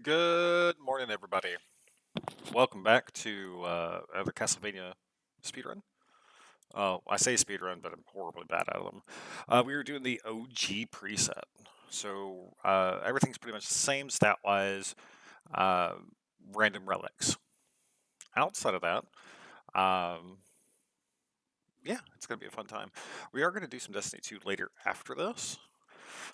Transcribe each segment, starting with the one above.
Good morning, everybody. Welcome back to the Castlevania speedrun. I say speedrun, but I'm horribly bad at them. We were doing the OG preset, so everything's pretty much the same stat-wise, random relics. Outside of that, yeah, it's going to be a fun time. We are going to do some Destiny 2 later after this.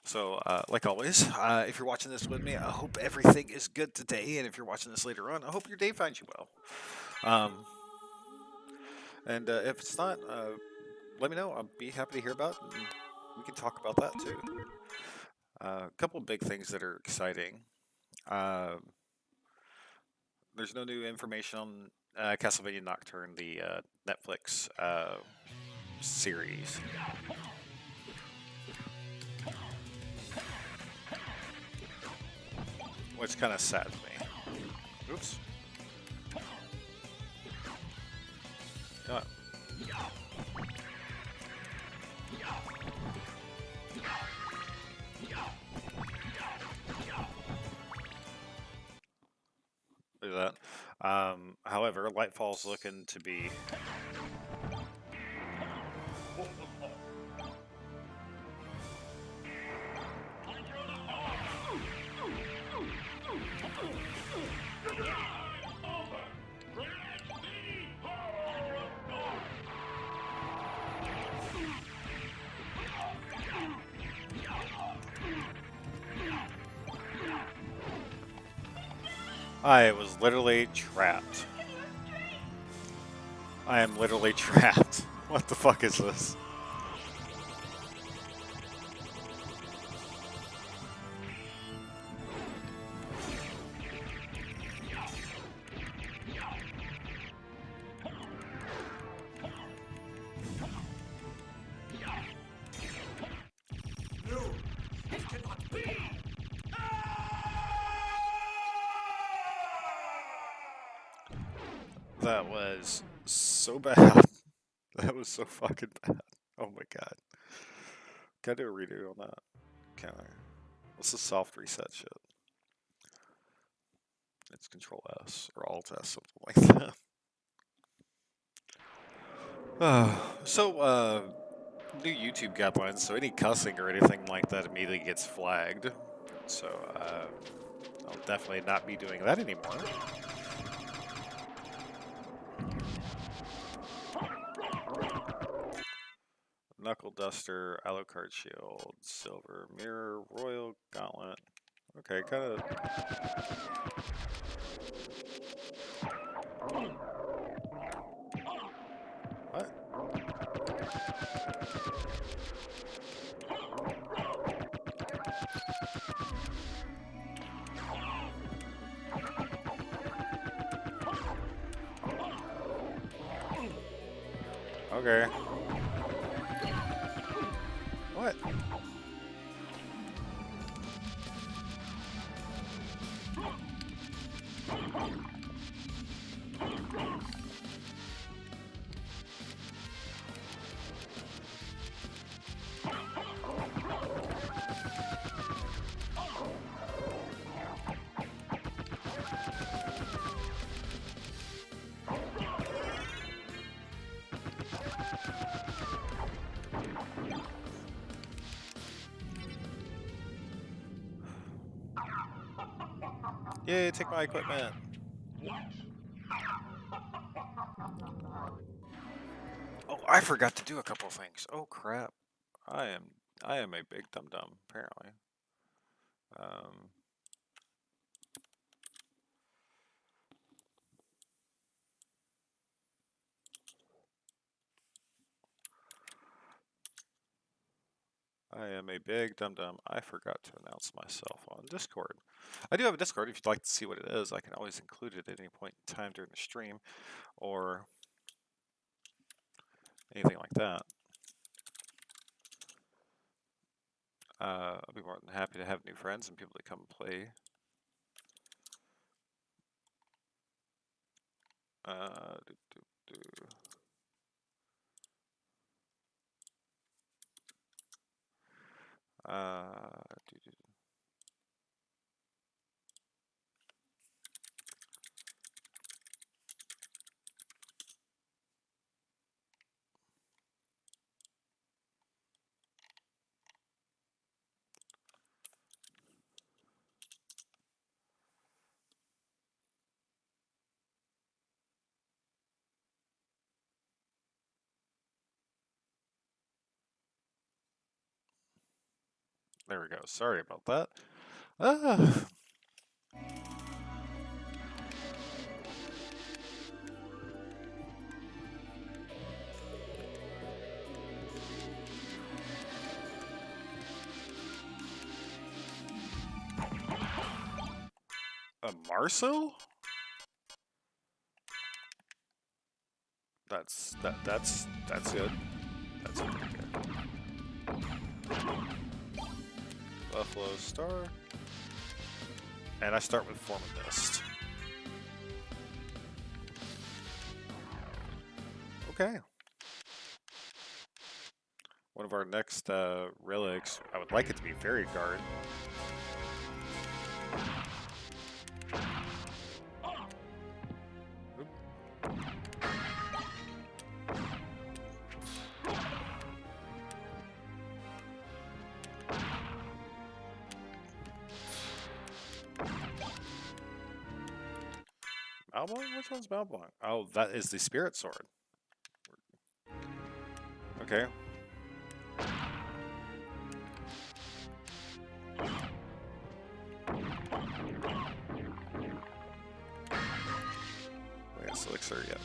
So, like always, if you're watching this with me, I hope everything is good today. And if you're watching this later on, I hope your day finds you well. And if it's not, let me know. I'll be happy to hear about it. And we can talk about that too. A couple of big things that are exciting. There's no new information on Castlevania Nocturne, the Netflix series. Which kind of saddens me. Oops. Got it. Look at that. However, Lightfall's looking to be... I was literally trapped. I am literally trapped. What the fuck is this? That was so bad. That was so fucking bad. Oh my god. Gotta do a redo on that. Can I? What's the soft reset shit? It's Control S or Alt S, something like that. New YouTube guidelines, so any cussing or anything like that immediately gets flagged. So, I'll definitely not be doing that anymore. Knuckle Duster, Alucard Shield, Silver Mirror, Royal Gauntlet. Okay, kind of. What? Okay. What? Yay, take my equipment. Oh, I forgot to do a couple things. Oh crap. I am a big dum-dum, apparently. Um, I am a big dum-dum. I forgot to announce myself on Discord. I do have a Discord. If you'd like to see what it is, I can always include it at any point in time during the stream or anything like that. I'll be more than happy to have new friends and people to come play. Uh, do, do, do. Do, do. There we go. Sorry about that. Ah. A Marcel? That's good. That's pretty good. Buffalo Star. And I start with Form of Mist. Okay. One of our next relics, I would like it to be Fairy Guard. Malbong? Which one's Malbong? Oh, that is the Spirit Sword. Okay. I guess Elixir yet.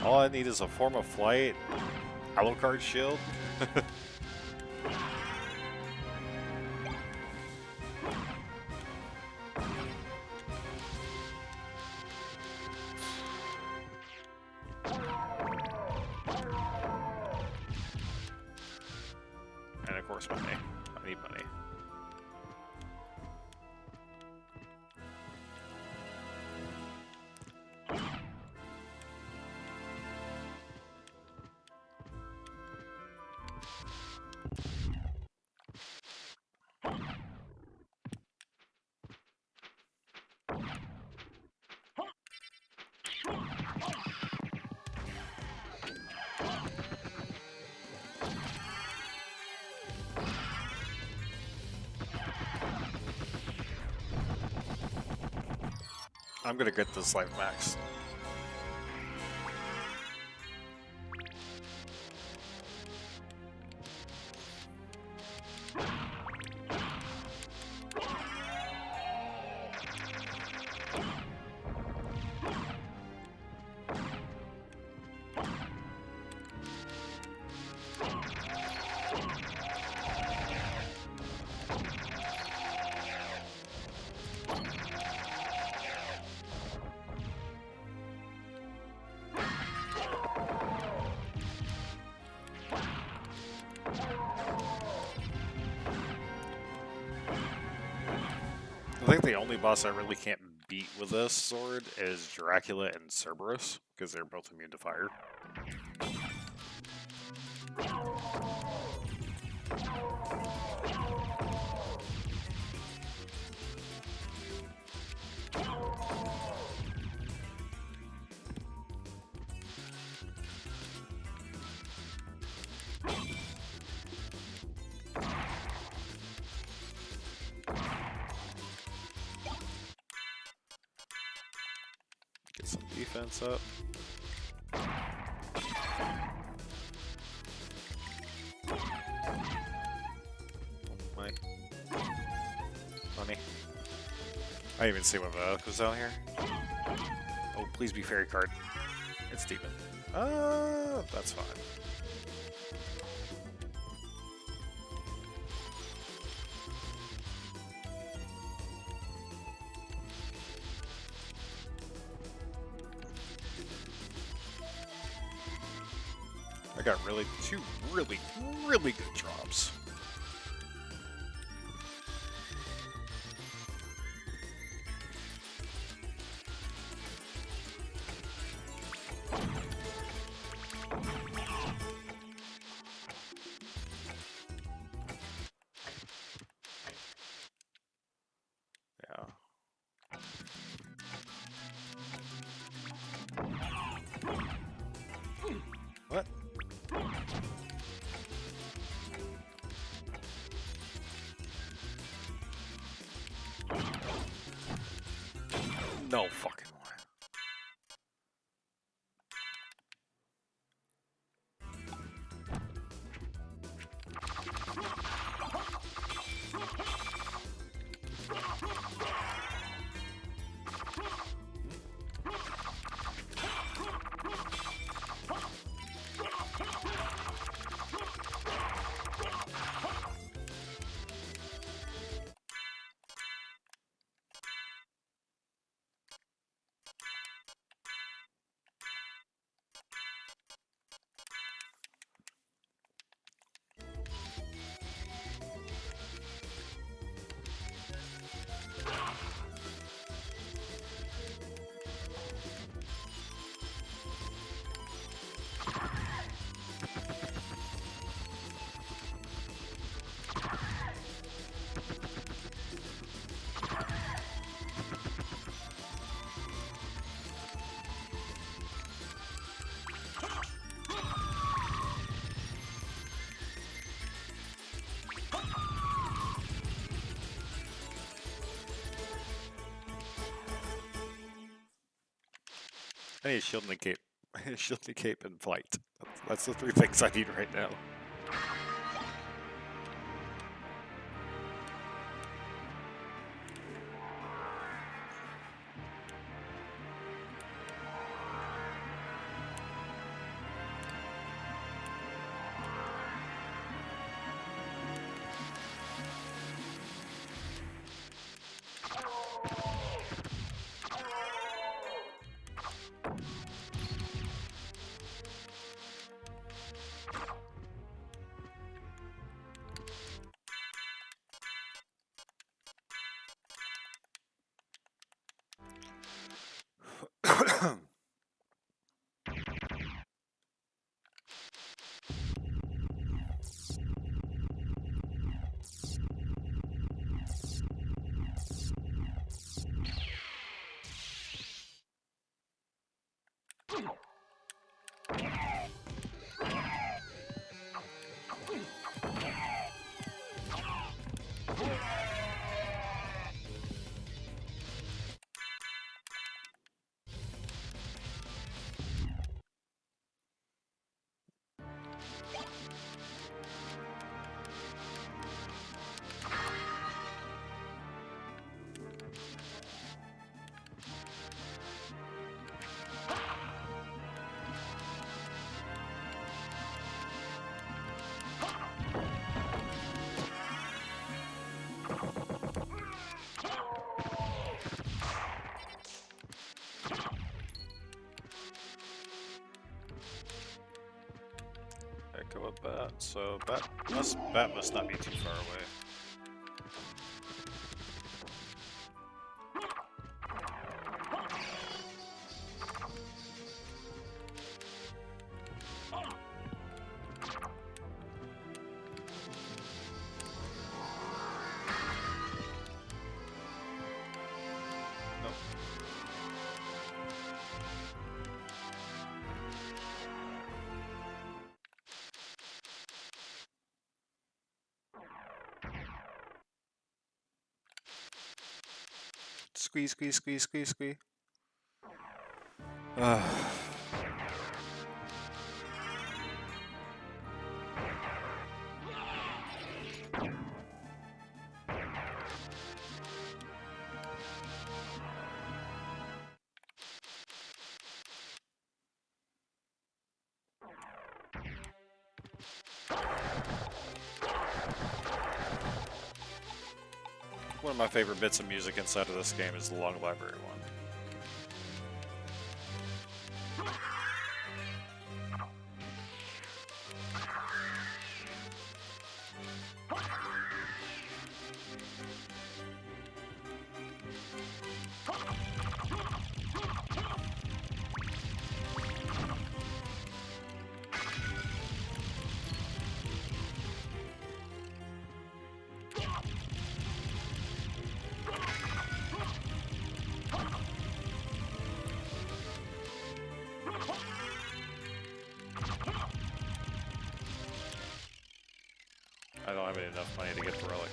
All I need is a Form of Flight, Alucard Shield. And of course money. I need money. I'm gonna get this life max. I think the only boss I really can't beat with this sword is Dracula and Cerberus, because they're both immune to fire. Get some defense up. My money. I didn't even see what was down here. Oh, please be fairy card. It's demon. That's fine. I got two really good drops. Yeah. What? No fucking way. I need a shield and a cape. Shield and a cape and flight. That's the three things I need right now. Echo a bat, so bat must not be too far away. Squeeze, squeeze, squeeze, squeeze, squeeze. Uh. One of my favorite bits of music inside of this game is the Long Library one. I don't have enough money to get the relic.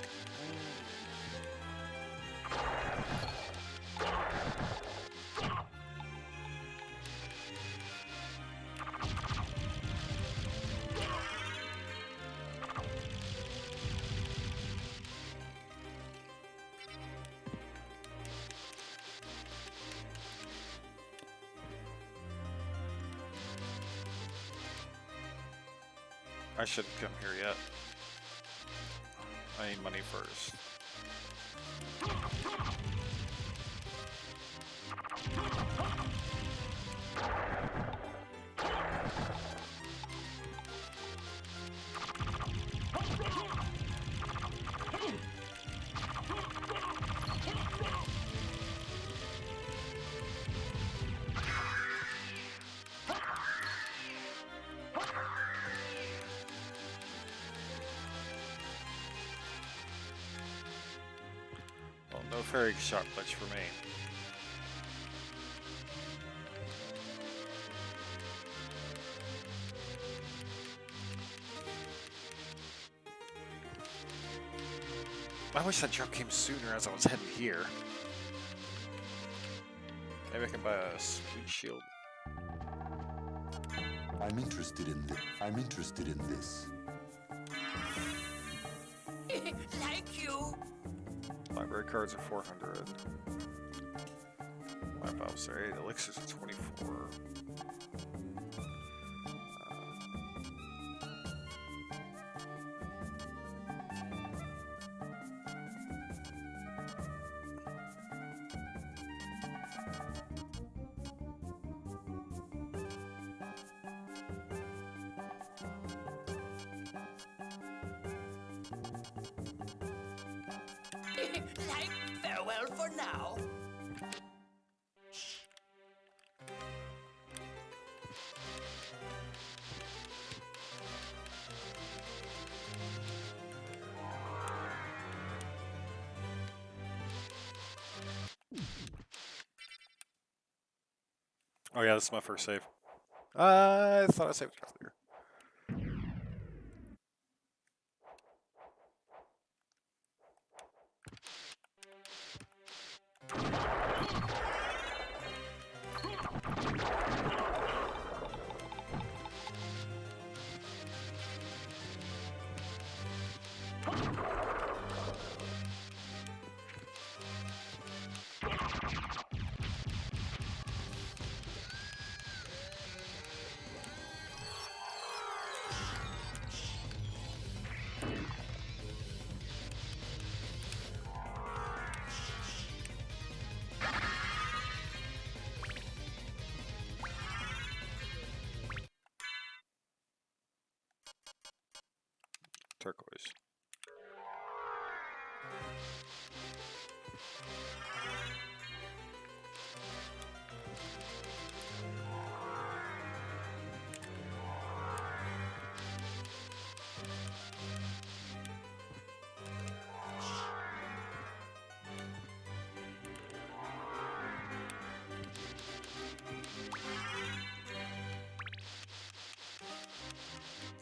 I shouldn't come here yet. I need money first. No fairy shot much for me. I wish that drop came sooner as I was heading here. Maybe I can buy a sweet shield. I'm interested in this. I'm interested in this. Like you. Library cards are 400. My Bob's are 8. Elixirs are 24. Like farewell for now. Oh yeah, this is my first save. I thought I saved earlier. Turquoise.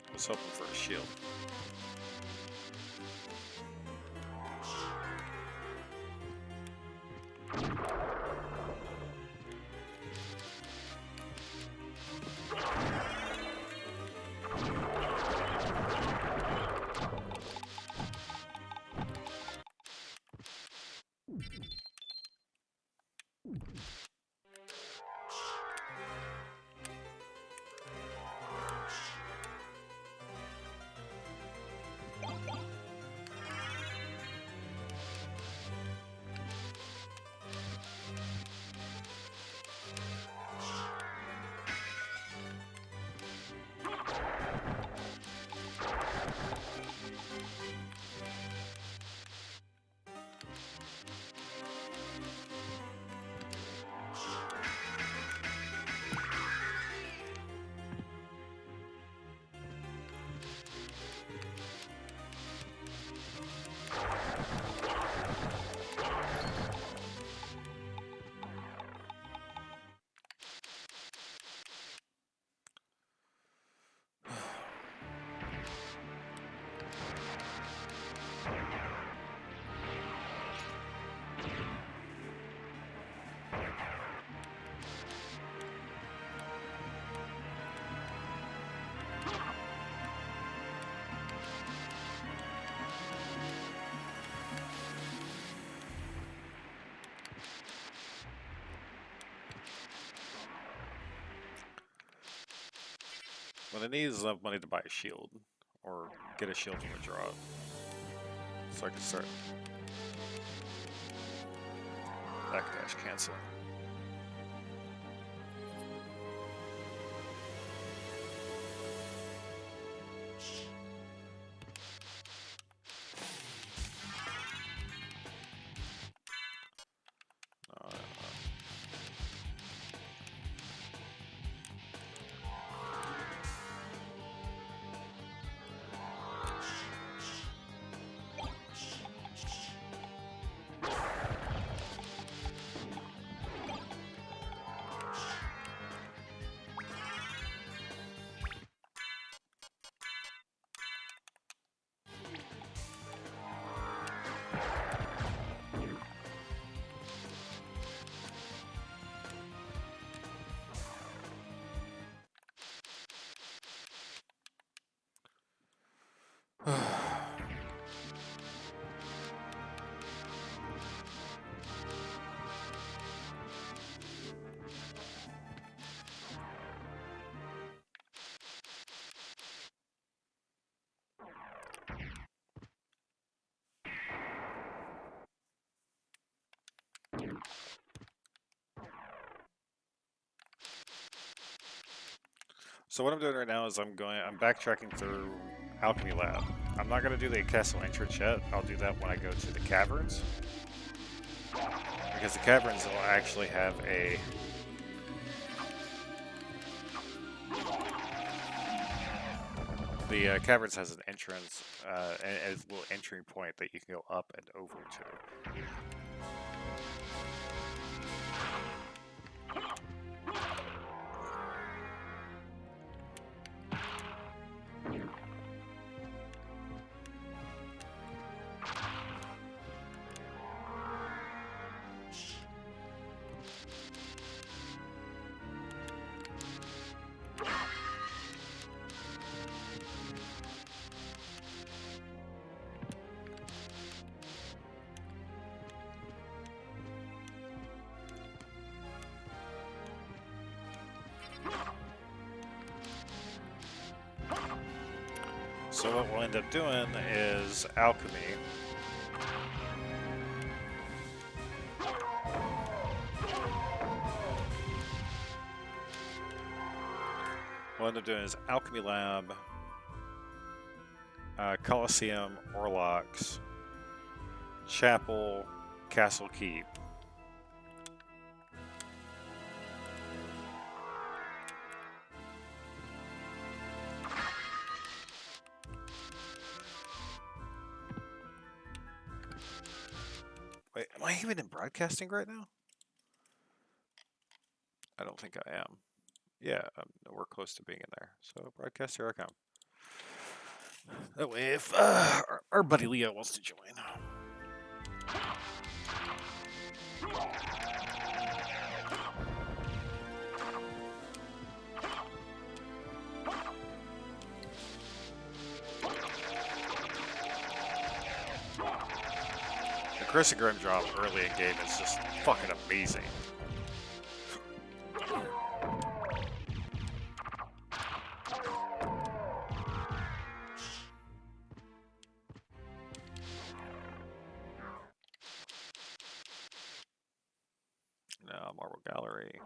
I was hoping for a shield. What I need is enough money to buy a shield, or get a shield from a drop, so I can start backdash canceling. So what I'm doing right now is I'm backtracking through Alchemy Lab. I'm not going to do the castle entrance yet. I'll do that when I go to the caverns. Because the caverns will actually have a... The caverns has an entrance, a little entry point that you can go up and over to. So what we'll end up doing is alchemy. What we'll end up doing is Alchemy Lab, Coliseum, Orlocks, Chapel, Castle Keep. Wait, am I even in broadcasting right now? I don't think I am. Yeah, we're close to being in there. So broadcast, here I come. That way, if our buddy Leo wants to join. The Crucigram drop early in game is just fucking amazing. No, Marble Gallery.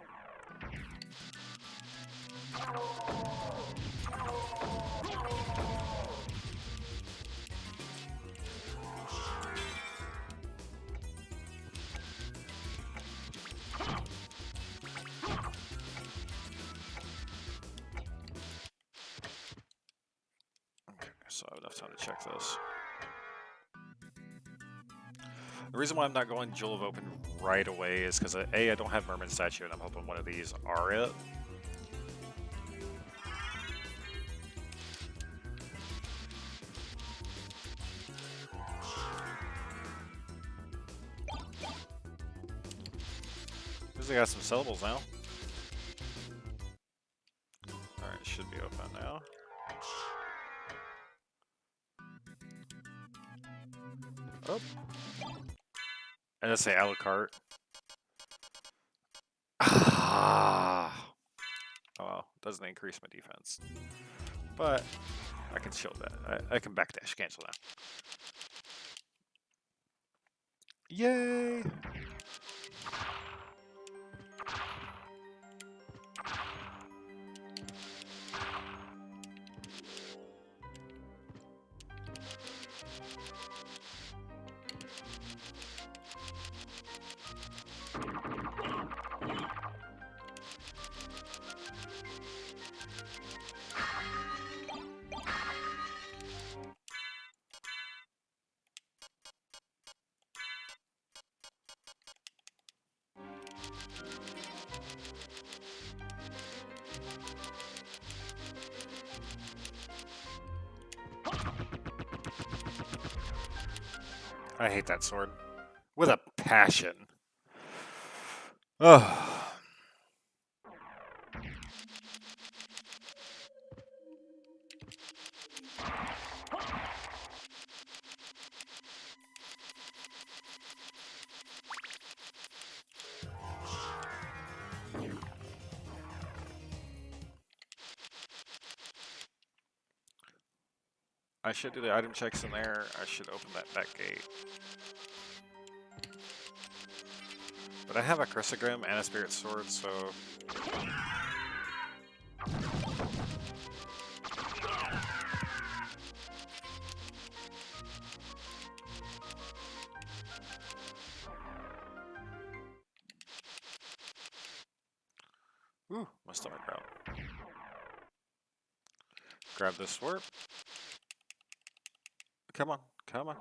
Okay, so I have enough time to check this. The reason why I'm not going Jewel of Open right away is because A, I don't have Merman Statue, and I'm hoping one of these are it. Because I got some syllables now. Alright, it should be open now. Oh. And let's say a la carte. Ah. Oh well, doesn't increase my defense. but I can shield that. I can backdash, cancel that. Yay! I hate that sword. With a passion. Oh. I should do the item checks in there. I should open that back gate. But I have a Chrysogrim and a Spirit Sword, so... Ooh, my stomach growled. Grab this sword. Come on, come on.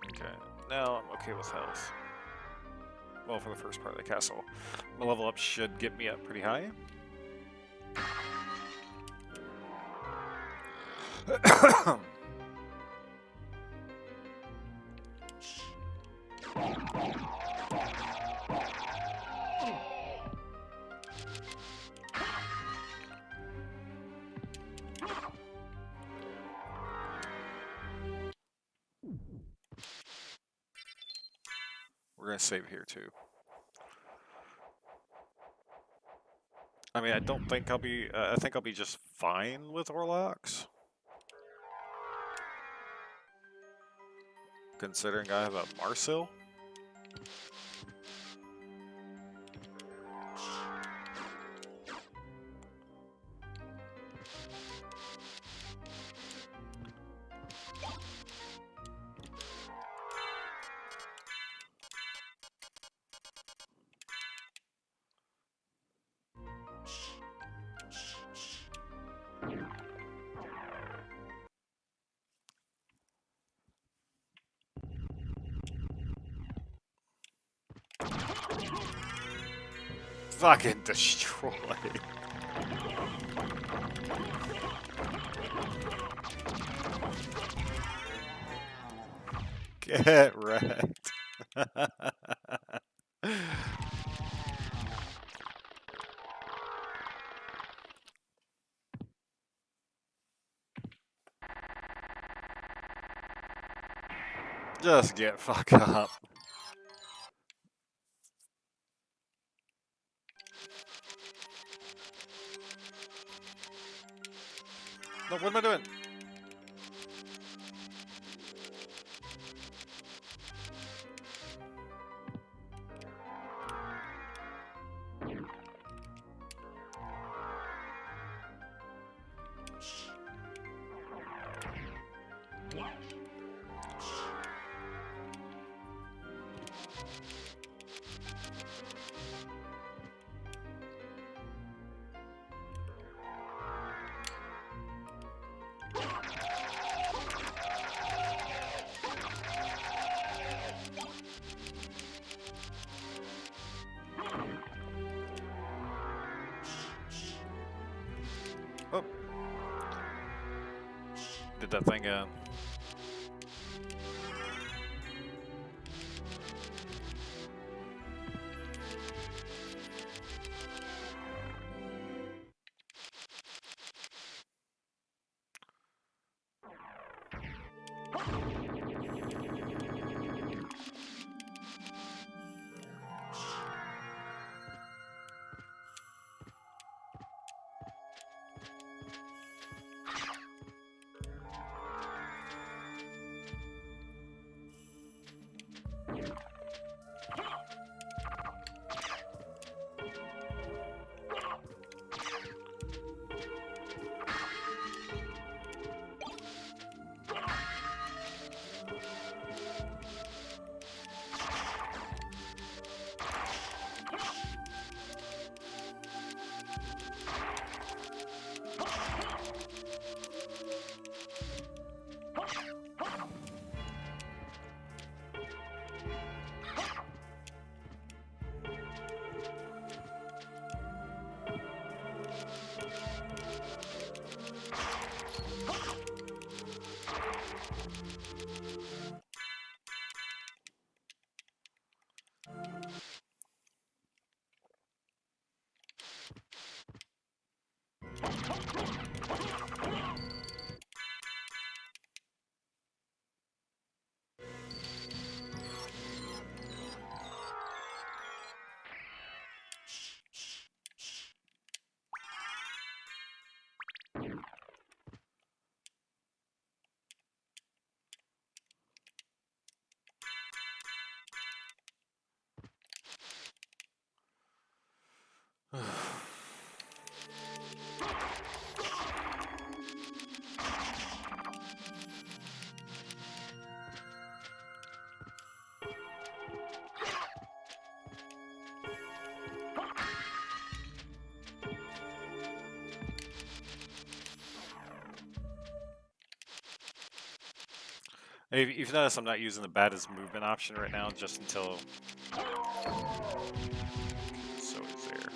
Okay, now I'm okay with health. Well, for the first part of the castle. My level up should get me up pretty high. We're gonna save here too. I mean, I don't think I'll be. I think I'll be just fine with Orlocks, considering I have a Marsil. Fucking destroy. Get wrecked. Just get fucked up. No, what am I doing? Oh. Did that thing If you've noticed, I'm not using the baddest movement option right now, just until. So is there.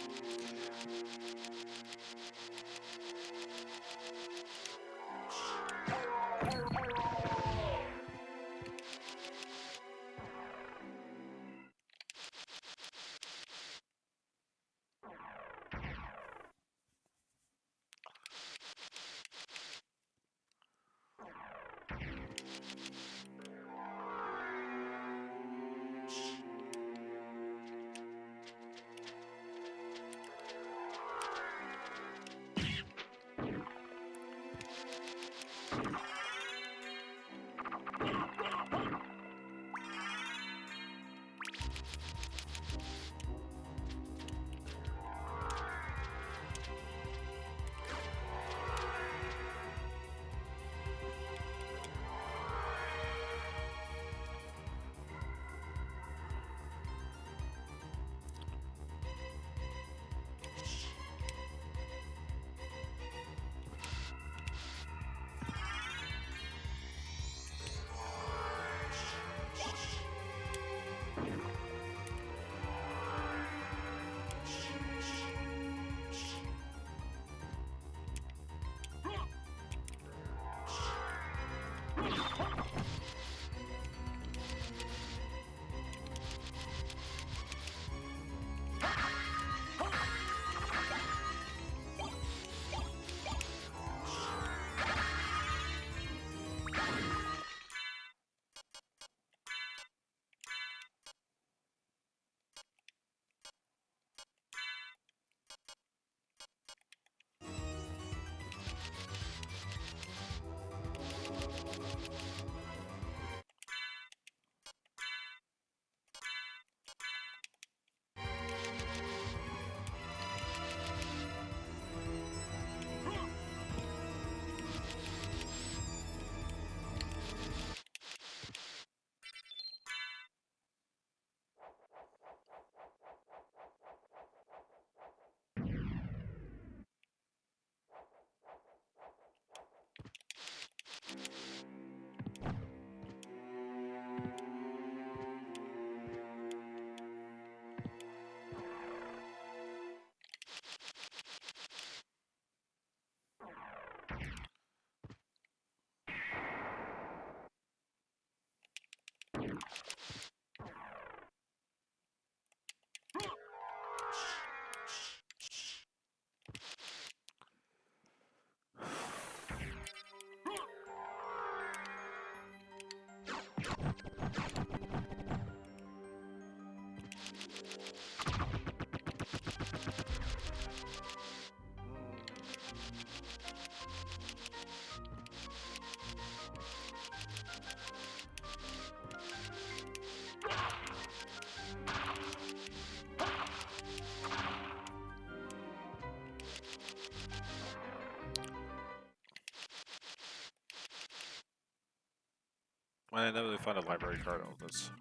I never really find a library card on this.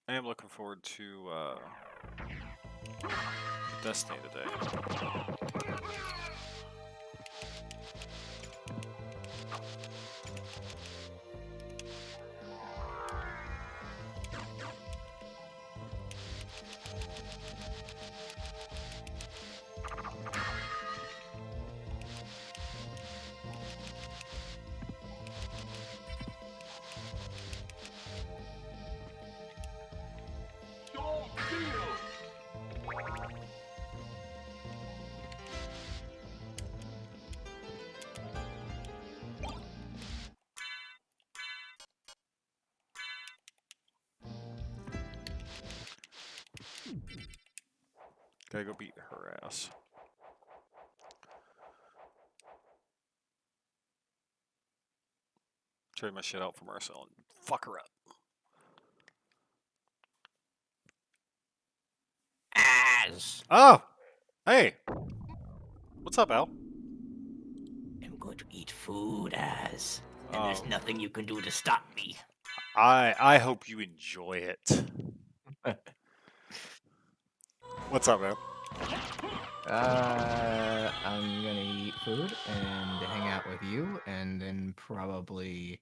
I am looking forward to Destiny today. Gotta go beat her ass. Trade my shit out for Marcel and fuck her up. As Oh! Hey! What's up, Al? I'm going to eat food, as, and there's Oh. nothing you can do to stop me. I hope you enjoy it. What's up, man? I'm gonna eat food and hang out with you, and then probably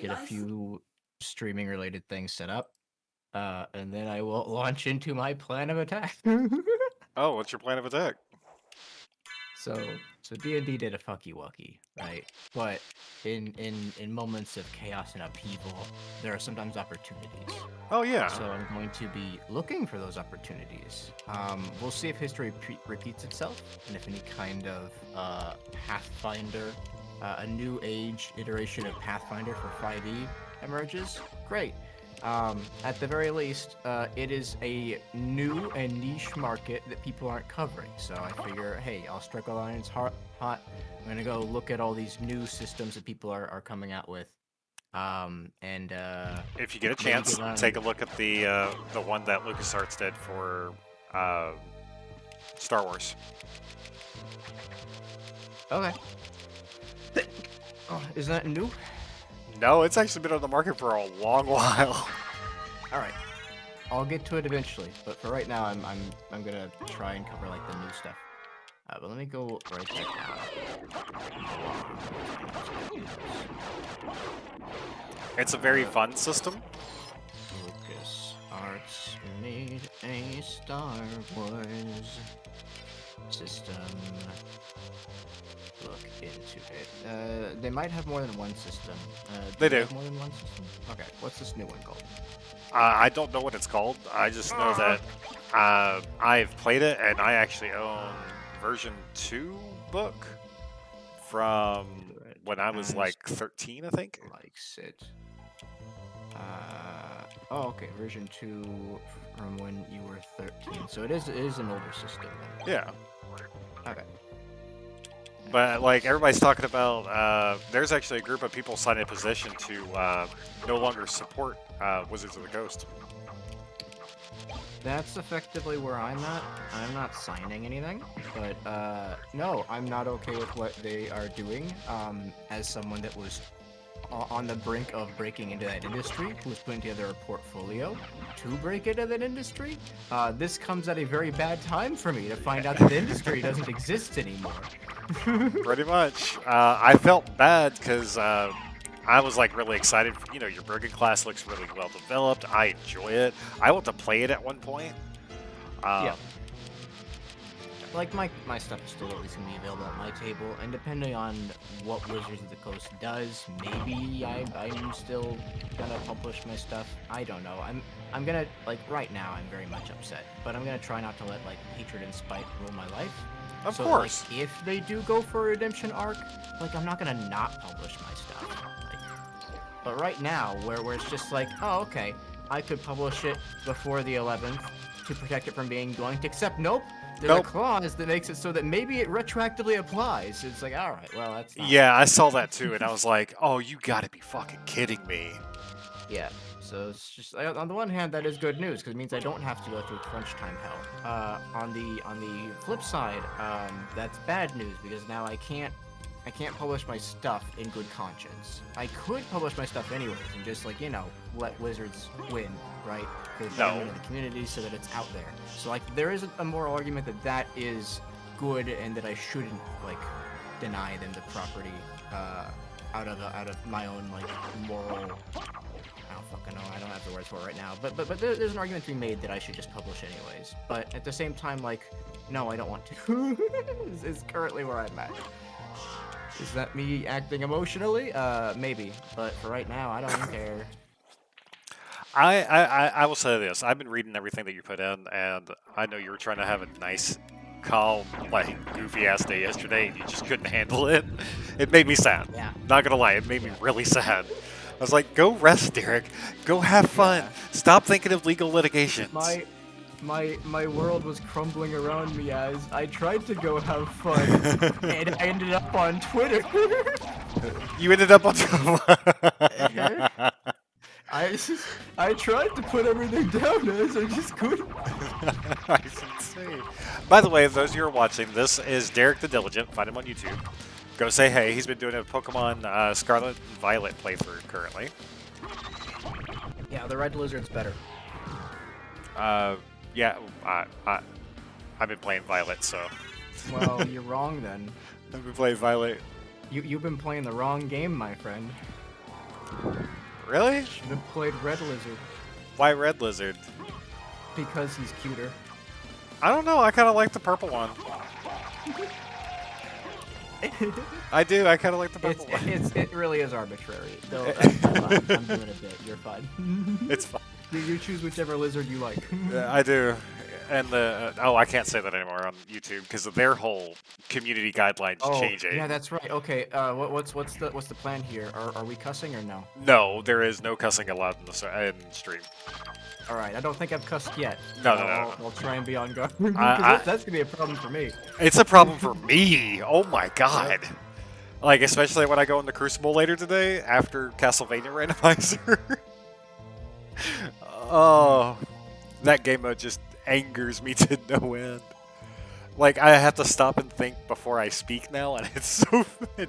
get a few streaming related things set up. And then I will launch into my plan of attack. Oh, what's your plan of attack? So D&D did a fucky wucky, right? But in moments of chaos and upheaval, there are sometimes opportunities. Oh, yeah. So I'm going to be looking for those opportunities. We'll see if history repeats itself, and if any kind of Pathfinder, a new age iteration of Pathfinder for 5e emerges. Great. At the very least, it is a new and niche market that people aren't covering. So I figure, hey, I'll strike a line. It's hot. I'm gonna go look at all these new systems that people are coming out with. If you get a maybe chance, get on- take a look at the one that LucasArts did for Star Wars. Okay. Oh, is that new? No, it's actually been on the market for a long while. All right. I'll get to it eventually, but for right now, I'm gonna try and cover like the new stuff. But let me go right back now. It's a very fun system. LucasArts made a Star Wars system. Look into it. They might have more than one system. They do. Have more than one system? Okay. What's this new one called? I don't know what it's called. I just know that I've played it, and I actually own version 2 book from when I was like 13, I think. Likes it. Oh, okay. Version 2 from when you were 13. So it is an older system then. Yeah. Okay. But like everybody's talking about, there's actually a group of people signing a petition to no longer support Wizards of the Coast. That's effectively where I'm at. I'm not signing anything, but no, I'm not okay with what they are doing. As someone that was on the brink of breaking into that industry, who was putting together a portfolio to break into that industry, this comes at a very bad time for me to find out that the industry doesn't exist anymore. Pretty much. I felt bad because I was like really excited. You know, your Brigand class looks really well developed. I enjoy it. I want to play it at one point. Yeah. Like my stuff is still at least gonna be available at my table, and depending on what Wizards of the Coast does, maybe I'm still gonna publish my stuff. I don't know. I'm gonna, like, right now I'm very much upset, but I'm gonna try not to let like hatred and spite rule my life. Of So, course. like, if they do go for a redemption arc, like, I'm not gonna not publish my stuff. Like, but right now, where it's just like, oh, okay, I could publish it before the 11th to protect it from being blanked, except nope. There's Nope. a clause that makes it so that maybe it retroactively applies. It's like, all right, well, that's not... Yeah, I saw that too, and I was like, oh, you gotta be fucking kidding me. Yeah. So it's just, on the one hand, that is good news because it means I don't have to go through crunch time hell. On the flip side, that's bad news because now I can't publish my stuff in good conscience. I could publish my stuff anyways and just, like, you know, let Wizards win, right? Because No. in the community so that it's out there. So, like, there is a moral argument that is good and that I shouldn't, like, deny them the property out of my own, like, moral... I don't fucking know. I don't have the words for it right now. But there's an argument to be made that I should just publish anyways. But at the same time, like, no, I don't want to. is currently where I'm at. Is that me acting emotionally? Maybe. But for right now, I don't care. I will say this. I've been reading everything that you put in, and I know you were trying to have a nice, calm, like, goofy-ass day yesterday, and you just couldn't handle it. It made me sad. Yeah. Not gonna lie, it made me really sad. I was like, go rest, Derek. Go have fun. Yeah. Stop thinking of legal litigation. My world was crumbling around me as I tried to go have fun, and I ended up on Twitter. You ended up on. I tried to put everything down as I just couldn't. That's insane. By the way, those of you who are watching, this is Derek the Diligent. Find him on YouTube. Go say hey. He's been doing a Pokemon Scarlet and Violet playthrough currently. Yeah, the red lizard's better. Yeah, I've been playing Violet, so. Well, you're wrong then. I've been playing Violet. You've been playing the wrong game, my friend. Really? You've been played red lizard Why Red Lizard? because he's cuter. I don't know. I kind of like the purple one. I do. I kind of like the purple one. It really is arbitrary. Though, I'm doing a bit. You're fine. It's fine. You choose whichever lizard you like. Yeah, I do. And the oh, I can't say that anymore on YouTube because of their whole community guidelines changing. Yeah, that's right. Okay, what's the plan here? Are we cussing or no? No, there is no cussing allowed in the stream. All right, I don't think I've cussed yet. No. I'll try and be on guard. That's gonna be a problem for me. It's a problem for me. Oh my god. Like especially when I go into Crucible later today after Castlevania Randomizer. Oh, that game mode just angers me to no end. Like I have to stop and think before I speak now, and it's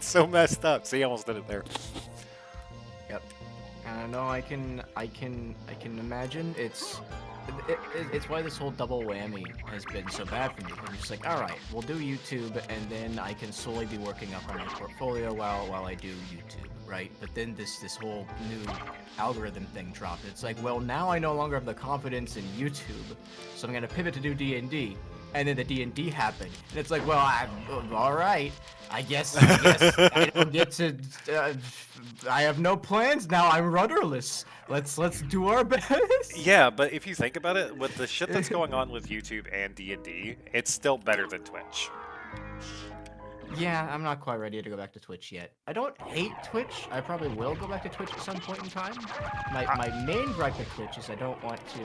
so messed up. See, I almost did it there. Yep. No, I can imagine. It's why this whole double whammy has been so bad for me. I'm just like, all right, we'll do YouTube, and then I can slowly be working up on my portfolio while I do YouTube, right? But then this whole new algorithm thing dropped. It's like, well, now I no longer have the confidence in YouTube, so I'm gonna pivot to do D&D. And then the D&D happened, and it's like, well, all right. I guess I don't get to. I have no plans now. I'm rudderless. Let's do our best. Yeah, but if you think about it, with the shit that's going on with YouTube and D&D, it's still better than Twitch. Yeah, I'm not quite ready to go back to Twitch yet. I don't hate Twitch. I probably will go back to Twitch at some point in time. My main gripe with Twitch is I don't want to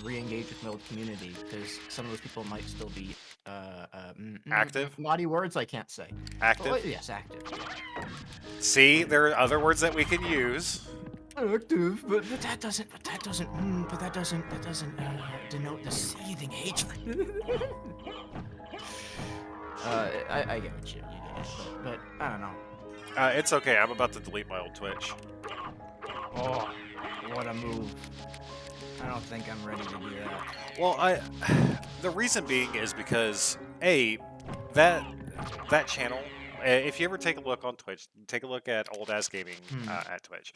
re-engage with my old community because some of those people might still be Active? Naughty words I can't say. Active? Well, yes, active. See, there are other words that we can use. Active, but that doesn't denote the seething hatred. I get what you did, but I don't know. It's okay. I'm about to delete my old Twitch. Oh, what a move! I don't think I'm ready to do that. Well, the reason being is because that channel. If you ever take a look on Twitch, take a look at Old Ass Gaming at Twitch.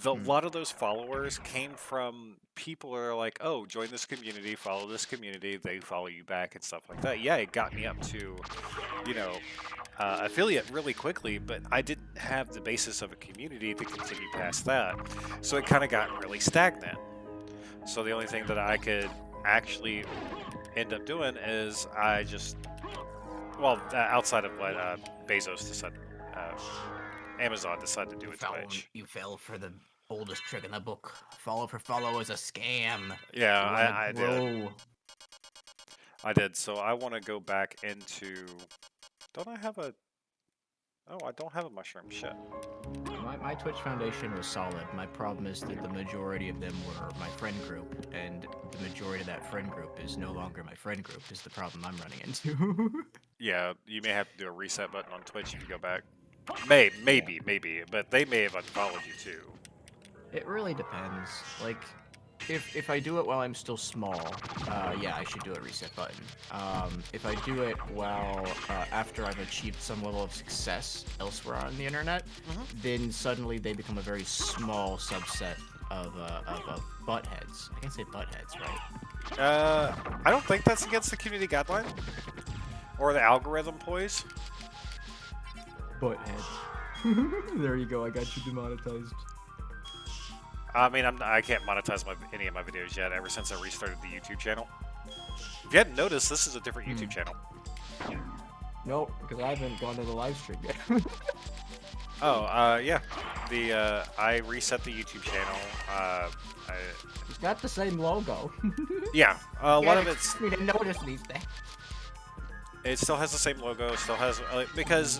A lot of those followers came from people who are like, oh, join this community, follow this community, they follow you back and stuff like that. Yeah, it got me up to, affiliate really quickly, but I didn't have the basis of a community to continue past that. So it kind of got really stagnant. So the only thing that I could actually end up doing is I just... Well, outside of what Bezos decided, Amazon decided to do with Twitch. You fell for the oldest trick in the book. Follow for follow is a scam. Yeah, I did. I did. So I want to go back into. Don't I have a? Oh, I don't have a mushroom. Shit. My Twitch foundation was solid. My problem is that the majority of them were my friend group, and the majority of that friend group is no longer my friend group, is the problem I'm running into. Yeah, you may have to do a reset button on Twitch if you go back. Maybe, but they may have unfollowed you too. It really depends. Like, if I do it while I'm still small, yeah, I should do a reset button. If I do it while after I've achieved some level of success elsewhere on the internet, then suddenly they become a very small subset of buttheads. I can't say buttheads, right? I don't think that's against the community guideline or the algorithm, please. Butthead. There you go. I got you demonetized. I mean, I can't monetize any of my videos yet ever since I restarted the YouTube channel. If you hadn't noticed, this is a different YouTube channel. Nope, because I haven't gone to the live stream yet. Oh, yeah. I reset the YouTube channel. It's got the same logo. Yeah, a lot of Yeah, it's me to notice these things. it still has the same logo. Still has because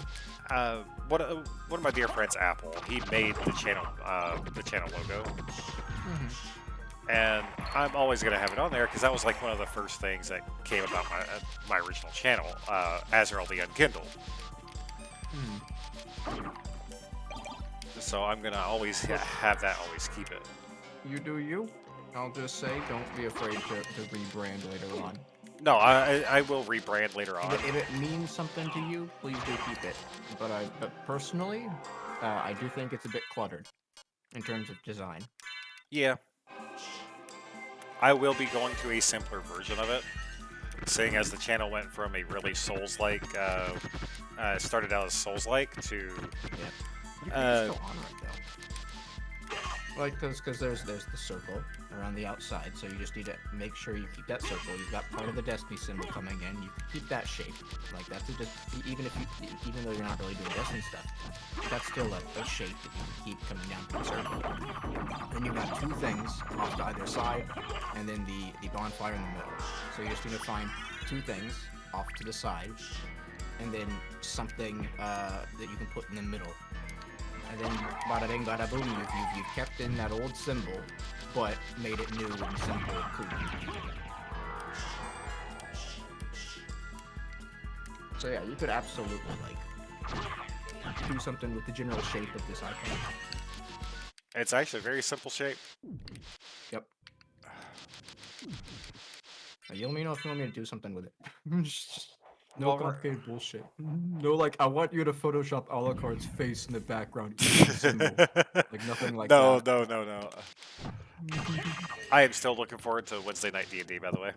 one of my dear friends, Apple, he made the channel logo, and I'm always gonna have it on there because that was like one of the first things that came about my original channel, Azrael the Unkindled. So I'm gonna always have that, always keep it. You do you. I'll just say, don't be afraid to rebrand later on. No, I will rebrand later on. If it means something to you, please do keep it. But personally, I do think it's a bit cluttered in terms of design. Yeah. I will be going to a simpler version of it, seeing as the channel went from a really Souls-like, started out as Souls-like to... You can still honor it, though. Like, because there's the circle around the outside, so you just need to make sure you keep that circle. You've got part of the Destiny symbol coming in. You can keep that shape. Like, that's just even though you're not really doing Destiny stuff, that's still a shape that you can keep coming down to the circle. Then you've got two things off to either side, and then the bonfire in the middle. So you just need to find two things off to the side, and then something that you can put in the middle. And then, bada ding, bada boom, you've kept in that old symbol, but made it new and simple and cool. So yeah, you could absolutely, like, do something with the general shape of this icon. It's actually a very simple shape. Yep. You let me know if you want me to do something with it. No Well, complicated bullshit. No, like, I want you to Photoshop Alucard's face in the background. Each symbol. Like, nothing like No. that. I am still looking forward to Wednesday night D&D, by the way.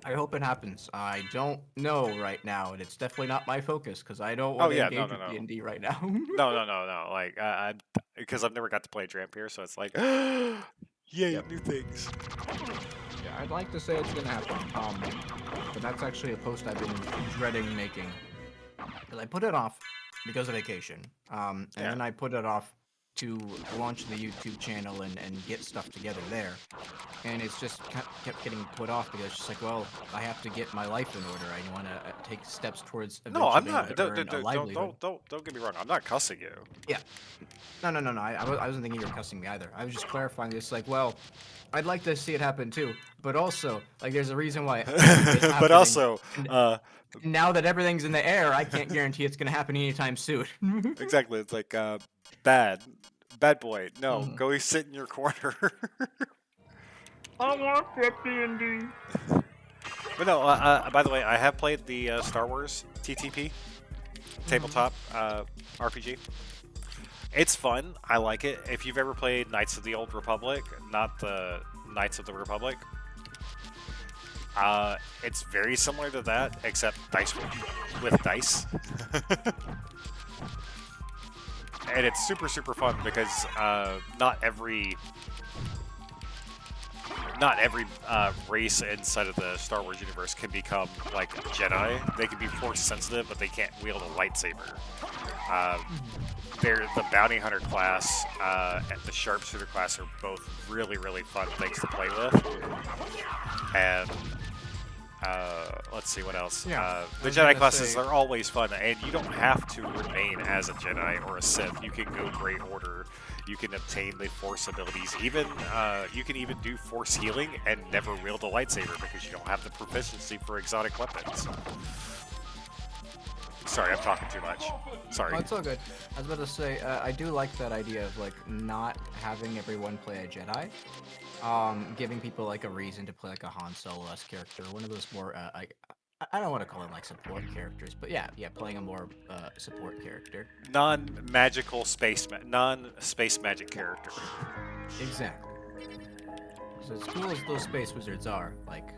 I hope it happens. I don't know right now, and it's definitely not my focus, because I don't want to engage with D&D right now. No. Like, because I've never got to play Drampier, so it's like, yay, new things. Yeah, I'd like to say it's gonna happen. But that's actually a post I've been dreading making. Because I put it off because of vacation. And then I put it off to launch the YouTube channel and get stuff together there. And it's just kept getting put off because it's just like, well, I have to get my life in order. I want to take steps towards eventually No, I'm being not. able to earn a livelihood. Don't get me wrong. I'm not cussing you. Yeah. No. I wasn't thinking you were cussing me either. I was just clarifying. It's like, well, I'd like to see it happen too, but also, like, there's a reason why. It's But also, now that everything's in the air, I can't guarantee it's gonna happen anytime soon. exactly. It's like bad boy. No, go sit in your corner. I want that D&D. But no, by the way, I have played the Star Wars TTP tabletop RPG. It's fun. I like it. If you've ever played Knights of the Old Republic, not the Knights of the Republic, it's very similar to that, except dice with dice. And it's super fun because not every race inside of the Star Wars universe can become like a Jedi. They can be force sensitive, but they can't wield a lightsaber. They're the bounty hunter class and the sharpshooter class are both really fun things to play with. And let's see what else. Yeah, the Jedi classes are always fun, and you don't have to remain as a Jedi or a Sith. You can go Great Order. You can obtain the Force abilities. Even you can even do Force healing and never wield a lightsaber because you don't have the proficiency for exotic weapons. Sorry, I'm talking too much. Sorry. Oh, it's all good. I was about to say, I do like that idea of, like, not having everyone play a Jedi. Giving people, like, a reason to play, like, a Han Solo-esque character. One of those more, I don't want to call it, like, support characters, but yeah, playing a more, support character. Non-magical non-space magic character. Exactly. So as cool as those space wizards are, like,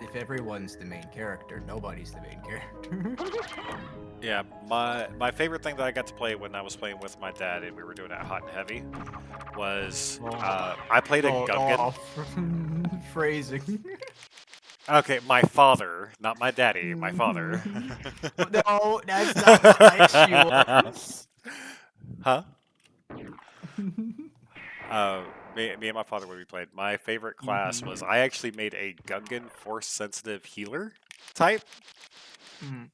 if everyone's the main character, nobody's the main character. Yeah, my favorite thing that I got to play when I was playing with my dad and we were doing it hot and heavy was I played a Gungan. Phrasing. Okay, my father, not my daddy, my father. No, that's not what she was. Huh? Me and my father, when we played, my favorite class Mhm. was I actually made a Gungan force sensitive healer type. Mhm.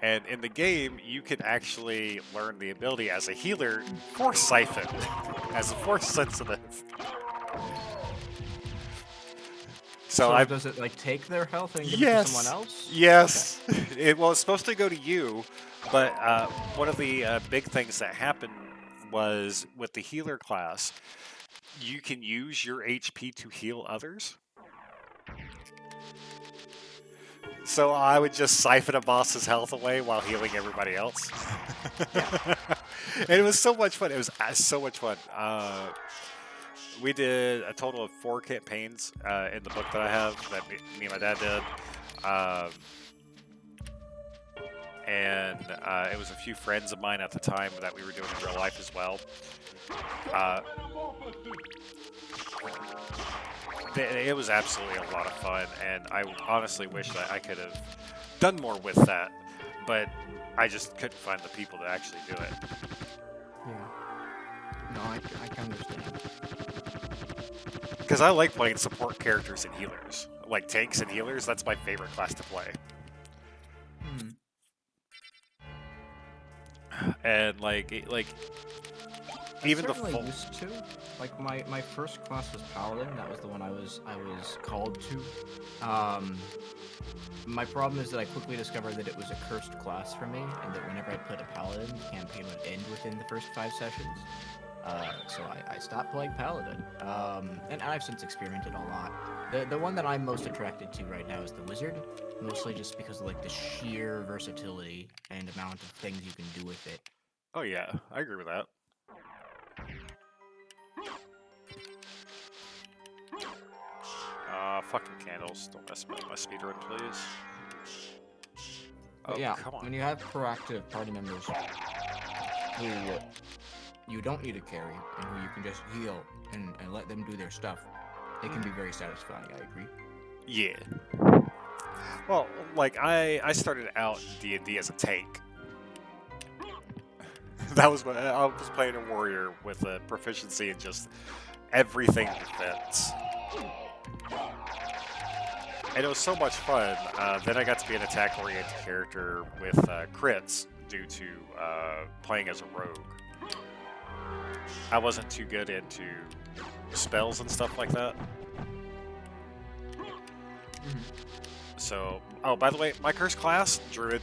And in the game, you can actually learn the ability as a healer for Siphon as a force sensitive. So So I, does it like take their health and give it to someone yes, else? yes. It's supposed to go to you, but one of the big things that happened was with the healer class, you can use your HP to heal others. So I would just siphon a boss's health away while healing everybody else. Yeah. And it was so much fun. It was so much fun. We did a total of 4 campaigns in the book that I have that me and my dad did. And it was a few friends of mine at the time that we were doing in real life as well. It was absolutely a lot of fun, and I honestly wish that I could have done more with that, but I just couldn't find the people to actually do it. Yeah. No, I can understand. Because I like playing support characters and healers. Like tanks and healers, that's my favorite class to play. Hmm. And I even the certainly full. used to. Like my first class was Paladin. That was the one I was called to. My problem is that I quickly discovered that it was a cursed class for me, and that whenever I played a Paladin, the campaign would end within the first 5 sessions. So I stopped playing Paladin. And I've since experimented a lot. The one that I'm most attracted to right now is the Wizard, mostly just because of like the sheer versatility and amount of things you can do with it. Oh yeah, I agree with that. Fucking candles. Don't mess with my speedrun, please. But Oh, yeah, come on. when you have proactive party members who you don't need to carry and who you can just heal and let them do their stuff, it can be very satisfying. I agree. Yeah. Well, like I started out in D&D as a tank. That was what I was playing a warrior with a proficiency in just everything defense. And it was so much fun. Then I got to be an attack-oriented character with crits due to playing as a rogue. I wasn't too good into spells and stuff like that. So, oh, by the way, my curse class, Druid.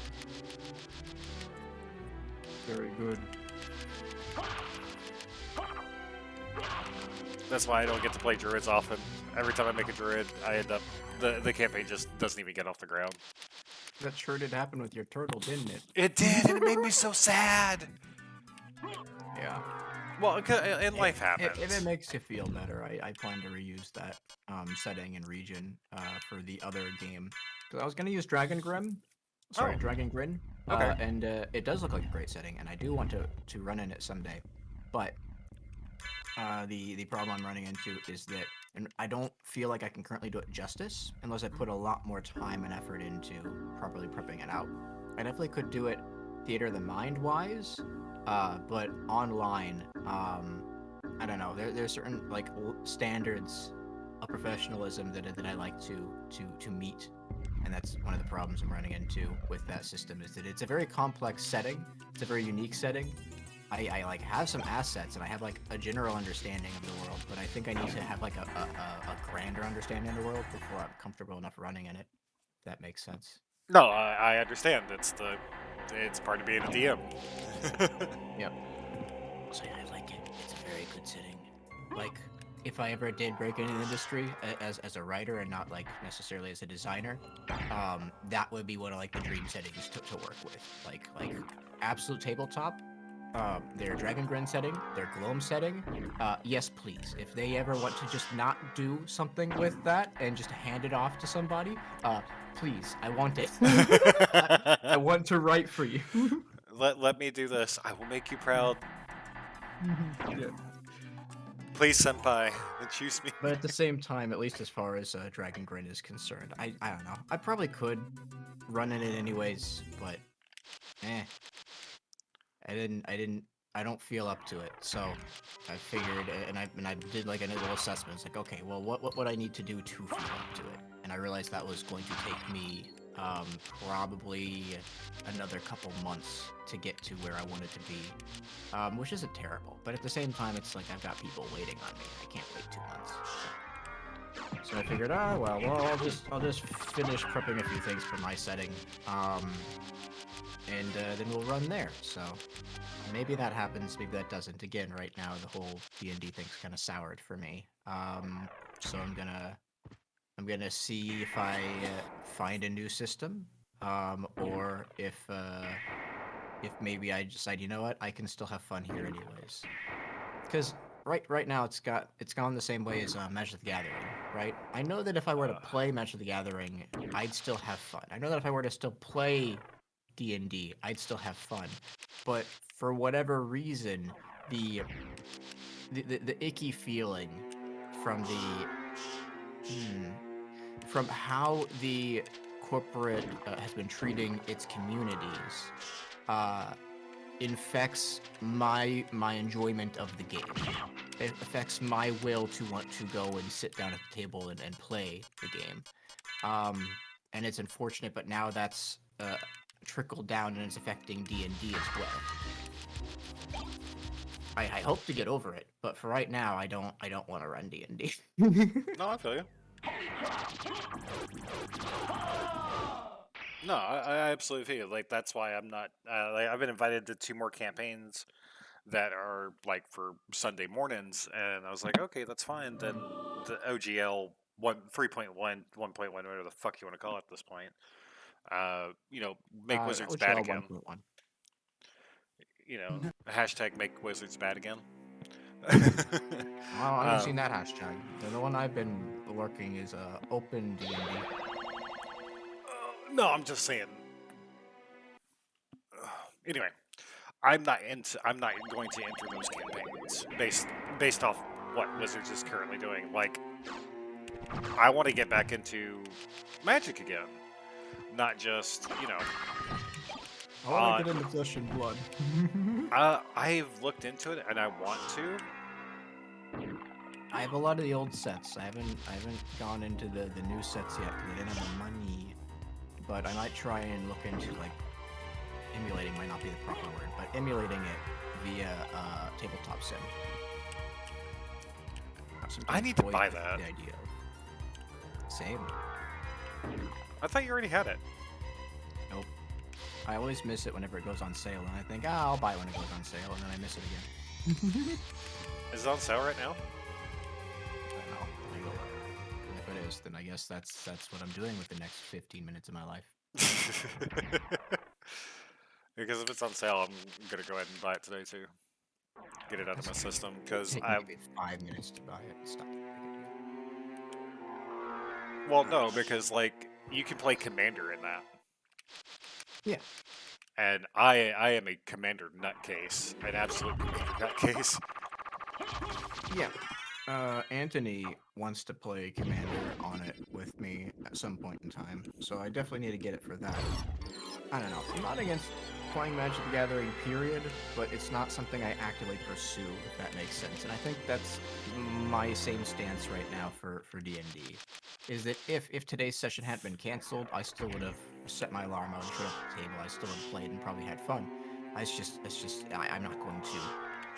Very good. That's why I don't get to play Druids often. Every time I make a Druid, I end up... The campaign just doesn't even get off the ground. That sure did happen with your turtle, didn't it? It did, and it made me so sad! Yeah. Well, and life happens. If it makes you feel better, I plan to reuse that setting and region for the other game. Because I was going to use Dragon Grim. Sorry, Oh. Dragon Grin. Okay. And it does look like a great setting, and I do want to run in it someday. But the problem I'm running into is that I don't feel like I can currently do it justice unless I put a lot more time and effort into properly prepping it out. I definitely could do it theater of the mind wise, but online, I don't know. There's certain like standards of professionalism that I like to meet, and that's one of the problems I'm running into with that system is that it's a very complex setting. It's a very unique setting. I like have some assets and I have like a general understanding of the world, but I think I need to have like a grander understanding of the world before I'm comfortable enough running in it. If that makes sense. No, I understand. It's part of being a DM. Yep. So yeah, I like it. It's a very good setting. Like, if I ever did break into the industry as a writer and not like necessarily as a designer, that would be one of like the dream settings to work with. Like absolute tabletop. Their Dragon Grin setting, their Gloam setting, yes please. If they ever want to just not do something with that and just hand it off to somebody, please, I want it. I want to write for you. Let me do this. I will make you proud. Yeah. Please, senpai, choose me. But at the same time, at least as far as Dragon Grin is concerned, I don't know. I probably could run in it anyways, but I I don't feel up to it. So I figured, and I did like a little assessment. It's like, okay, well, what would I need to do to feel up to it? And I realized that was going to take me probably another couple months to get to where I wanted to be, which isn't terrible. But at the same time, it's like I've got people waiting on me. I can't wait 2 months. So I figured, I'll just finish prepping a few things for my setting, and then we'll run there. So maybe that happens, maybe that doesn't. Again, right now the whole D&D thing's kind of soured for me. So I'm gonna see if I find a new system, or if maybe I decide, you know what, I can still have fun here anyways. Because right now it's gone the same way as Magic the Gathering, right? I know that if I were to play Magic the Gathering, I'd still have fun. I know that if I were to still play D&D, I'd still have fun. But for whatever reason, the icky feeling from from how the corporate has been treating its communities infects my enjoyment of the game. It affects my will to want to go and sit down at the table and play the game. And it's unfortunate, but now that's trickled down and it's affecting D&D as well. I hope to get over it, but for right now, I don't want to run D&D. No, I feel you. No, I absolutely feel you. Like, that's why I'm not. I've been invited to 2 more campaigns that are like for Sunday mornings, and I was like, okay, that's fine. Then the OGL 3.1, 1.1, whatever the fuck you want to call it at this point. Make Wizards bad OGL again. 1.1. Hashtag make Wizards bad again. Oh, I haven't seen that hashtag. The one I've been lurking is open D&D. No, I'm just saying. Anyway, I'm not going to enter those campaigns based off what Wizards is currently doing. Like, I want to get back into Magic again, not just I want to get into Flesh and Blood. I've looked into it and I want to. I have a lot of the old sets. I haven't gone into the new sets yet because I didn't have the money. But I might try and look into, like, emulating might not be the proper word, but emulating it via tabletop sim. I need to buy that. The idea of. Same. I thought you already had it. Nope. I always miss it whenever it goes on sale, and I think, I'll buy it when it goes on sale, and then I miss it again. Is it on sale right now? I don't know. If it is, then I guess that's what I'm doing with the next 15 minutes of my life. Because if it's on sale, I'm gonna go ahead and buy it today too. Get it out of my system because Take I. maybe 5 minutes to buy it. Stop. Well, no, because like you can play Commander in that. Yeah. And I am a Commander nutcase, an absolute Commander nutcase. Yeah. Anthony wants to play Commander on it with me at some point in time, so I definitely need to get it for that. I don't know. I'm not against playing Magic the Gathering, period, but it's not something I actively pursue, if that makes sense. And I think that's my same stance right now for D&D, is that if today's session hadn't been canceled, I still would have set my alarm, I would have showed up at the table, I still would have played and probably had fun. I'm not going to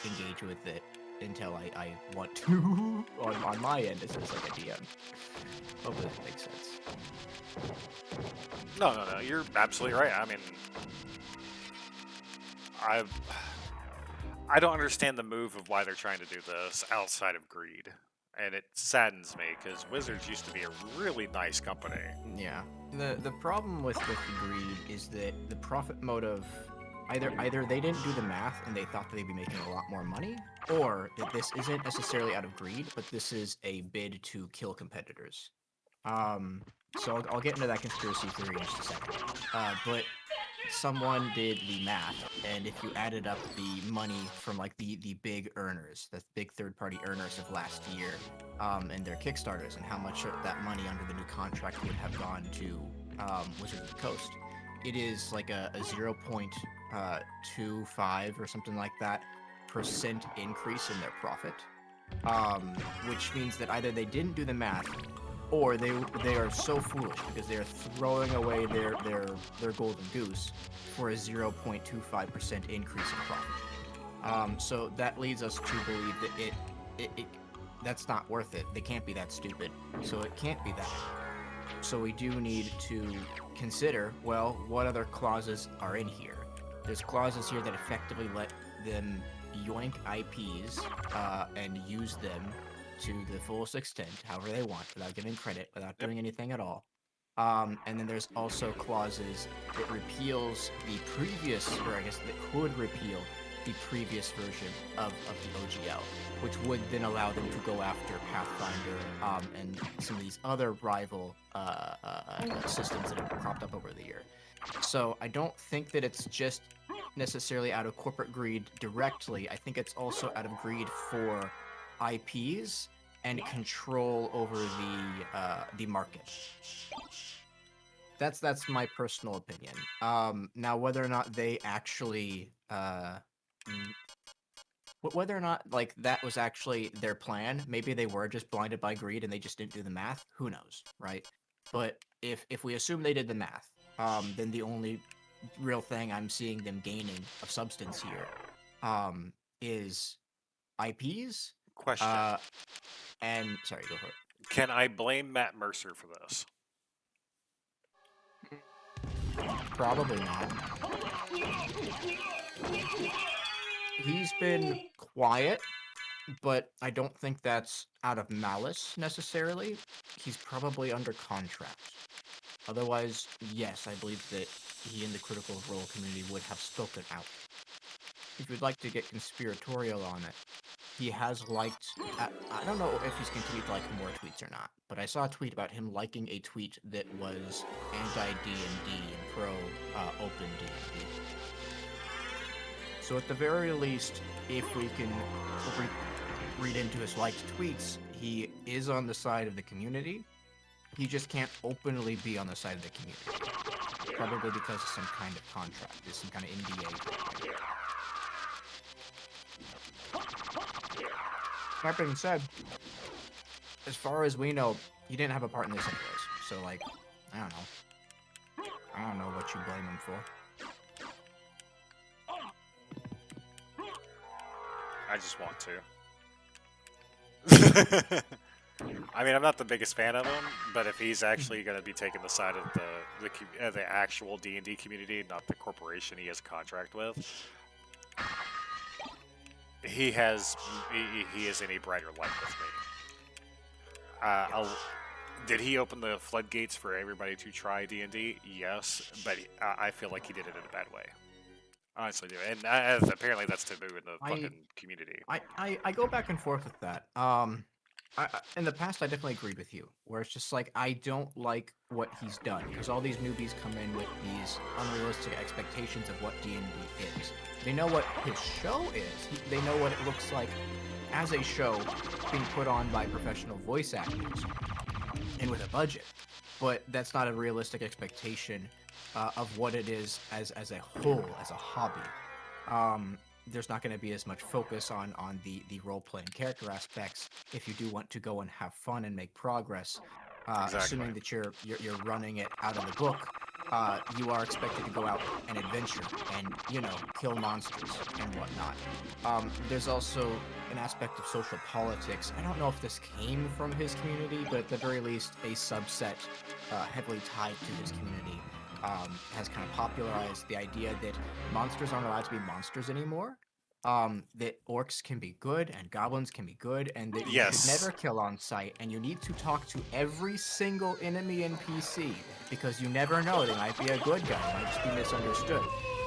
engage with it until I want to on my end as like a DM. Hopefully that makes sense. No, you're absolutely right. I mean, I don't understand the move of why they're trying to do this outside of greed. And it saddens me because Wizards used to be a really nice company. Yeah. The problem with the greed is that the profit motive, either they didn't do the math and they thought that they'd be making a lot more money, or that this isn't necessarily out of greed, but this is a bid to kill competitors. So I'll get into that conspiracy theory in just a second. But someone did the math, and if you added up the money from like the big earners, the big third-party earners of last year, and their Kickstarters, and how much of that money under the new contract would have gone to Wizards of the Coast, it is like a 0.25 or something like that percent increase in their profit, which means that either they didn't do the math, or they are so foolish because they are throwing away their golden goose for a 0.25% increase in profit. So that leads us to believe that that's not worth it. They can't be that stupid. So it can't be that. So we do need to consider, well, what other clauses are in here? There's clauses here that effectively let them yoink IPs and use them to the fullest extent, however they want, without giving credit, without doing anything at all. And then there's also clauses that repeals the previous, or I guess that could repeal the previous version of the OGL, which would then allow them to go after Pathfinder and some of these other rival systems that have cropped up over the year. So I don't think that it's just necessarily out of corporate greed directly. I think it's also out of greed for IPs and control over the market. That's my personal opinion. Now, whether or not they actually whether or not like that was actually their plan, maybe they were just blinded by greed and they just didn't do the math. Who knows, right? But if we assume they did the math, then the only real thing I'm seeing them gaining of substance here is IPs. Question. And sorry, go for it. Can I blame Matt Mercer for this? Probably not. He's been quiet, but I don't think that's out of malice necessarily. He's probably under contract. Otherwise, yes, I believe that he and the Critical Role community would have spoken out. If you'd like to get conspiratorial on it, he has liked... I don't know if he's continued to like more tweets or not, but I saw a tweet about him liking a tweet that was anti-D&D and pro-open D&D. So at the very least, if we can read into his liked tweets, he is on the side of the community. He just can't openly be on the side of the community. Probably because of some kind of contract. There's some kind of NDA. That being said, as far as we know, he didn't have a part in this anyways. So, like, I don't know. I don't know what you blame him for. I just want to. I mean, I'm not the biggest fan of him, but if he's actually going to be taking the side of the actual D&D community, not the corporation he has a contract with, he is in a brighter light with me. Did he open the floodgates for everybody to try D&D? Yes, but I feel like he did it in a bad way. Honestly, do. And apparently that's taboo in the fucking community. I go back and forth with that. In the past, I definitely agreed with you, where it's just like, I don't like what he's done, because all these newbies come in with these unrealistic expectations of what D&D is. They know what his show is. They know what it looks like as a show being put on by professional voice actors and with a budget. But that's not a realistic expectation of what it is as a whole, as a hobby. There's not going to be as much focus on the role-playing character aspects if you do want to go and have fun and make progress. Exactly. Assuming that you're running it out of the book, you are expected to go out and adventure and, kill monsters and whatnot. There's also an aspect of social politics. I don't know if this came from his community, but at the very least, a subset heavily tied to his community has kind of popularized the idea that monsters aren't allowed to be monsters anymore. That orcs can be good and goblins can be good, and that you should never kill on sight, and you need to talk to every single enemy NPC because you never know, they might be a good guy, they might just be misunderstood.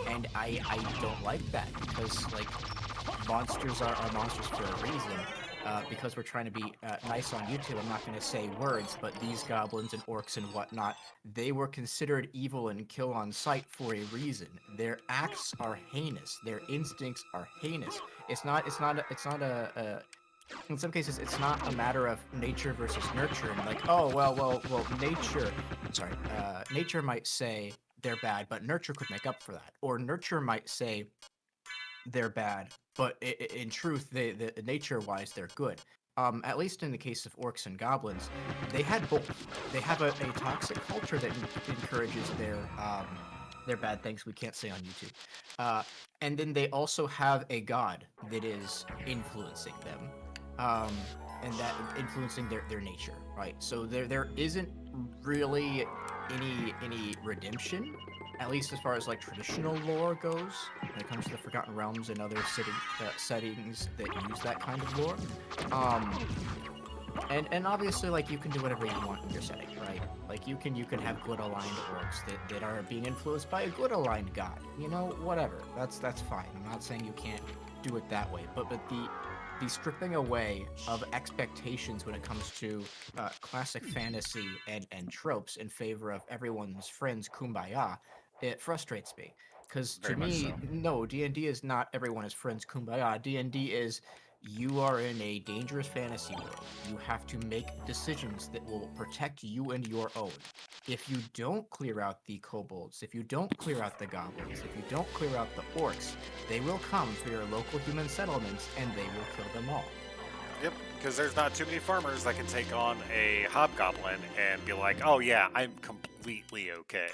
And I don't like that, because like monsters are monsters for a reason. Because we're trying to be nice on YouTube, I'm not going to say words, but these goblins and orcs and whatnot, they were considered evil and kill on sight for a reason. Their acts are heinous. Their instincts are heinous. It's not a in some cases, it's not a matter of nature versus nurture. And like, oh, well, nature might say they're bad, but nurture could make up for that. Or nurture might say they're bad, but in truth, the nature-wise, they're good. At least in the case of orcs and goblins, they had both. They have a toxic culture that encourages their bad things we can't say on YouTube. And then they also have a god that is influencing them, um, and that influencing their nature, right? So there isn't really any redemption, at least as far as like traditional lore goes, when it comes to the Forgotten Realms and other settings that use that kind of lore. Um, and obviously, like, you can do whatever you want in your setting, right? Like, you can have good aligned orcs that are being influenced by a good aligned god. You know, whatever. That's fine. I'm not saying you can't do it that way, but the stripping away of expectations when it comes to classic fantasy and tropes in favor of everyone's friends kumbaya, it frustrates me. Because to Very much me, so. no, D&D is not everyone is friends kumbaya. D&D is you are in a dangerous fantasy world. You have to make decisions that will protect you and your own. If you don't clear out the kobolds, if you don't clear out the goblins, if you don't clear out the orcs, they will come for your local human settlements and they will kill them all. Yep, because there's not too many farmers that can take on a hobgoblin and be like, oh yeah, I'm completely okay.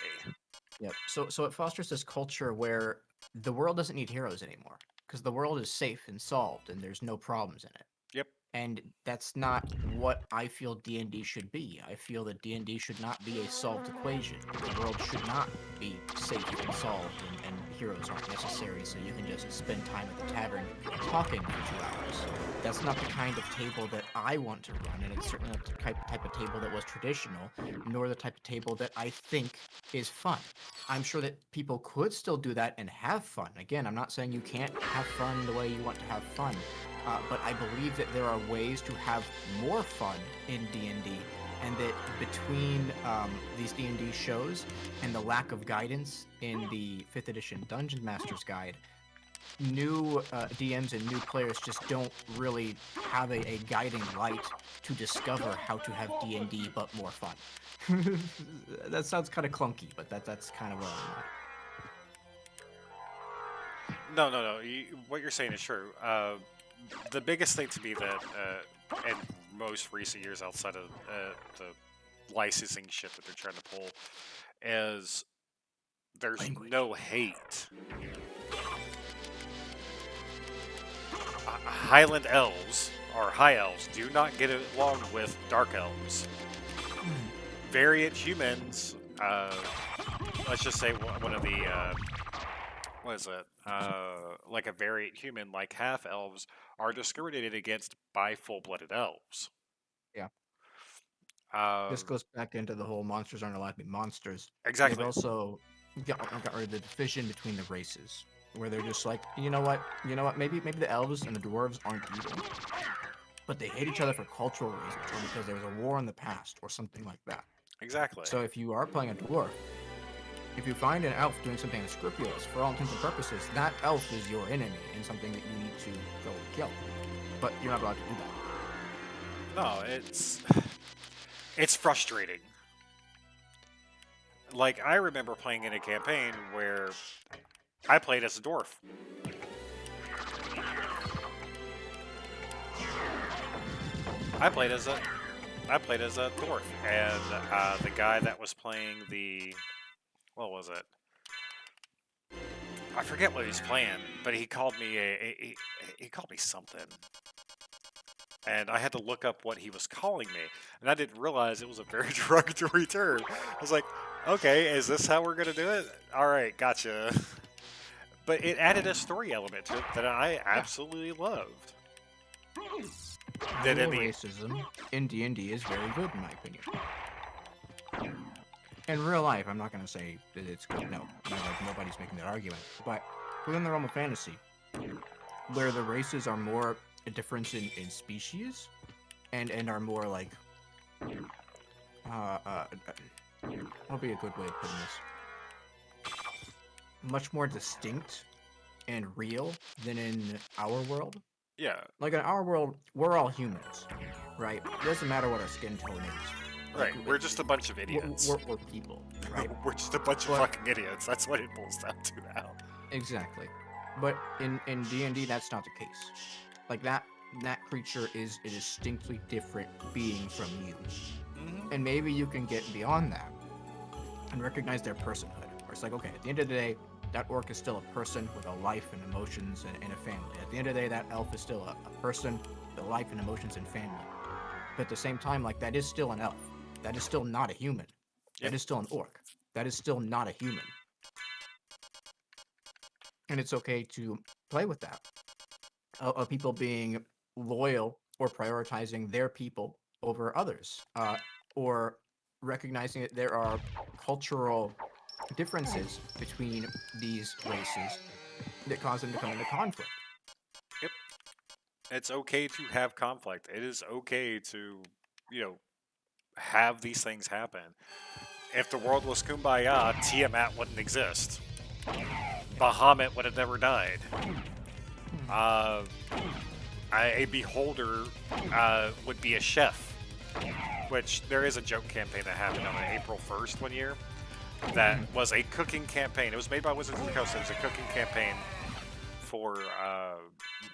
Yep. So it fosters this culture where the world doesn't need heroes anymore because the world is safe and solved and there's no problems in it. Yep. And that's not what I feel D&D should be. I feel that D&D should not be a solved equation. The world should not be safe and solved, and heroes aren't necessary, so you can just spend time at the tavern talking for 2 hours. That's not the kind of table that I want to run, and it's certainly not the type of table that was traditional, nor the type of table that I think is fun. I'm sure that people could still do that and have fun. Again, I'm not saying you can't have fun the way you want to have fun, but I believe that there are ways to have more fun in D&D, and that between these D&D shows and the lack of guidance in the 5th edition Dungeon Master's Guide, new DMs and new players just don't really have a guiding light to discover how to have D&D but more fun. That sounds kind of clunky, but that's kind of where I'm at. No. What you're saying is true. The biggest thing to me that in most recent years outside of the licensing shit that they're trying to pull is there's Language. no hate. Highland elves or high elves do not get along with dark elves. Variant humans, let's just say one of the what is it? Like a variant human, like half elves, are discriminated against by full-blooded elves. Yeah. This Um, goes back into the whole monsters aren't allowed to be monsters. exactly. They've also got rid of the division between the races, where they're just like, you know what, maybe the elves and the dwarves aren't evil, but they hate each other for cultural reasons, or because there was a war in the past, or something like that. Exactly. So if you are playing a dwarf, if you find an elf doing something unscrupulous, for all intents and purposes, that elf is your enemy and something that you need to go and kill. But you're not allowed to do that. No, it's frustrating. Like, I remember playing in a campaign where I played as a dwarf. I played as a dwarf, and the guy that was playing what was it? I forget what he was playing, but he called me he called me something, and I had to look up what he was calling me, and I didn't realize it was a very derogatory term. I was like, okay, is this how we're gonna do it? All right, gotcha. But it added a story element to it that I absolutely loved. That in Real the racism in D&D is very good, in my opinion. In real life, I'm not going to say that it's good. No, nobody's making that argument. But within the realm of fantasy, where the races are more a difference in species, and are more like, what'll be a good way of putting this? Much more distinct and real than in our world. yeah, Like in our world, we're all humans, right? It doesn't matter what our skin tone is. right. Like, We're just a bunch of idiots. We're people, right? We're just a bunch of But- fucking idiots. That's what it boils down to now. Exactly. But in D&D, that's not the case. Like that creature is a distinctly different being from you, and maybe you can get beyond that and recognize their personhood. Where it's like, okay, at the end of the day, that orc is still a person with a life and emotions and a family. At the end of the day, that elf is still a person with a life and emotions and family. But at the same time, like, that is still an elf. That is still not a human. That is still an orc. That is still not a human. And it's okay to play with that. Of people being loyal or prioritizing their people over others, or recognizing that there are cultural differences between these races that cause them to come into conflict. Yep. It's okay to have conflict. It is okay to, have these things happen. If the world was kumbaya, Tiamat wouldn't exist. Bahamut would have never died. A beholder would be a chef, which there is a joke campaign that happened on April 1st one year that was a cooking campaign. It was made by Wizards of the Coast. It was a cooking campaign for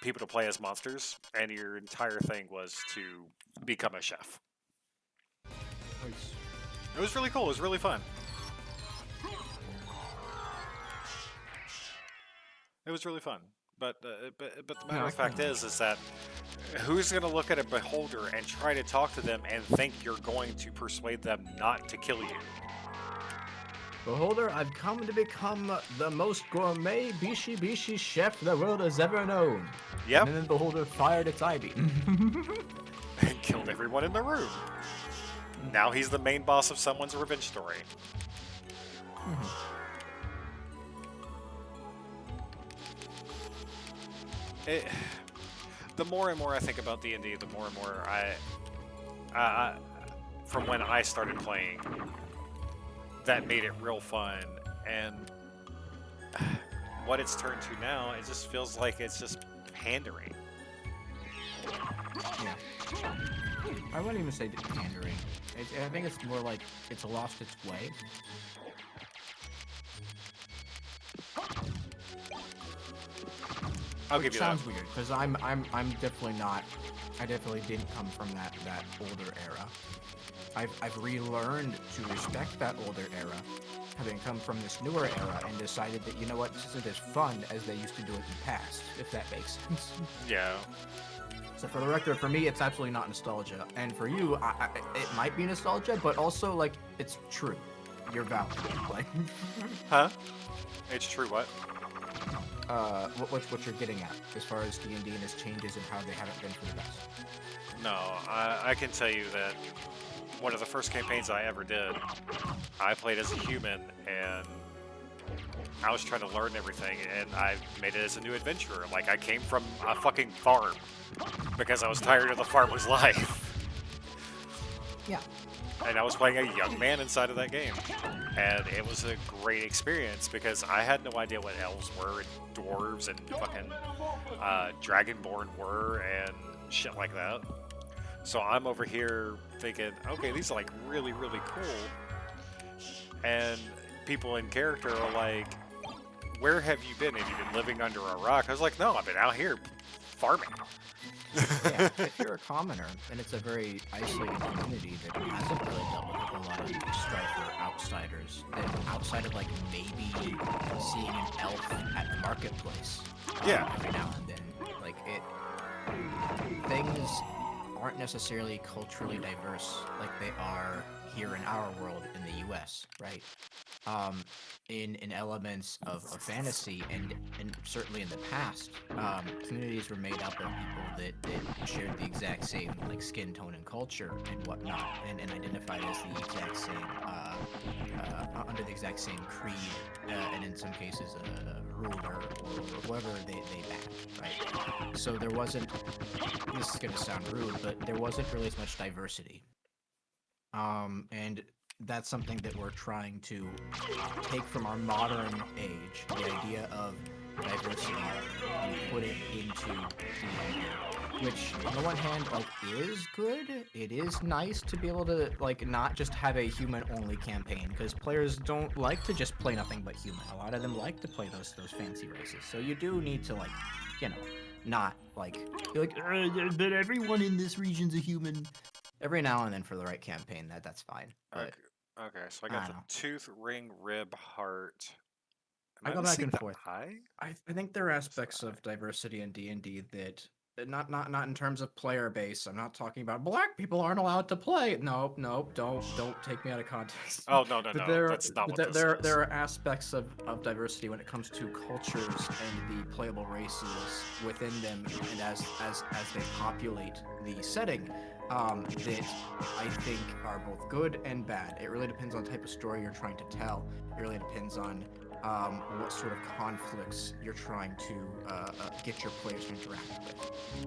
people to play as monsters, and your entire thing was to become a chef. Nice. It was really cool. It was really fun. It was really fun. But the matter of fact is that who's going to look at a beholder and try to talk to them and think you're going to persuade them not to kill you? Beholder, I've come to become the most gourmet bishi chef the world has ever known. Yep. And then the Beholder fired its ivy. And killed everyone in the room. Now he's the main boss of someone's revenge story. The more and more I think about D&D, the more and more I from when I started playing, that made it real fun. And what it's turned to now, it just feels like it's just pandering. Yeah. I wouldn't even say pandering. I think it's more like it's lost its way. I'll give you that. Sounds weird because I'm definitely not. I definitely didn't come from that older era. I've relearned to respect that older era, having come from this newer era and decided that, you know what, this isn't as fun as they used to do it in the past, if that makes sense. Yeah. So for the record, for me, it's absolutely not nostalgia, and for you, it might be nostalgia, but also like it's true. You're valid. Like, Huh? It's true. What? what you're getting at as far as D&D and its changes and how they haven't been for the best. No, I can tell you that one of the first campaigns I ever did, I played as a human, and I was trying to learn everything, and I made it as a new adventurer. Like, I came from a fucking farm because I was tired of the farmer's life. Yeah. And I was playing a young man inside of that game. And it was a great experience because I had no idea what elves were and dwarves and fucking dragonborn were and shit like that. So I'm over here thinking, okay, these are like really, really cool. And people in character are like, where have you been? Have you been living under a rock? I was like, no, I've been out here farming. Yeah, if you're a commoner, and it's a very isolated community that hasn't really dealt with a lot of strife or outsiders, then outside of like maybe seeing an elf at the marketplace, Yeah. every now and then, like things aren't necessarily culturally diverse like they are here in our world in the U.S., right? In elements of fantasy and certainly in the past, communities were made up of people that shared the exact same like skin tone and culture and whatnot, and identified as the exact same under the exact same creed, and in some cases a ruler or whoever they backed, right? So there wasn't. This is gonna sound rude, but there wasn't really as much diversity. And that's something that we're trying to take from our modern age, the idea of diversity, and put it into D&D. which on the one hand like is good. It is nice to be able to like not just have a human-only campaign, because players don't like to just play nothing but human. A lot of them like to play those fancy races. So you do need to like, you know, not like be like, but everyone in this region's a human. Every now and then for the right campaign, that's fine. But Okay, so I I got don't the know. tooth, ring, rib, heart. I Am I go back missing and the forth. eye? I think there are What's the aspects eye? of diversity in D&D that not in terms of player base. I'm not talking about black people aren't allowed to play. Nope, nope. Don't take me out of context. Oh no, no, But no. That's not what this is. there are aspects of diversity when it comes to cultures and the playable races within them, and as they populate the setting. That I think are both good and bad. It really depends on the type of story you're trying to tell. It really depends on what sort of conflicts you're trying to get your players to interact with.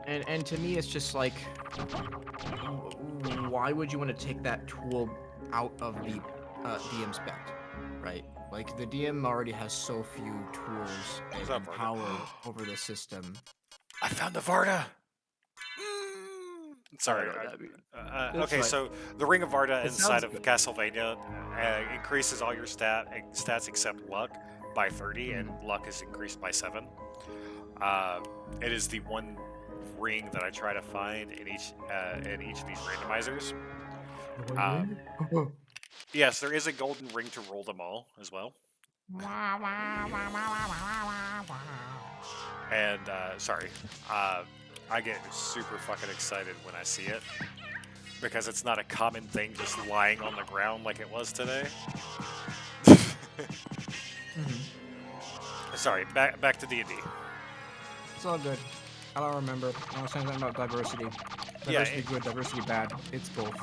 And to me, it's just like, why would you want to take that tool out of the DM's belt, right? Like the DM already has so few tools What's and up, Varda? power over the system. I found the Varda. Sorry. I don't know what that means. It's Okay, fine. so the Ring of Varda It inside sounds of good. Castlevania increases all your stats except luck by 30, and luck is increased by 7. It is the one ring that I try to find in each of these randomizers. Yes, there is a golden ring to roll them all as well. And sorry, I get super fucking excited when I see it because it's not a common thing just lying on the ground like it was today. Sorry, back to D&D. It's all good. I don't remember. I was saying something about diversity. Yeah, Diversity good, diversity bad. It's both.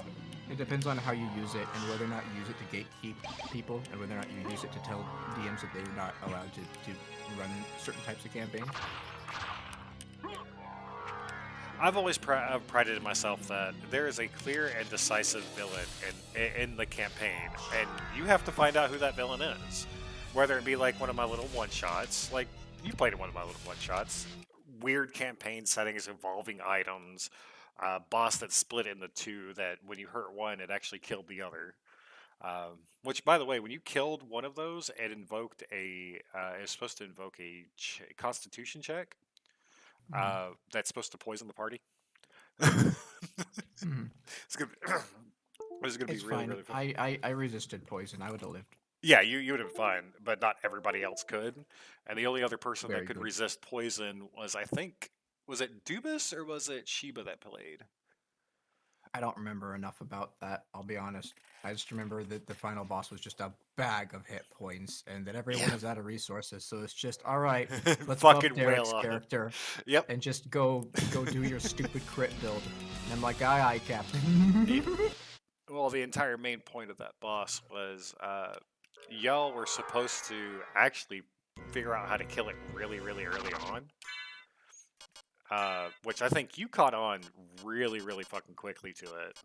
It depends on how you use it and whether or not you use it to gatekeep people and whether or not you use it to tell DMs that they're not allowed to run certain types of campaigns. I've always prided in myself that there is a clear and decisive villain in the campaign, and you have to find out who that villain is. Whether it be like one of my little one-shots, like you played in one of my little one-shots, weird campaign settings involving items, boss that split into two that when you hurt one, it actually killed the other. Which, by the way, when you killed one of those, it invoked it was supposed to invoke a Constitution check. That's supposed to poison the party. It's gonna. It's gonna be It's really, fine. really fun. I resisted poison. I would have lived. Yeah, you would have been fine, but not everybody else could. And the only other person Very that could good. resist poison was, I think, was it Dubus or was it Sheba that played? I don't remember enough about that, I'll be honest. I just remember that the final boss was just a bag of hit points and that everyone Yeah. is out of resources. So it's just, all right, let's Fucking buff Derek's wail on him. character Yep. and just go do your stupid crit build. And I'm like, aye, Captain. Well, the entire main point of that boss was y'all were supposed to actually figure out how to kill it really, really early on. Which I think you caught on really, really fucking quickly to it.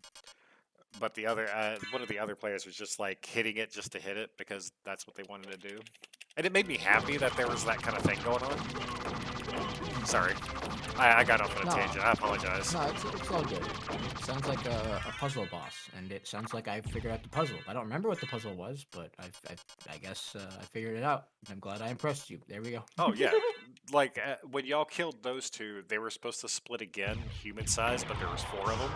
But the other, one of the other players was just like hitting it just to hit it because that's what they wanted to do. And it made me happy that there was that kind of thing going on. Sorry. I got off on a No. tangent. I apologize. No, it's all good. It sounds like a puzzle boss, and it sounds like I figured out the puzzle. I don't remember what the puzzle was, but I guess I figured it out. I'm glad I impressed you. There we go. Oh, yeah. Like, when y'all killed those two, they were supposed to split again, human size, but there was 4 of them.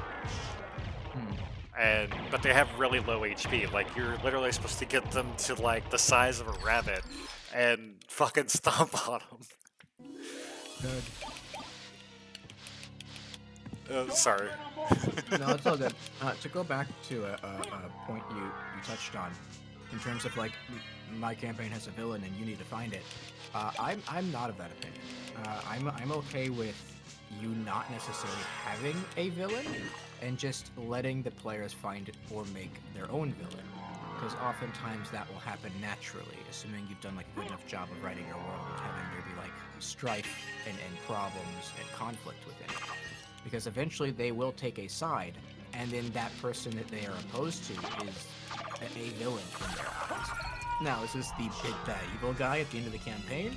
But they have really low HP. Like, you're literally supposed to get them to, like, the size of a rabbit and fucking stomp on them. Good. Sorry. No, it's all good. To go back to a point you touched on, in terms of like my campaign has a villain and you need to find it. I'm not of that opinion. I'm okay with you not necessarily having a villain and just letting the players find it or make their own villain. Because oftentimes that will happen naturally, assuming you've done like a good enough job of writing your world and having there be like strife and problems and conflict within it. Because eventually they will take a side, and then that person that they are opposed to is a villain in their eyes. Now, is this the big bad evil guy at the end of the campaign?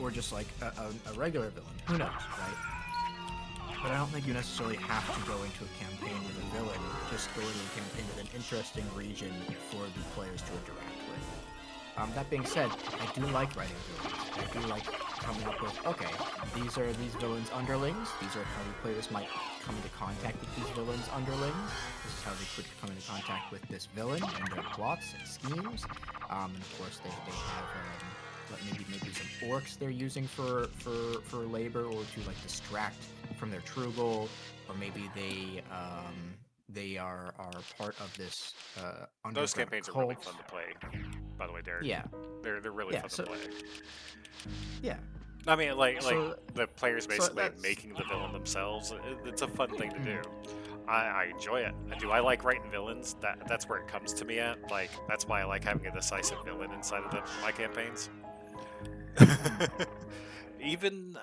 or just like a regular villain. Who knows, right? But I don't think you necessarily have to go into a campaign with a villain. Just go into a campaign with an interesting region for the players to interact with. That being said, I do like writing villains. I do like coming up with, okay, these are these villains' underlings. These are how the players might come into contact with these villains' underlings. This is how they could come into contact with this villain and their plots and schemes. And of course, they have maybe some orcs they're using for labor or to like distract from their true goal, or maybe they are part of this underground Those campaigns cult. are really fun to play. By the way, Derek. Yeah, They're really fun to play. Yeah. I mean, like So- the players basically that's- making the villain themselves. It's a fun thing to do. I enjoy it. Do I like writing villains? That's where it comes to me at. Like that's why I like having a decisive villain inside of my campaigns. even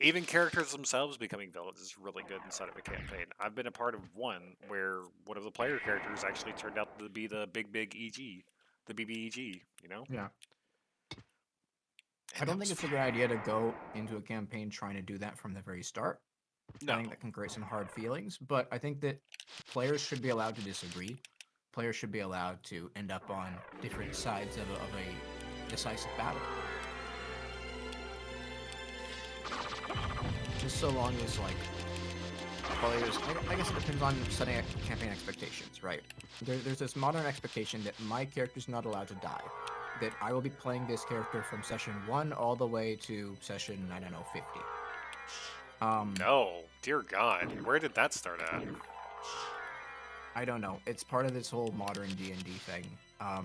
even characters themselves becoming villains is really good inside of a campaign. I've been a part of one where one of the player characters actually turned out to be the big EG, the BBEG. You know? Yeah. And I don't that think was it's a good idea to go into a campaign trying to do that from the very start. No. I think that can create some hard feelings, but I think that players should be allowed to disagree. Players should be allowed to end up on different sides of a decisive battle. Just so long as, like, players... I guess it depends on setting campaign expectations, right? There's this modern expectation that my character's not allowed to die. That I will be playing this character from session 1 all the way to session, I don't know, 50. No, dear God, where did that start at? I don't know. It's part of this whole modern D&D thing. I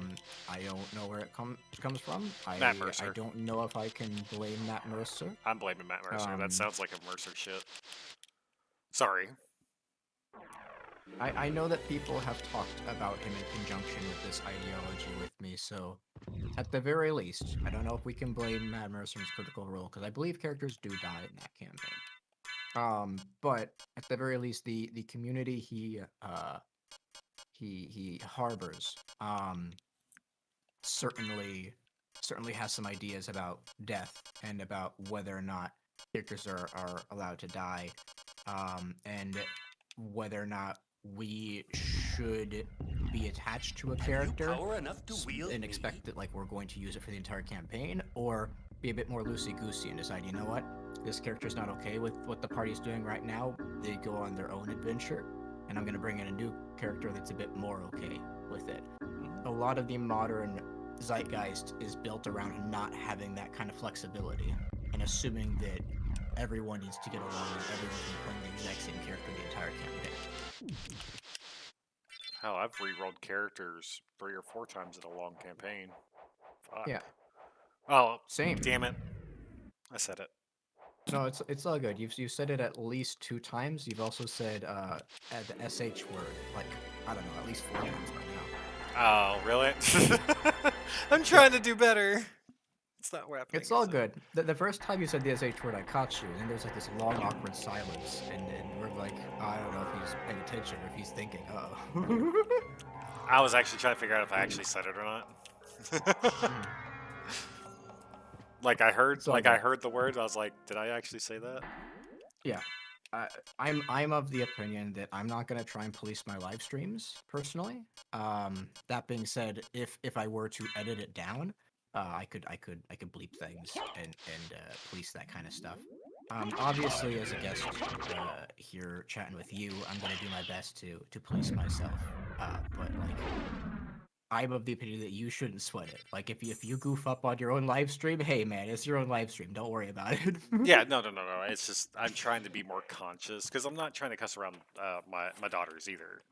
don't know where it comes from. Matt Mercer. I don't know if I can blame Matt Mercer. I'm blaming Matt Mercer. That Um, sounds like a Mercer shit. Sorry. I know that people have talked about him in conjunction with this ideology with me, so at the very least, I don't know if we can blame Matt Mercer's critical role, because I believe characters do die in that campaign. But at the very least, the community he harbors certainly has some ideas about death and about whether or not characters are allowed to die, and whether or not we should be attached to a character Power enough to wield and me? expect that like we're going to use it for the entire campaign, or be a bit more loosey-goosey and decide, you know what, this character's not okay with what the party's doing right now, they go on their own adventure, and I'm going to bring in a new character that's a bit more okay with it. A lot of the modern zeitgeist is built around not having that kind of flexibility and assuming that everyone needs to get along and everyone can be playing the exact same character the entire campaign. Hell, I've re-rolled characters 3 or 4 times in a long campaign. Fuck. Yeah. Oh, Same. damn it. I said it. No, it's all good. You've said it at least 2 times. You've also said the SH word, like, I don't know, at least 4 times by now. Oh, really? I'm trying to do better. It's not happening. It's all good. The first time you said the SH word, I caught you, and then there's like this long, awkward silence, and we're like, I don't know if he's paying attention or if he's thinking, uh-oh. I was actually trying to figure out if I actually said it or not. Like I heard the words, I was like, did I actually say that? Yeah. I'm of the opinion that I'm not gonna try and police my live streams personally. That being said, if I were to edit it down, I could bleep things and police that kind of stuff. Obviously, as a guest here chatting with you, I'm gonna do my best to police myself. But like, I'm of the opinion that you shouldn't sweat it. Like, if you goof up on your own live stream, hey man, it's your own live stream. Don't worry about it. Yeah, no. It's just I'm trying to be more conscious because I'm not trying to cuss around my daughters either.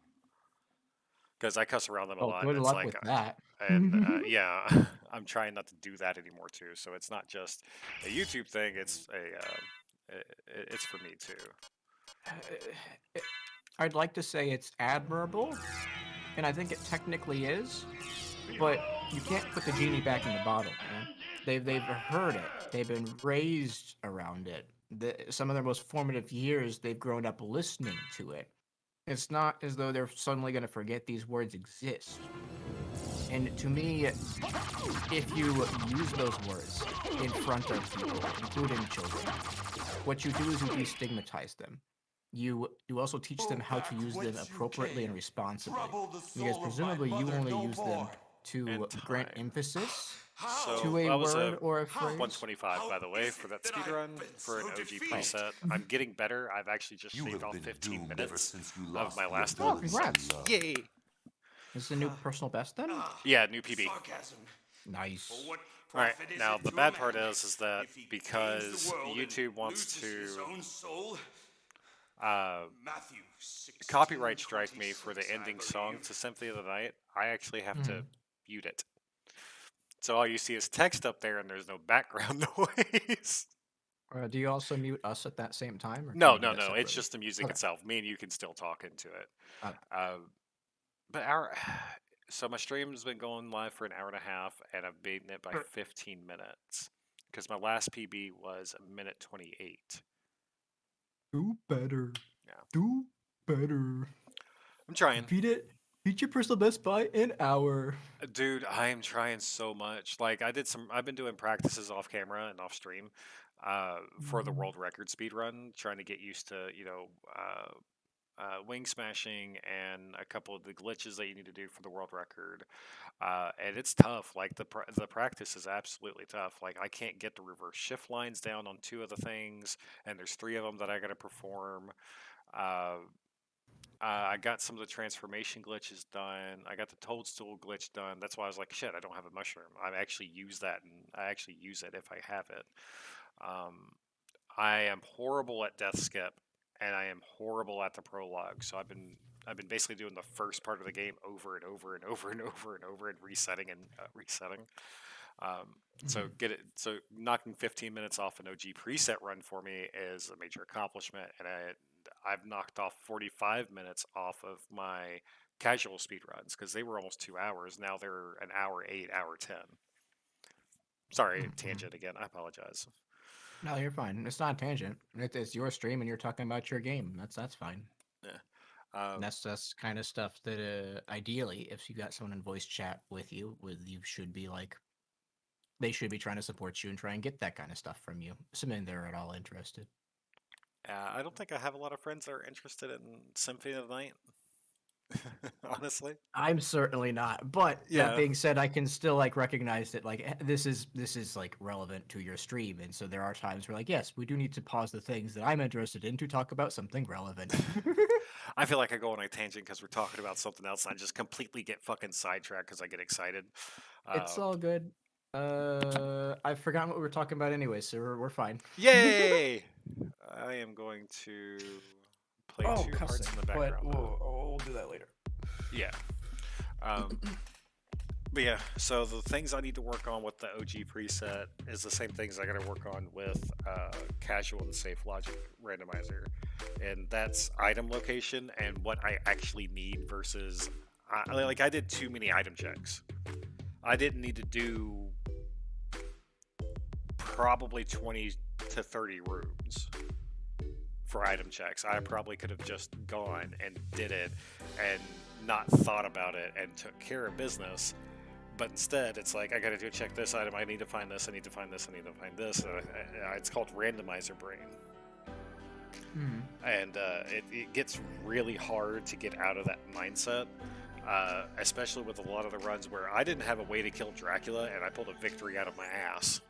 Because I cuss around them a Oh, lot. good It's luck like, with that. and yeah, I'm trying not to do that anymore too. So it's not just a YouTube thing. It's it's for me too. I'd like to say it's admirable, and I think it technically is, but you can't put the genie back in the bottle, man. They've heard it. They've been raised around it. Some of their most formative years, they've grown up listening to it. It's not as though they're suddenly going to forget these words exist. And to me, if you use those words in front of people, including children, what you do is you destigmatize them. You also teach them how to use them appropriately and responsibly, because presumably you only use them to And grant time. emphasis So to a that was word a or a phrase. 125, by the way, for that speedrun for an OG preset. I'm getting better. I've actually just You shaved have off been 15 doomed ever minutes since you of lost my your last Oh, one. once congrats. love. Yay! This is a new personal best then? Yeah, new PB. Nice. All right. Now the bad part is that because YouTube wants to copyright strike me for the ending song to Symphony of the Night, I actually have to mute it. So all you see is text up there, and there's no background noise. Do you also mute us at that same time? Or can No, you do no, that no. It's separately? just the music Okay. itself. Me and you can still talk into it. Okay. But so my stream's been going live for an hour and a half, and I've beaten it by 15 minutes because my last PB was a minute 28. Do better. Yeah. Do better. I'm trying. Beat it. Beat your personal best by an hour. Dude, I am trying so much. Like I've been doing practices off camera and off stream for the world record speed run, trying to get used to, wing smashing and a couple of the glitches that you need to do for the world record. And it's tough. Like the practice is absolutely tough. Like I can't get the reverse shift lines down on two of the things, and there's three of them that I got to perform. I got some of the transformation glitches done. I got the toadstool glitch done. That's why I was like, shit, I don't have a mushroom. I actually use that, and I actually use it if I have it. I am horrible at death skip, and I am horrible at the prologue. So I've been basically doing the first part of the game over and over and over and over and over and resetting and resetting. So knocking 15 minutes off an OG preset run for me is a major accomplishment, and I've knocked off 45 minutes off of my casual speed runs because they were almost 2 hours. Now they're an hour 8, hour 10. Sorry, tangent again. I apologize. No, you're fine. It's not a tangent. It's your stream, and you're talking about your game. That's fine. Yeah. That's kind of stuff that ideally, if you got someone in voice chat with you should be like, they should be trying to support you and try and get that kind of stuff from you, assuming they're at all interested. I don't think I have a lot of friends that are interested in Symphony of the Night. Honestly, I'm certainly not. But Yeah. that being said, I can still like recognize that like this is like relevant to your stream, and so there are times where like, yes, we do need to pause the things that I'm interested in to talk about something relevant. I feel like I go on a tangent because we're talking about something else, and I just completely get fucking sidetracked because I get excited. It's all good. I've forgotten what we were talking about anyway, so we're fine. Yay! I am going to play Oh, two parts cussing, in the background. but though. we'll do that later. Yeah. But yeah, so the things I need to work on with the OG preset is the same things I got to work on with casual and safe logic randomizer, and that's item location and what I actually need versus like I did too many item checks. I didn't need to do probably 20 to 30 rooms for item checks. I probably could have just gone and did it and not thought about it and took care of business. But instead, it's like, I gotta check this item, I need to find this, I need to find this, I need to find this. It's called randomizer brain. And it gets really hard to get out of that mindset, especially with a lot of the runs where I didn't have a way to kill Dracula and I pulled a victory out of my ass.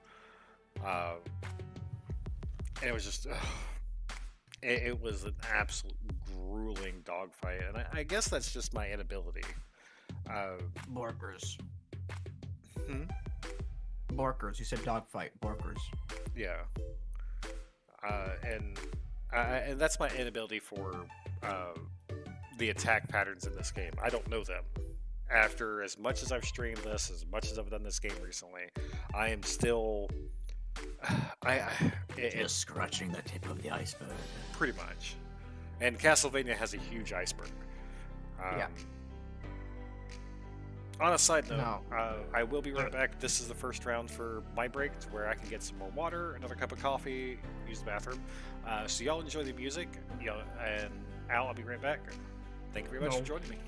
And it was just, it was an absolute grueling dogfight, and I guess that's just my inability. Borkers. Hmm? Borkers. You said dogfight. Borkers. Yeah. And that's my inability for the attack patterns in this game. I don't know them. After as much as I've streamed this, as much as I've done this game recently, I am still... Just scratching the tip of the iceberg. Pretty much. And Castlevania has a huge iceberg. Yeah. On a side note, No. I will be right back. This is the first round for my break to where I can get some more water, another cup of coffee, use the bathroom. So y'all enjoy the music, and Al, I'll be right back. Thank you very much for joining me.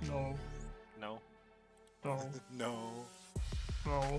No. No? No. No. No.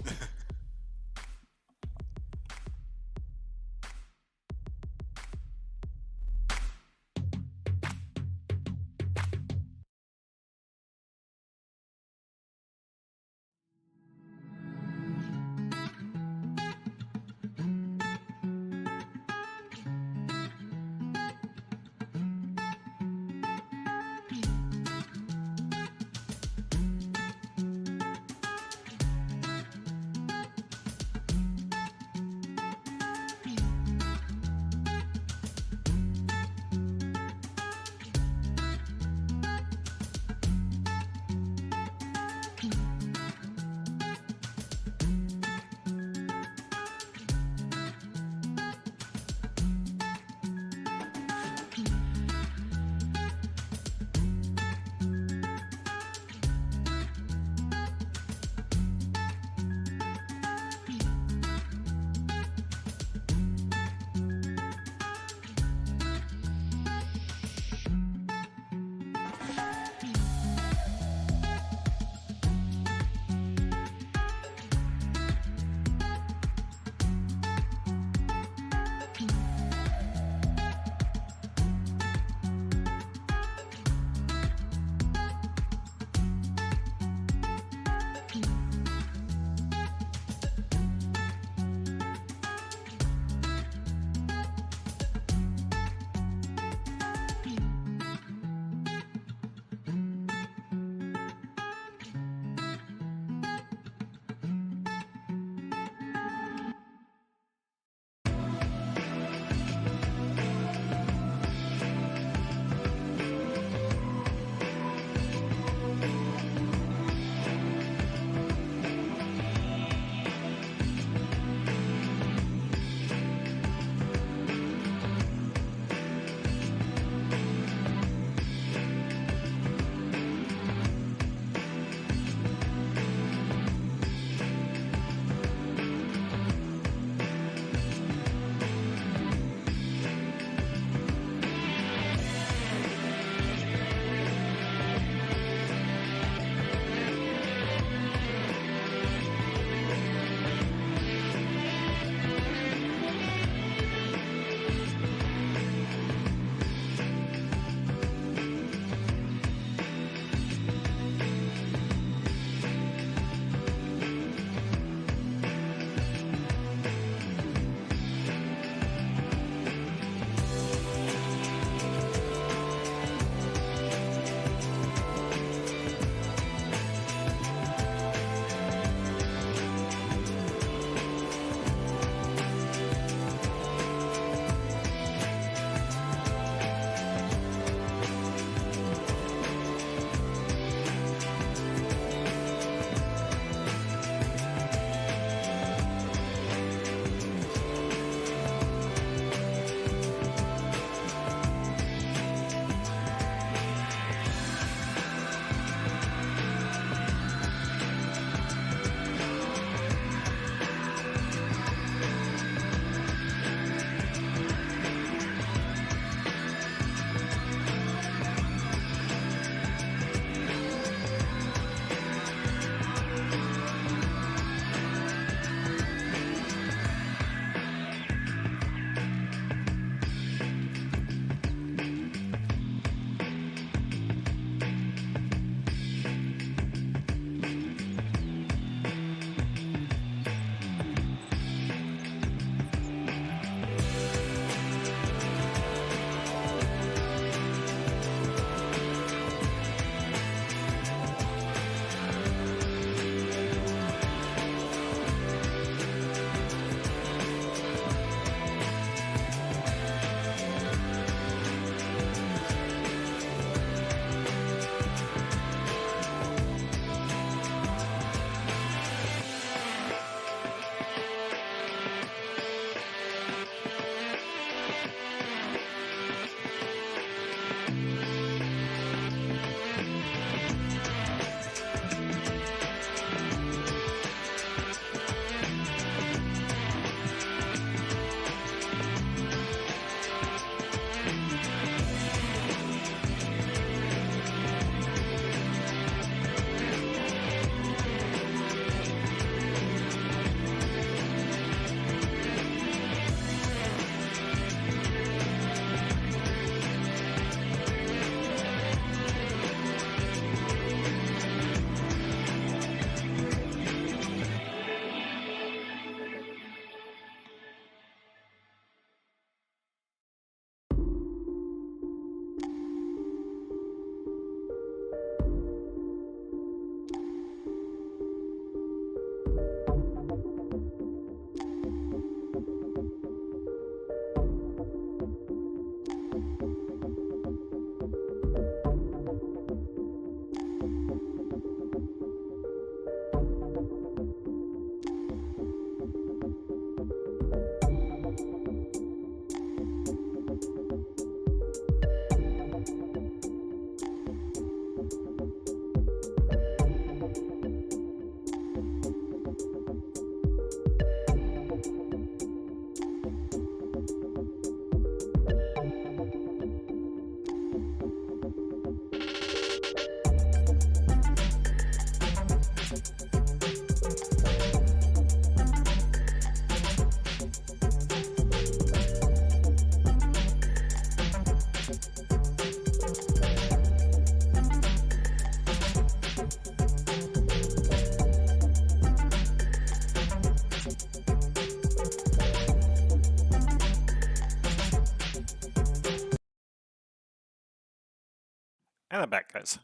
And I'm back, guys.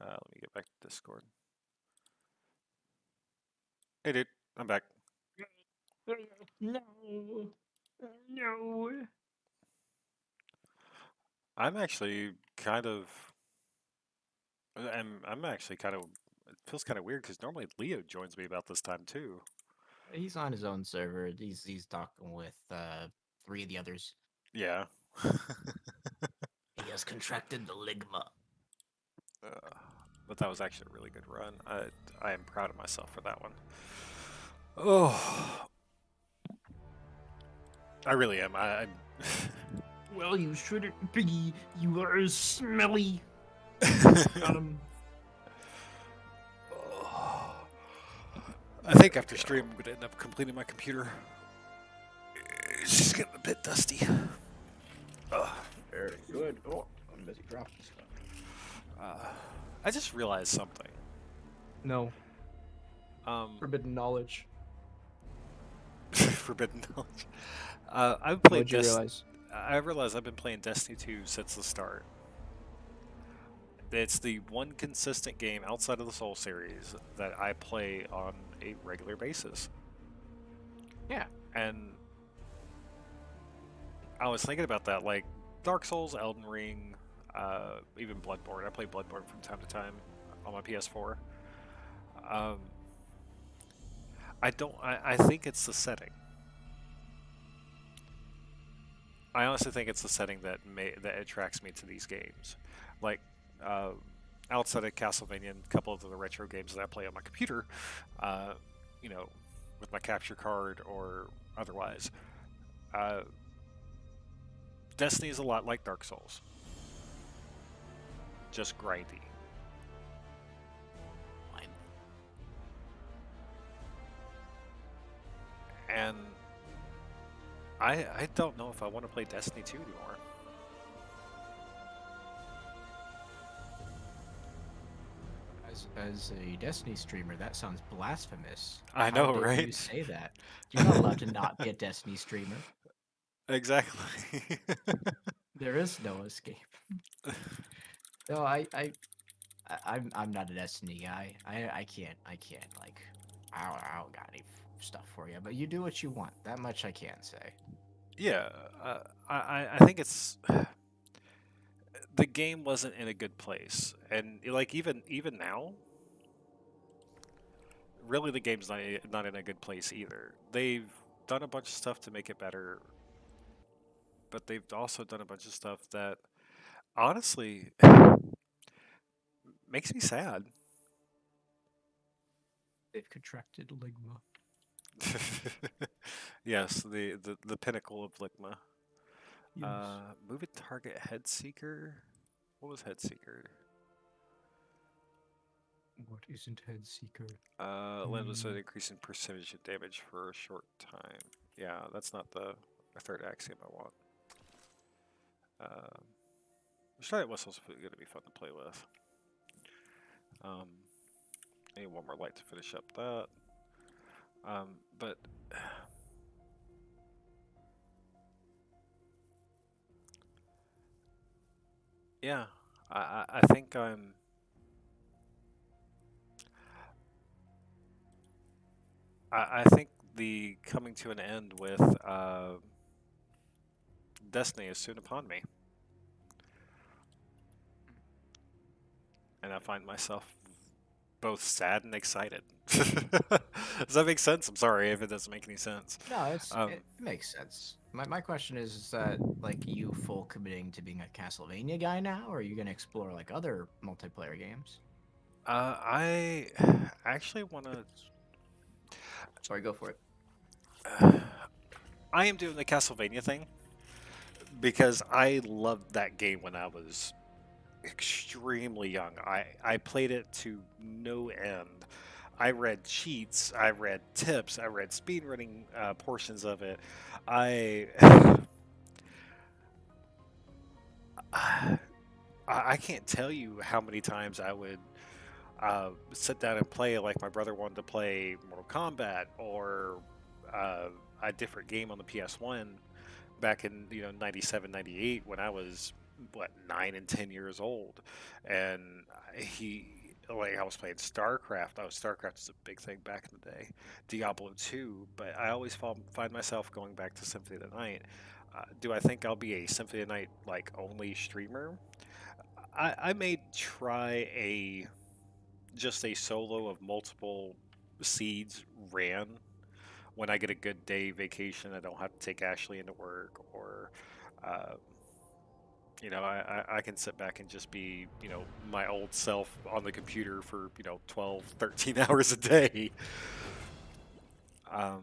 Let me get back to Discord. Hey, dude, I'm back. No. No. I'm actually kind of. I'm actually kind of. It feels kind of weird because normally Leo joins me about this time too. He's on his own server. He's talking with 3 of the others. Yeah. He has contracted the ligma. But that was actually a really good run. I am proud of myself for that one. Oh, I really am. I'm. Well, you shouldn't be. You are smelly. Got him. I think after stream, I'm gonna end up completing my computer. It's just getting a bit dusty. Very good. Oh, I'm busy dropping stuff. I just realized something. No. Forbidden knowledge. Forbidden knowledge. I've played What'd you realize? I realized I've been playing Destiny 2 since the start. It's the one consistent game outside of the Soul series that I play on a regular basis. Yeah. And I was thinking about that, like Dark Souls, Elden Ring, even Bloodborne. I play Bloodborne from time to time on my PS4. I think it's the setting. I honestly think it's the setting that attracts me to these games. Like, outside of Castlevania and a couple of the retro games that I play on my computer, you know, with my capture card or otherwise. Destiny is a lot like Dark Souls. Just grindy. And I don't know if I want to play Destiny 2 anymore. As a Destiny streamer, that sounds blasphemous. I know, How dare right? you say that? You're not allowed to not be a Destiny streamer. Exactly. There is no escape. No, I'm not a Destiny guy. I can't like I don't got any stuff for you. But you do what you want. That much I can say. Yeah, I think it's the game wasn't in a good place, and like even now, really the game's not in a good place either. They've done a bunch of stuff to make it better, but they've also done a bunch of stuff that honestly makes me sad. They've contracted ligma. Yes, the pinnacle of Ligma. Yes. Move it target head seeker. What was head seeker? What isn't head seeker? Land was an increasing percentage of damage for a short time. Yeah, that's not the third axiom I want. Giant whistle's going to be fun to play with. I need one more light to finish up that. But yeah, I think I think the coming to an end with Destiny is soon upon me. And I find myself both sad and excited. Does that make sense? I'm sorry if it doesn't make any sense. No, it makes sense. My question is that like you full committing to being a Castlevania guy now, or are you gonna explore like other multiplayer games? I actually want to. Sorry, go for it. I am doing the Castlevania thing because I loved that game when I was extremely young. I played it to no end. I read cheats, I read tips, I read speedrunning portions of it. I can't tell you how many times I would sit down and play like my brother wanted to play Mortal Kombat or a different game on the PS1 back in 97, 98 when I was what, 9 and 10 years old, and he like I was playing StarCraft. StarCraft is a big thing back in the day. Diablo 2, but I always find myself going back to Symphony of the Night. Do I think I'll be a Symphony of the Night like only streamer? I may try a just a solo of multiple seeds ran when I get a good day vacation. I don't have to take Ashley into work, or uh, I can sit back and just be, my old self on the computer for, 12, 13 hours a day. Um,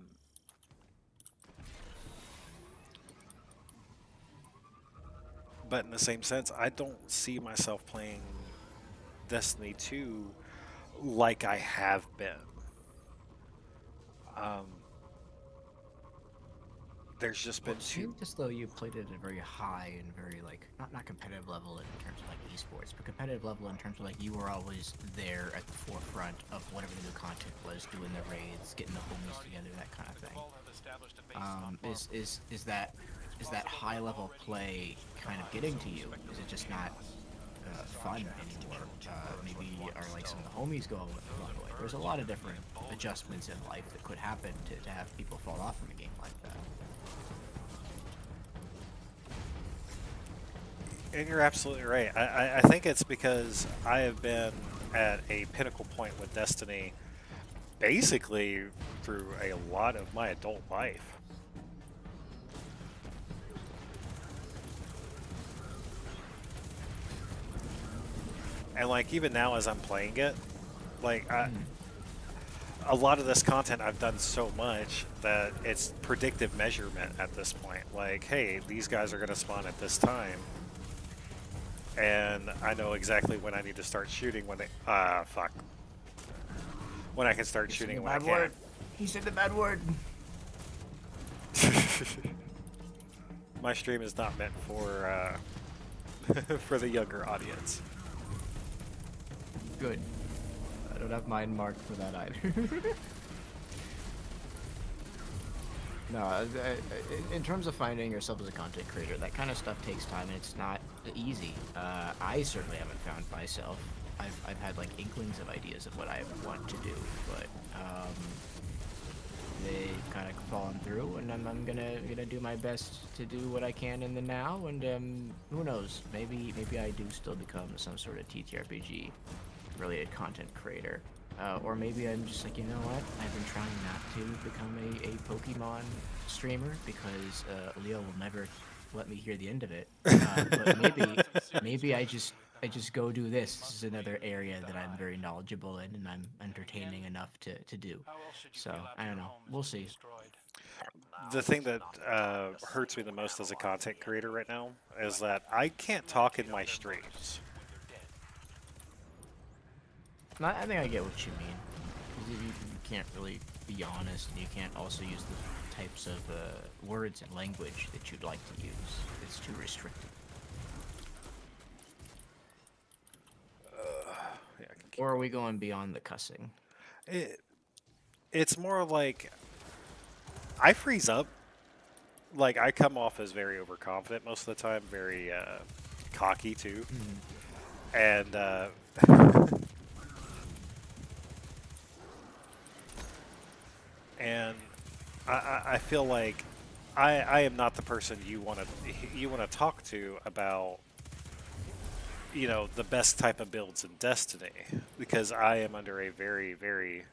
but in the same sense, I don't see myself playing Destiny 2 like I have been. Um, there's just Well, been it too. seemed as though you played it at a very high and very like not competitive level in terms of like esports, but competitive level in terms of like you were always there at the forefront of whatever the new content was, doing the raids, getting the homies together, that kind of thing. Is that high level play kind of getting to you? Is it just not fun anymore? Maybe are like some of the homies go away. There's a lot of different adjustments in life that could happen to have people fall off from a game like that. And you're absolutely right. I think it's because I have been at a pinnacle point with Destiny basically through a lot of my adult life. And like even now as I'm playing it, like a lot of this content I've done so much that it's predictive measurement at this point. Like, hey, these guys are going to spawn at this time. And I know exactly when I need to start shooting when they fuck. When I can start shooting and when I can't. He said the bad word. My stream is not meant for for the younger audience. Good. I don't have mine marked for that either. No, in terms of finding yourself as a content creator, that kind of stuff takes time, and it's not easy. I certainly haven't found myself. I've had like inklings of ideas of what I want to do, but they've kind of fallen through, and I'm gonna do my best to do what I can in the now, and who knows? Maybe I do still become some sort of TTRPG related content creator. Or maybe I'm just like, you know what? I've been trying not to become a Pokemon streamer because Leo will never let me hear the end of it. But maybe I just go do this. This is another area that I'm very knowledgeable in and I'm entertaining enough to do. So I don't know. We'll see. The thing that hurts me the most as a content creator right now is that I can't talk in my streams. I think I get what you mean. 'Cause you can't really be honest, and you can't also use the types of words and language that you'd like to use. It's too restricted. Yeah, I can keep Or are we going beyond the cussing? it's more like I freeze up. Like I come off as very overconfident most of the time, very cocky too, and and I feel like I am not the person you want to talk to about the best type of builds in Destiny, because I am under a very, very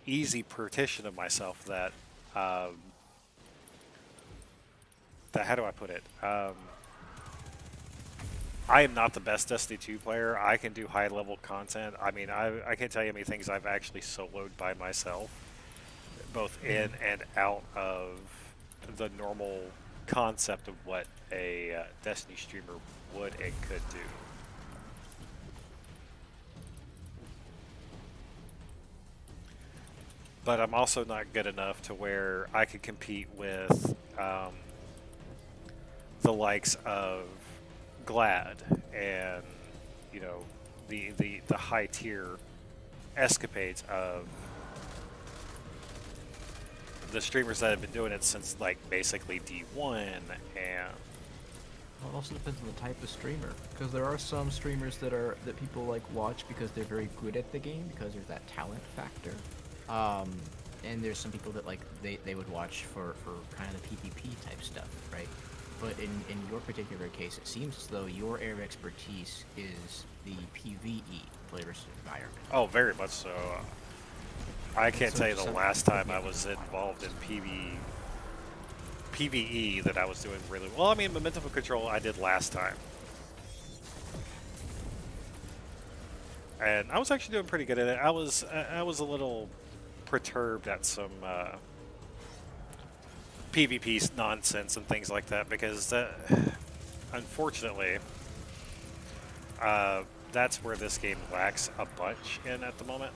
easy partition of myself that how do I put it? I am not the best Destiny 2 player. I can do high level content. I mean, I can't tell you how many things I've actually soloed by myself, both in and out of the normal concept of what a Destiny streamer would and could do. But I'm also not good enough to where I could compete with the likes of Glad and the high tier escapades of the streamers that have been doing it since like basically D1 and Well, it also depends on the type of streamer, because there are some streamers that people like watch because they're very good at the game because there's that talent factor. And there's some people that like they would watch for kind of the PvP type stuff, right? But in your particular case, it seems as though your area of expertise is the PvE player versus environment. Oh, very much so. I can't So tell you the some- last time I was involved in PvE that I was doing really well. I mean, momentum control I did last time. And I was actually doing pretty good at it. I was a little perturbed at some PvP nonsense and things like that because unfortunately, that's where this game lacks a bunch in at the moment.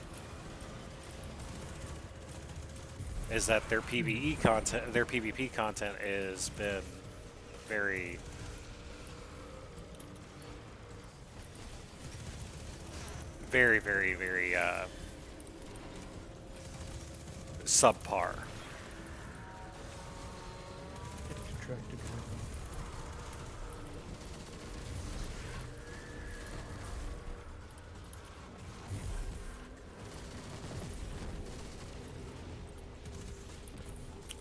Is that their PvE content, their PvP content has been very subpar.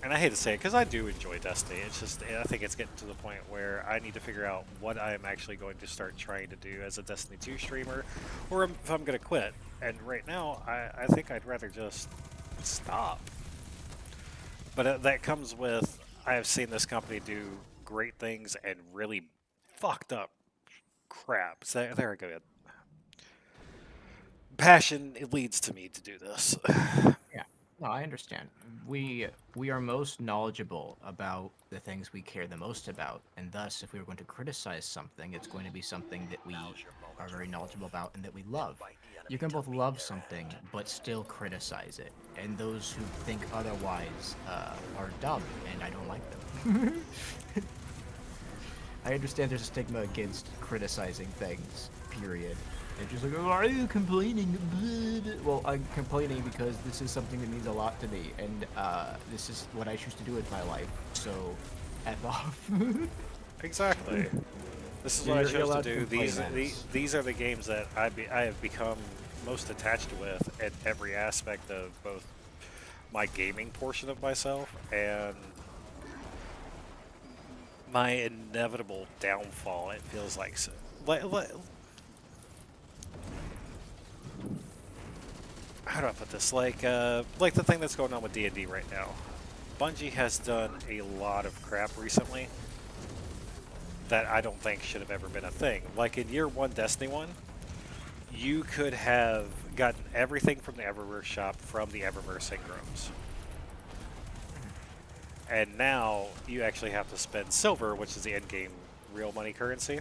And I hate to say it because I do enjoy Destiny. It's just, I think it's getting to the point where I need to figure out what I'm actually going to start trying to do as a Destiny 2 streamer, or if I'm going to quit. And right now, I think I'd rather just stop. But that comes with, I have seen this company do great things and really fucked up crap. So there I go. Passion, it leads to me to do this. No, I understand. We are most knowledgeable about the things we care the most about, and thus, if we were going to criticize something, it's going to be something that we are very knowledgeable about and that we love. You can both love something but still criticize it, and those who think otherwise are dumb, and I don't like them. I understand there's a stigma against criticizing things, period. And just like, oh, are you complaining? Well, I'm complaining because this is something that means a lot to me, and this is what I choose to do with my life. So, F off. Exactly. This is what I chose to do. These are the games that I have become most attached with in every aspect of both my gaming portion of myself and my inevitable downfall. It feels like so. How do I put this? Like the thing that's going on with D&D right now. Bungie has done a lot of crap recently that I don't think should have ever been a thing. Like in year 1 Destiny 1, you could have gotten everything from the Eververse shop from the Eververse Ingrams. And now you actually have to spend silver, which is the end-game real money currency,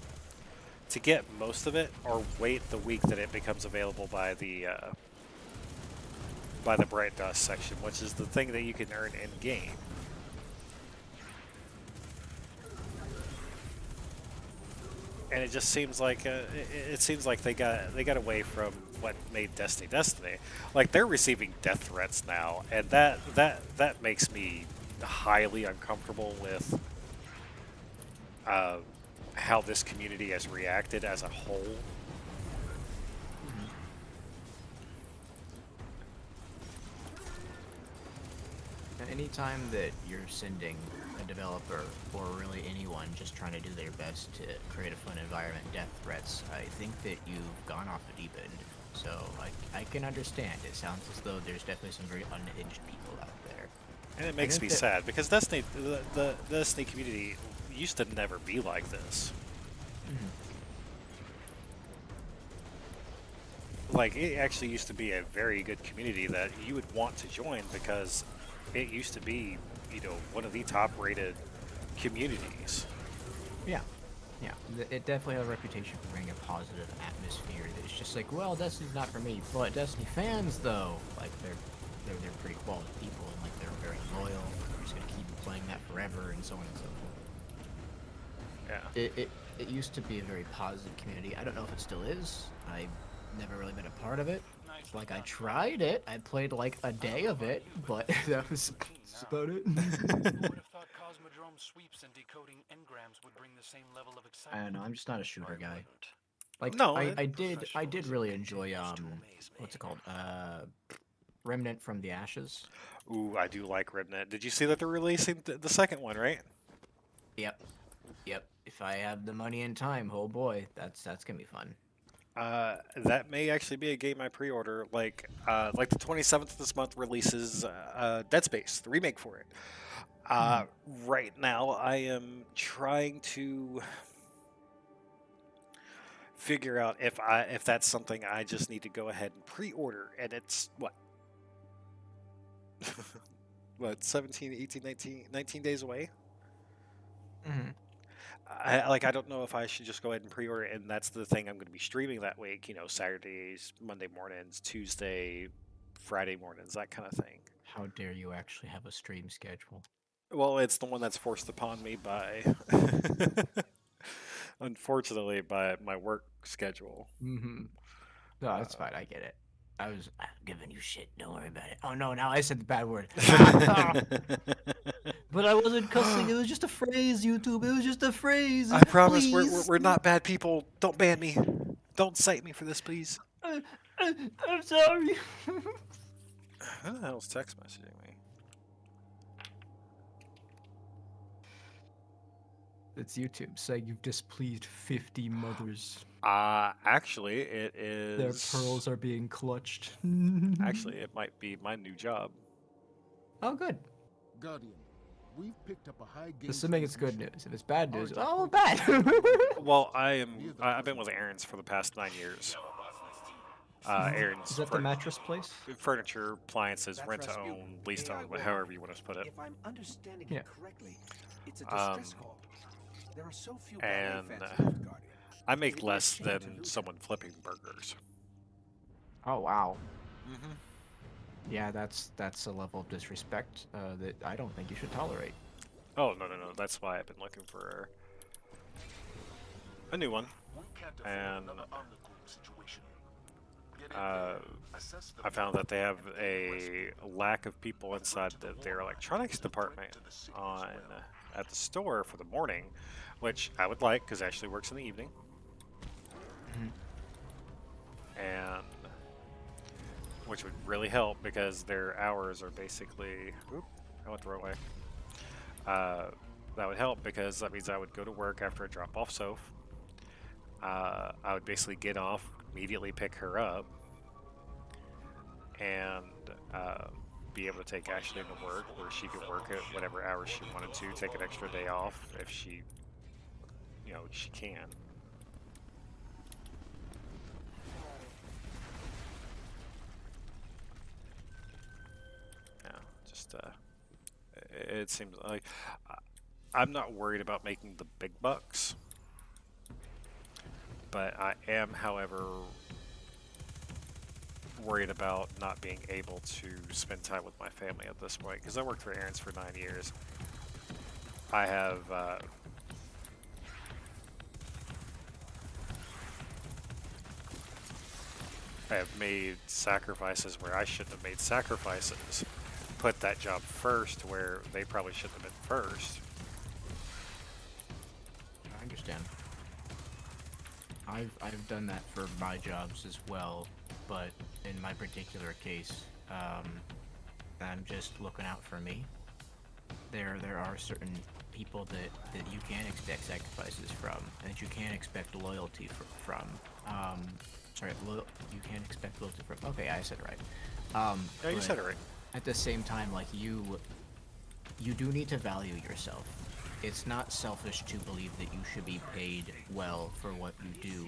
to get most of it, or wait the week that it becomes available by the Bright Dust section, which is the thing that you can earn in-game. And it just seems like it seems like they got away from what made Destiny Destiny. Like they're receiving death threats now, and that makes me highly uncomfortable with how this community has reacted as a whole. Anytime that you're sending a developer or really anyone just trying to do their best to create a fun environment death threats, I think that you've gone off the deep end. So I can understand. It sounds as though there's definitely some very unhinged people out there. And it makes me sad because Destiny, the Destiny community used to never be like this. Like it actually used to be a very good community that you would want to join because it used to be, you know, one of the top-rated communities. Yeah. It definitely has a reputation for being a positive atmosphere. It's just like, well, Destiny's not for me, but Destiny fans, though, like they're pretty quality people, and like they're very loyal. They're just gonna keep playing that forever, and so on and so forth. Yeah. It used to be a very positive community. I don't know if it still is. I've never really been a part of it. Like, I tried it. I played like a day of it, but that was about it. Cosmodrome sweeps and decoding engrams would bring the same level of I excitement. don't know. I'm just not a shooter guy. Like No, I did really enjoy what's it called? Remnant from the Ashes. ooh, I do like Remnant. Did you see that they're releasing the second one, right? Yep. Yep. If I have the money and time, oh boy, that's gonna be fun. That may actually be a game I pre-order. Like the 27th of this month releases Dead Space, the remake for it. Right now, I am trying to figure out if that's something I just need to go ahead and pre-order, and it's what 17, 18, 19 days away. Mm-hmm. I don't know if I should just go ahead and pre-order it, and that's the thing I'm going to be streaming that week. You know, Saturdays, Monday mornings, Tuesday, Friday mornings, that kind of thing. How dare you actually have a stream schedule? Well, it's the one that's forced upon me by, unfortunately, by my work schedule. Mm-hmm. No, that's fine. I get it. I'm giving you shit. Don't worry about it. Oh no, now I said the bad word. But I wasn't cussing. It was just a phrase, YouTube. It was just a phrase. I promise Please. we're not bad people. Don't ban me. Don't cite me for this, please. I'm sorry. Who the hell's text messaging me? It's YouTube saying you've displeased 50 mothers. Actually, it is. Their pearls are being clutched. Actually, it might be my new job. Oh, good. Guardian, we've picked up a high gain. Assuming it's good news. If it's bad news, Alright. oh, bad. Well, I've been with Aaron's for the past 9 years. Aaron's Is that the mattress place? furniture, appliances, That's rent to Rasputin. own, lease to AI own, will- however you want to put it. If I'm understanding Yeah. it correctly, it's a distress call. There are so few ballet And, fans left, Guardian. I make Maybe less a shame to than lose someone flipping burgers. Oh, wow. Mm-hmm. Yeah, that's a level of disrespect that I don't think you should tolerate. Oh, no. That's why I've been looking for a new one. And I found that they have a lack of people inside their electronics department at the store for the morning, which I would like because Ashley works in the evening. And which would really help because their hours are basically. Oop, I went the wrong way. That would help because that means I would go to work after I drop off Soph. I would basically get off, immediately pick her up, and be able to take Ashley to work where she could work at whatever hours she wanted to, take an extra day off if she, she can. Yeah, just, it seems like I'm not worried about making the big bucks, but I am, however, worried about not being able to spend time with my family at this point because I worked for Aaron's for 9 years. I have made sacrifices where I shouldn't have made sacrifices. Put that job first where they probably shouldn't have been first. I understand. I've done that for my jobs as well, but in my particular case, I'm just looking out for me. There are certain people that you can expect sacrifices from, and that you can expect loyalty from. You can expect loyalty from. Okay, I said it right. Yeah, you but said it right. At the same time, like you do need to value yourself. It's not selfish to believe that you should be paid well for what you do.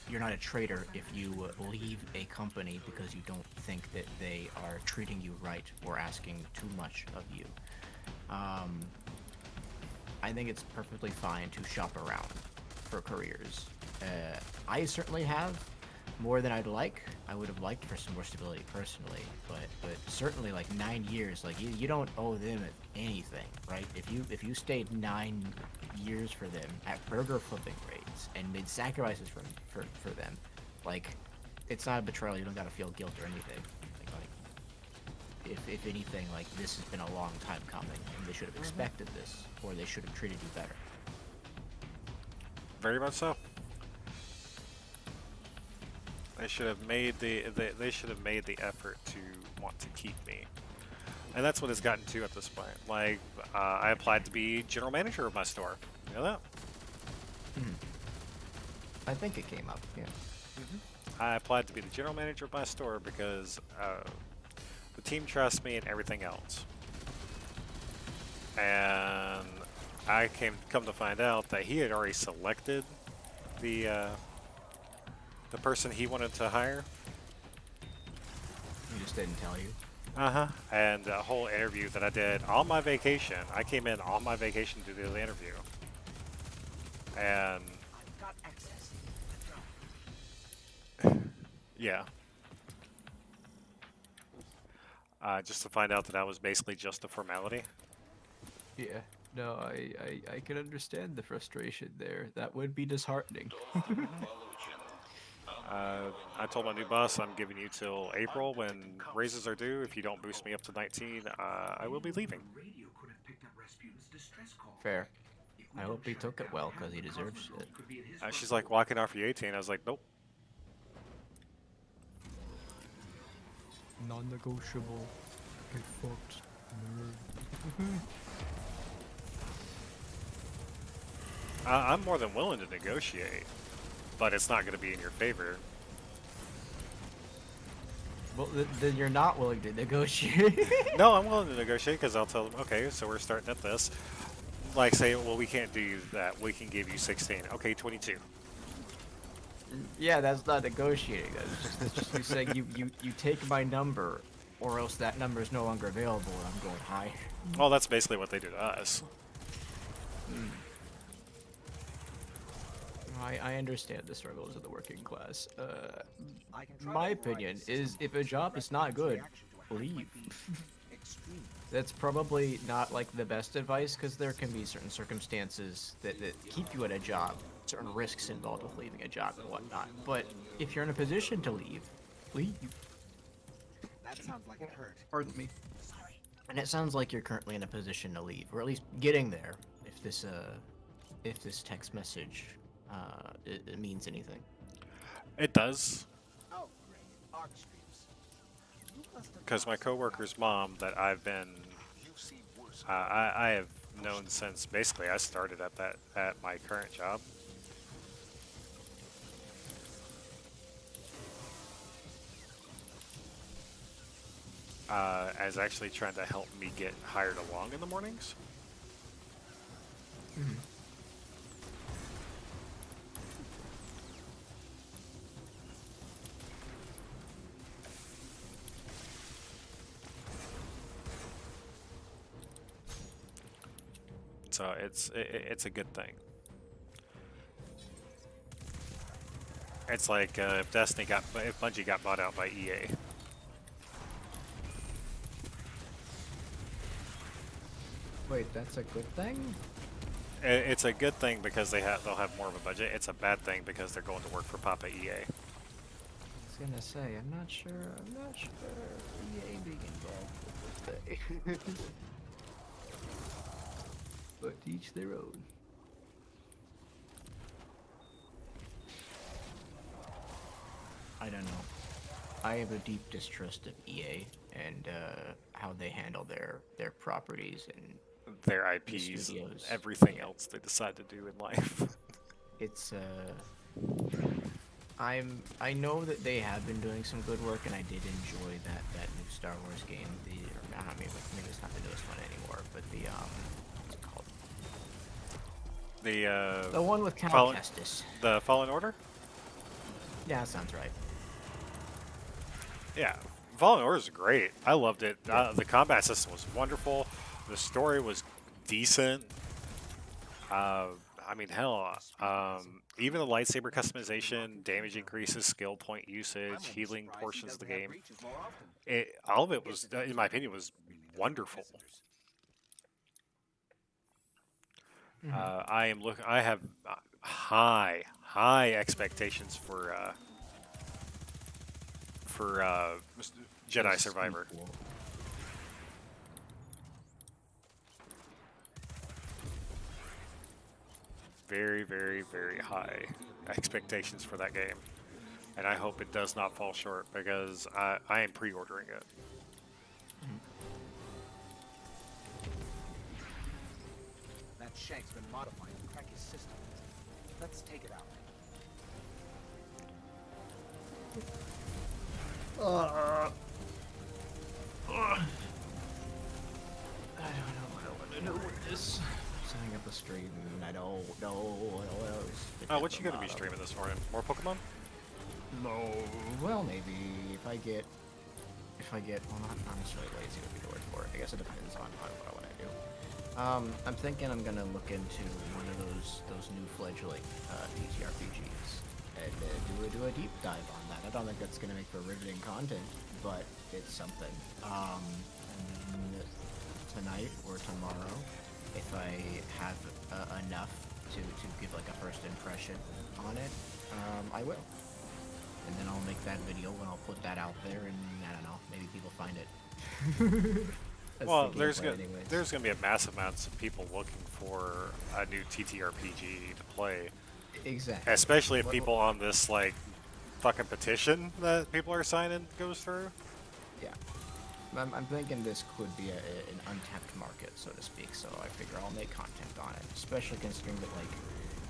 You're not a traitor if you leave a company because you don't think that they are treating you right or asking too much of you. I think it's perfectly fine to shop around for careers. I certainly have more than I'd like. I would have liked for some more stability personally, but certainly like 9 years, like you don't owe them anything, right? If you stayed 9 years for them at burger flipping rates and made sacrifices for them, like it's not a betrayal. You don't gotta feel guilt or anything. if anything, like this has been a long time coming, and they should have expected this, or they should have treated you better. Very much so. They should have made they should have made the effort to want to keep me, and that's what it's gotten to at this point. Like, I applied to be general manager of my store. You know that? I think it came up. Yeah. I applied to be the general manager of my store because the team trusts me and everything else. And I come to find out that he had already selected the person he wanted to hire. He just didn't tell you. And the whole interview that I did on my vacation, I came in on my vacation to do the interview. And I've got access. yeah. Just to find out that that was basically just a formality. Yeah. No, I can understand the frustration there. That would be disheartening. I told my new boss I'm giving you till April when raises are due. If you don't boost me up to 19, I will be leaving. Radio could have picked up Rasputin's distress call. Fair. I hope he took it well, because he deserves it. She's like, well, I can offer you 18. I was like, nope. Non-negotiable. Get fucked, nerd. I'm more than willing to negotiate, but it's not going to be in your favor. Well, then you're not willing to negotiate. No, I'm willing to negotiate because I'll tell them, okay, so we're starting at this. Like, say, well, we can't do that. We can give you 16. Okay, 22. Yeah, that's not negotiating. That's just you saying you take my number, or else that number is no longer available, and I'm going higher. Well, that's basically what they do to us. I understand the struggles of the working class. My opinion is, if a job is not good, leave. That's probably not like the best advice, because there can be certain circumstances that keep you at a job, certain risks involved with leaving a job and whatnot. But if you're in a position to leave, leave. That sounds like it hurt. Pardon me. And it sounds like you're currently in a position to leave, or at least getting there, if this text message it means anything. It does. Oh, great. Art streams. Because my coworker's mom that I've been, I have known since basically I started at my current job. As actually trying to help me get hired along in the mornings. So it's a good thing. It's like if Bungie got bought out by EA. Wait, that's a good thing? It's a good thing because they'll have more of a budget. It's a bad thing because they're going to work for Papa EA. I was gonna say, I'm not sure EA being involved with this thing. But each their own. I don't know. I have a deep distrust of EA and how they handle their properties and Their IPs, studios. everything else they decide to do in life. It's I know that they have been doing some good work, and I did enjoy that new Star Wars game. Maybe it's not the newest one anymore, but what's it called? The one with Cal Fallen- Kestis. The Fallen Order? Yeah, that sounds right. Yeah, Fallen Order is great. I loved it. The combat system was wonderful. The story was decent. I mean, hell, even the lightsaber customization, damage increases, skill point usage, healing portions of the game, all of it was, in my opinion, was wonderful. I have high expectations for Jedi Survivor. very, very, very high expectations for that game, and I hope it does not fall short because I am pre-ordering it. That shank's been modifying to crack his system. Let's take it out. I don't know what I want to do with this. Setting up a stream, and I don't know what else. Oh, what you gonna be streaming this morning? More Pokemon? No. Well, maybe if I get, well, not necessarily lazy would be the word for it. I guess it depends on what I want to do. I'm thinking I'm gonna look into one of those new fledgling TTRPGs and do a deep dive on that. I don't think that's gonna make for riveting content, but it's something. And tonight or tomorrow, if I have enough to give like a first impression on it, I will. And then I'll make that video and I'll put that out there, and I don't know, maybe people find it. Well, there's gonna be a massive amounts of people looking for a new TTRPG to play. Exactly. Especially if people on this like fucking petition that people are signing goes through. Yeah. I'm thinking this could be an untapped market, so to speak, so I figure I'll make content on it, especially considering that, like,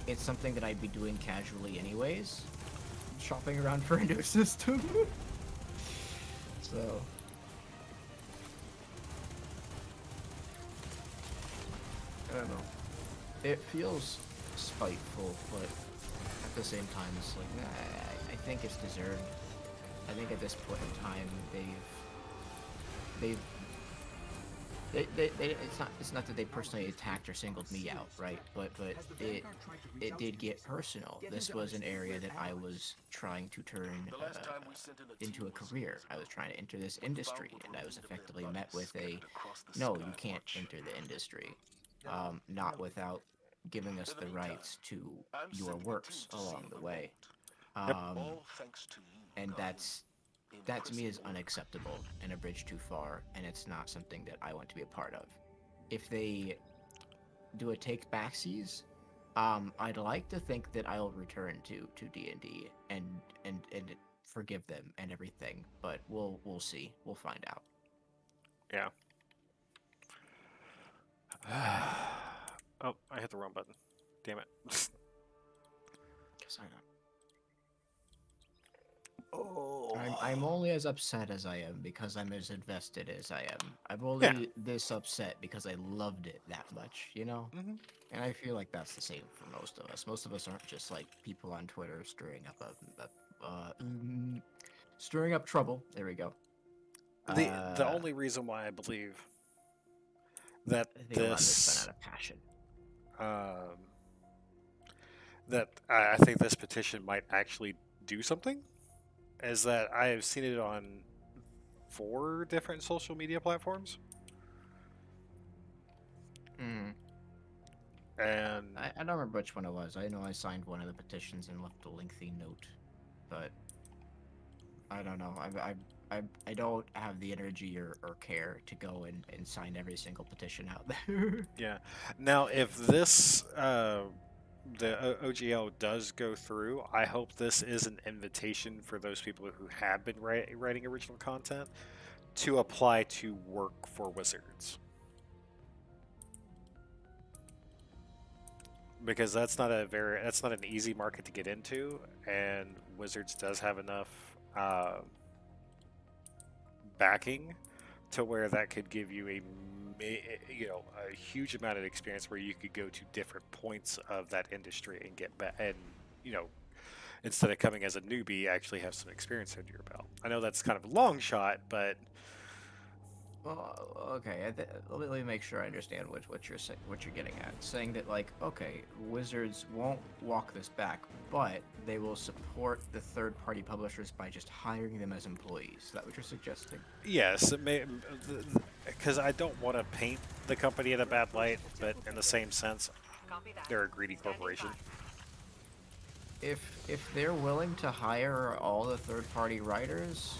it's something that I'd be doing casually anyways, shopping around for a new system. So... I don't know. It feels spiteful, but at the same time, it's like, I think it's deserved. I think at this point in time, it's not that they personally attacked or singled me out, right? But it did get personal. This was an area that I was trying to turn into a career. I was trying to enter this industry, and I was effectively met with a, no, you can't enter the industry. Not without giving us the rights to your works along the way. And that to me is unacceptable and a bridge too far, and it's not something that I want to be a part of. If they do a take backsies, I'd like to think that I'll return to D&D and forgive them and everything, but we'll see. We'll find out. Yeah. Oh, I hit the wrong button. Damn it. Guess I know. Oh. I'm only as upset as I am because I'm as invested as I am. I'm only this upset because I loved it that much, you know? Mm-hmm. And I feel like that's the same for most of us. Most of us aren't just like people on Twitter stirring up trouble. There we go. The only reason why I believe that I think a lot of it's done out of passion. That I think this petition might actually do something is that I have seen it on 4 different social media platforms. Mm. And I don't remember which one it was. I know I signed one of the petitions and left a lengthy note, but I don't know. I don't have the energy or care to go and sign every single petition out there. yeah. Now, if this the OGL does go through, I hope this is an invitation for those people who have been writing original content to apply to work for Wizards. Because that's not an easy market to get into, and Wizards does have enough backing to where that could give you a huge amount of experience where you could go to different points of that industry and get back, and instead of coming as a newbie, actually have some experience under your belt. I know that's kind of a long shot, but Well, okay. Let me make sure I understand what you're getting at. Saying that, like, okay, Wizards won't walk this back, but they will support the third-party publishers by just hiring them as employees. Is that what you're suggesting? yes, it may, because I don't want to paint the company in a bad light, but in the same sense, they're a greedy corporation. If they're willing to hire all the third-party writers,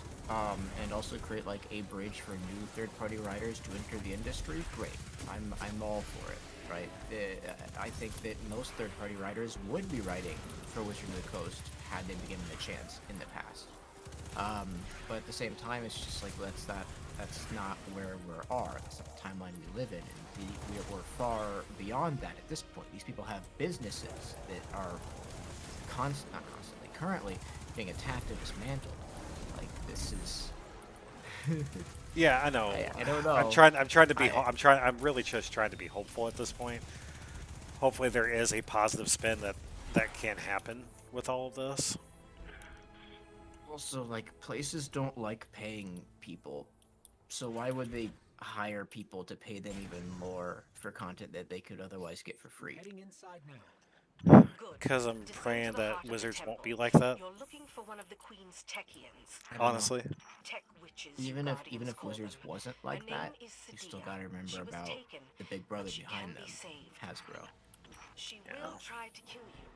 and also create like a bridge for new third-party writers to enter the industry, great. I'm all for it. right? I think that most third-party writers would be writing for Wizard of the Coast had they been given a chance in the past. But at the same time, it's just like that's not where we are. That's not the timeline we live in, and we're far beyond that at this point. These people have businesses that are not constantly, currently being attacked and dismantled. Like this is. Yeah, I know. I don't know. I'm trying to be. I'm really just trying to be hopeful at this point. Hopefully, there is a positive spin that can happen with all of this. Also, like, places don't like paying people, so why would they hire people to pay them even more for content that they could otherwise get for free? Heading inside now. Because I'm Descend praying to the that heart of the Wizards won't temple. be like that. You're looking for one of the Queen's Techians. I don't know. Honestly, Tech witches. Even your if guardians call Wizards them. wasn't Her like name that, is you still Sadia. gotta remember She was about taken, the big brother but she behind can them, be saved. Hasbro. She Yeah. will try to kill you.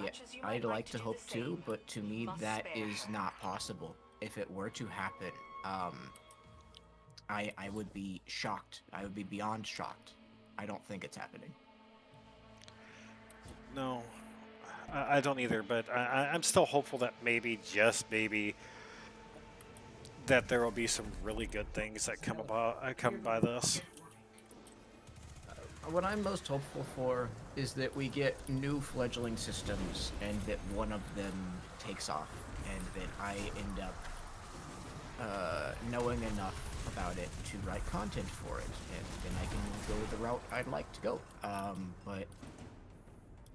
Much as you I'd might like to do hope the too, same, but to you me must that spare is her. not possible. If it were to happen, I would be shocked. I would be beyond shocked. I don't think it's happening. no, I don't either. But I'm still hopeful that maybe, just maybe, that there will be some really good things that come by this. What I'm most hopeful for is that we get new fledgling systems and that one of them takes off and that I end up knowing enough about it to write content for it, and then I can go the route I'd like to go. But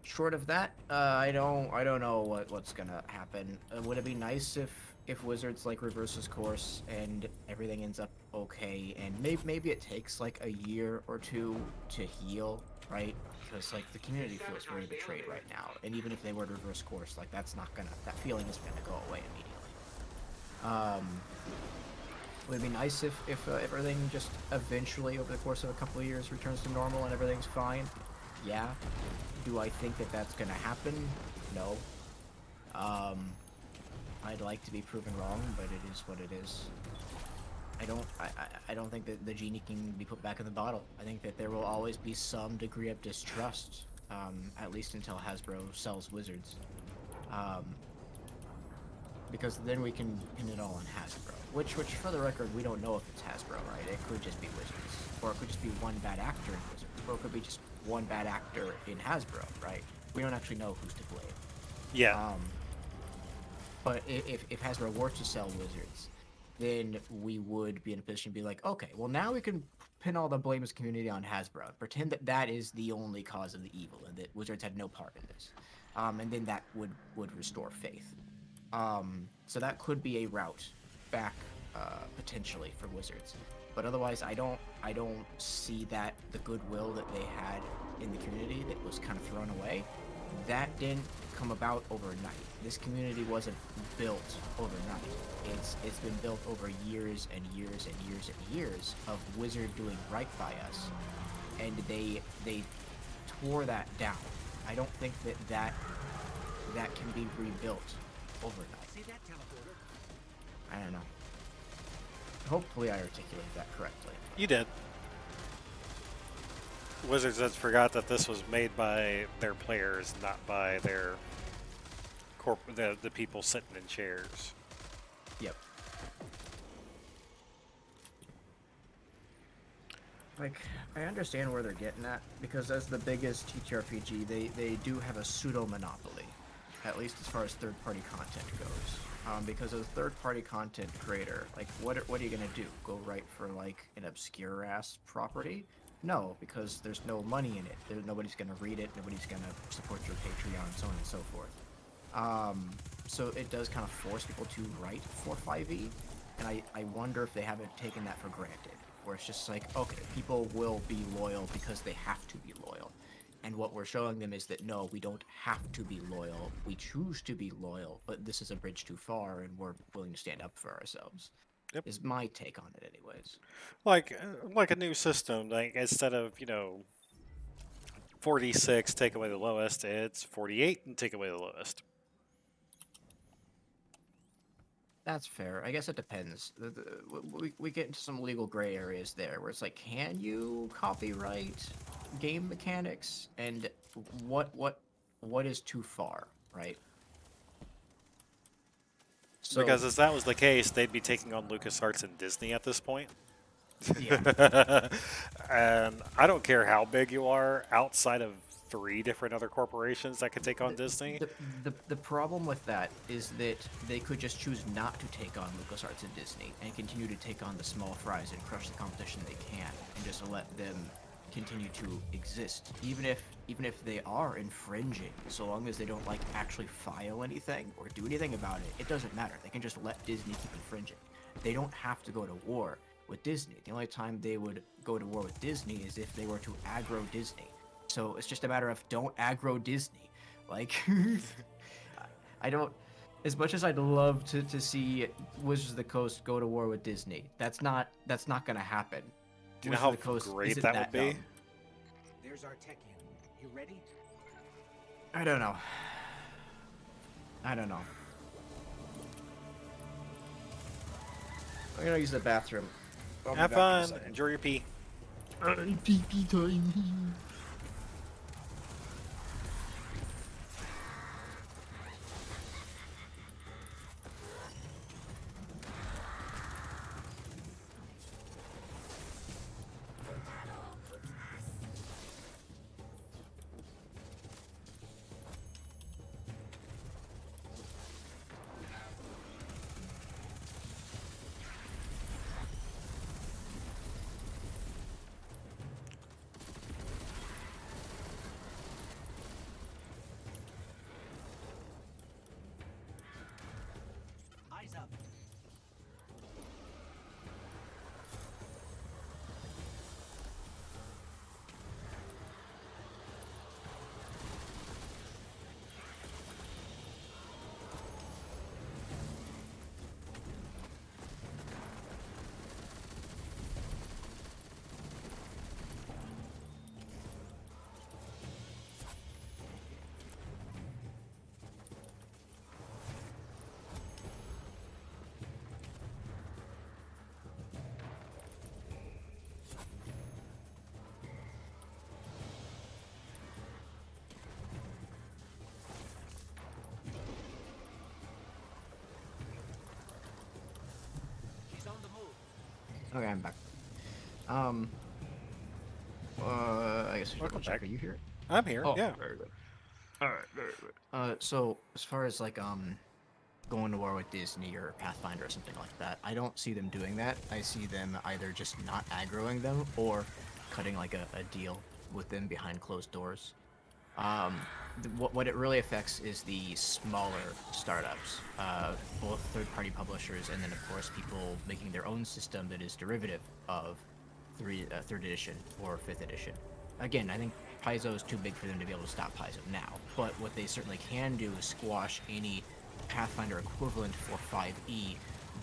short of that, I don't know what's gonna happen. Would it be nice if Wizards like reverses course and everything ends up okay, and maybe it takes like a year or two to heal, right? Because like the community feels very betrayed right now, and even if they were to reverse course, like that feeling isn't gonna go away immediately. Would it be nice if everything just eventually over the course of a couple of years returns to normal and everything's fine? Yeah. Do I think that that's gonna happen? No. I'd like to be proven wrong, but it is what it is. I don't think that the genie can be put back in the bottle. I think that there will always be some degree of distrust, at least until Hasbro sells Wizards. Because then we can pin it all on Hasbro. Which for the record, we don't know if it's Hasbro, right? It could just be Wizards. Or it could just be one bad actor in Wizards. Or it could be just one bad actor in Hasbro, right? We don't actually know who's to blame. Yeah. But if Hasbro were to sell Wizards, then we would be in a position to be like, okay, well now we can pin all the blame as community on Hasbro, pretend that that is the only cause of the evil, and that Wizards had no part in this, and then that would restore faith. So that could be a route back potentially for Wizards, but otherwise I don't see that the goodwill that they had in the community that was kind of thrown away, that didn't come about overnight. This community wasn't built overnight. It's been built over years and years and years and years of Wizard doing right by us, and they tore that down. I don't think that can be rebuilt overnight. See that teleporter? I don't know. Hopefully I articulated that correctly. You did. Wizards has forgot that this was made by their players, not by their the people sitting in chairs. Yep. Like, I understand where they're getting at, because as the biggest TTRPG, they do have a pseudo-monopoly, at least as far as third-party content goes. Because as a third-party content creator, like, what are you gonna do? Go write for, like, an obscure-ass property? No, because there's no money in it. Nobody's gonna read it, nobody's gonna support your Patreon, so on and so forth. So it does kind of force people to write for 5e, and I wonder if they haven't taken that for granted, where it's just like, okay, people will be loyal because they have to be loyal. And what we're showing them is that no, we don't have to be loyal. We choose to be loyal, but this is a bridge too far, and we're willing to stand up for ourselves. Yep. Is my take on it, anyways. Like a new system, like instead of 46 take away the lowest, it's 48 and take away the lowest. That's fair. I guess it depends. We get into some legal gray areas there, where it's like, can you copyright game mechanics and what is too far, right? So Because if that was the case, they'd be taking on LucasArts and Disney at this point. yeah, And I don't care how big you are, outside of 3 different other corporations that could take on Disney. the problem with that is that they could just choose not to take on LucasArts and Disney and continue to take on the small fries and crush the competition they can, and just let them continue to exist, even if they are infringing, so long as they don't like actually file anything or do anything about it. It doesn't matter. They can just let Disney keep infringing. They don't have to go to war with Disney. The only time they would go to war with Disney is if they were to aggro Disney. So it's just a matter of don't aggro Disney. Like, I don't. As much as I'd love to see Wizards of the Coast go to war with Disney, that's not gonna happen. Do you know Wizards how of the Coast great isn't that would be? dumb. There's our Techian. You ready? I don't know. I don't know. I'm gonna use the bathroom. I'll be Have back in a fun. second. Enjoy your pee. Pee time. Eyes up. She's on the move. Okay, I'm back. I guess we should Welcome double check. back. Are you here? I'm here. Oh, Yeah. very good. All right, very good. So as far as like going to war with Disney or Pathfinder or something like that, I don't see them doing that. I see them either just not aggroing them or cutting like a deal with them behind closed doors. What it really affects is the smaller startups, both third-party publishers and then of course people making their own system that is derivative of third edition or fifth edition. Again, I think Paizo is too big for them to be able to stop Paizo now, but what they certainly can do is squash any Pathfinder equivalent for 5e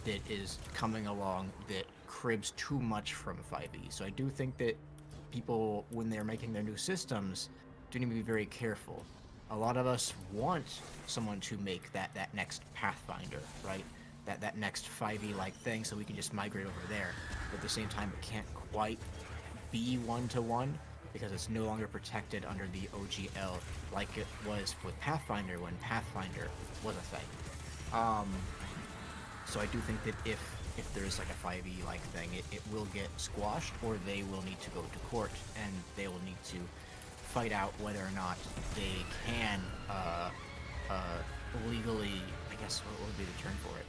that is coming along that cribs too much from 5e. So I do think that people, when they're making their new systems, do need to be very careful. A lot of us want someone to make that next Pathfinder, right? That next 5e like thing, so we can just migrate over there. But at the same time, it can't quite be one-to-one because it's no longer protected under the OGL like it was with Pathfinder when Pathfinder was a thing. So I do think that if there's like a 5e like thing, it will get squashed, or they will need to go to court and they will need to fight out whether or not they can legally, I guess, what would be the term for it?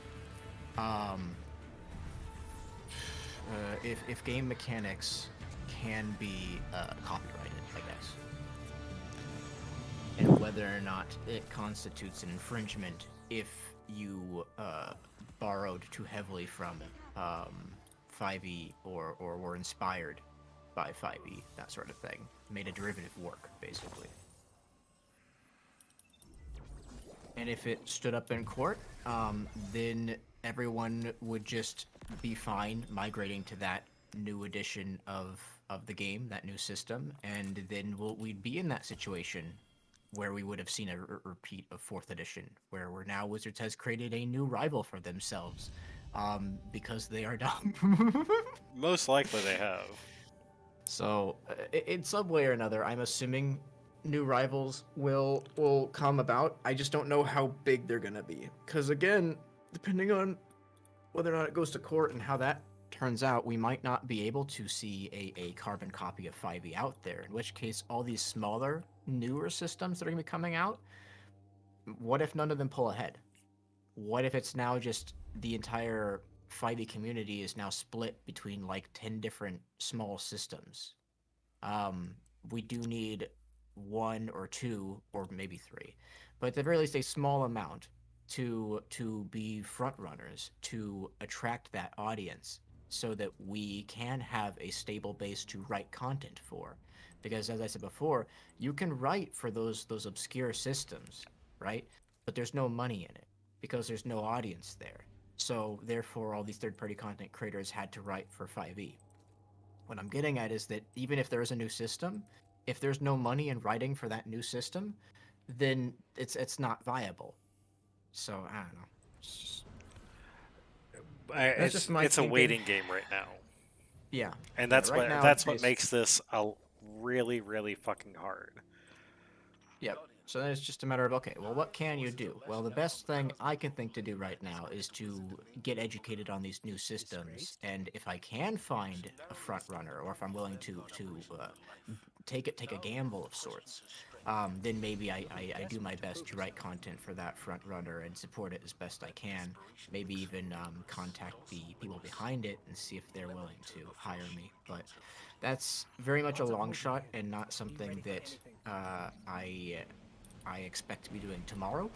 If game mechanics can be copyrighted, I guess, and whether or not it constitutes an infringement if you borrowed too heavily from 5e or were inspired by 5e, that sort of thing. Made a derivative work, basically. And if it stood up in court, then everyone would just be fine migrating to that new edition of the game, that new system, and then we'd be in that situation where we would have seen a repeat of 4th edition, where now Wizards has created a new rival for themselves, because they are dumb. Most likely they have. So, in some way or another, I'm assuming new rivals will come about. I just don't know how big they're gonna be. Because again, depending on whether or not it goes to court and how that turns out, we might not be able to see a carbon copy of 5e out there. In which case, all these smaller, newer systems that are gonna be coming out, what if none of them pull ahead? What if it's now just the entire 5e community is now split between like 10 different small systems? Um, we do need one or two, or maybe three, but at the very least a small amount to be front runners to attract that audience, so that we can have a stable base to write content for. Because as I said before, you can write for those obscure systems, right? But there's no money in it because there's no audience there. So therefore, all these third-party content creators had to write for 5e. What I'm getting at is that even if there is a new system, if there's no money in writing for that new system, then it's not viable. So I don't know. It's just, that's just my It's a thinking. waiting game right now, Yeah. and Yeah, that's right now, what it's- makes this a really really fucking hard. Yep. So then it's just a matter of, okay, well, what can you do? Well, the best thing I can think to do right now is to get educated on these new systems, and if I can find a front runner, or if I'm willing to take a gamble of sorts, then maybe I do my best to write content for that front runner and support it as best I can. Maybe even contact the people behind it and see if they're willing to hire me. But that's very much a long shot and not something that I expect to be doing tomorrow.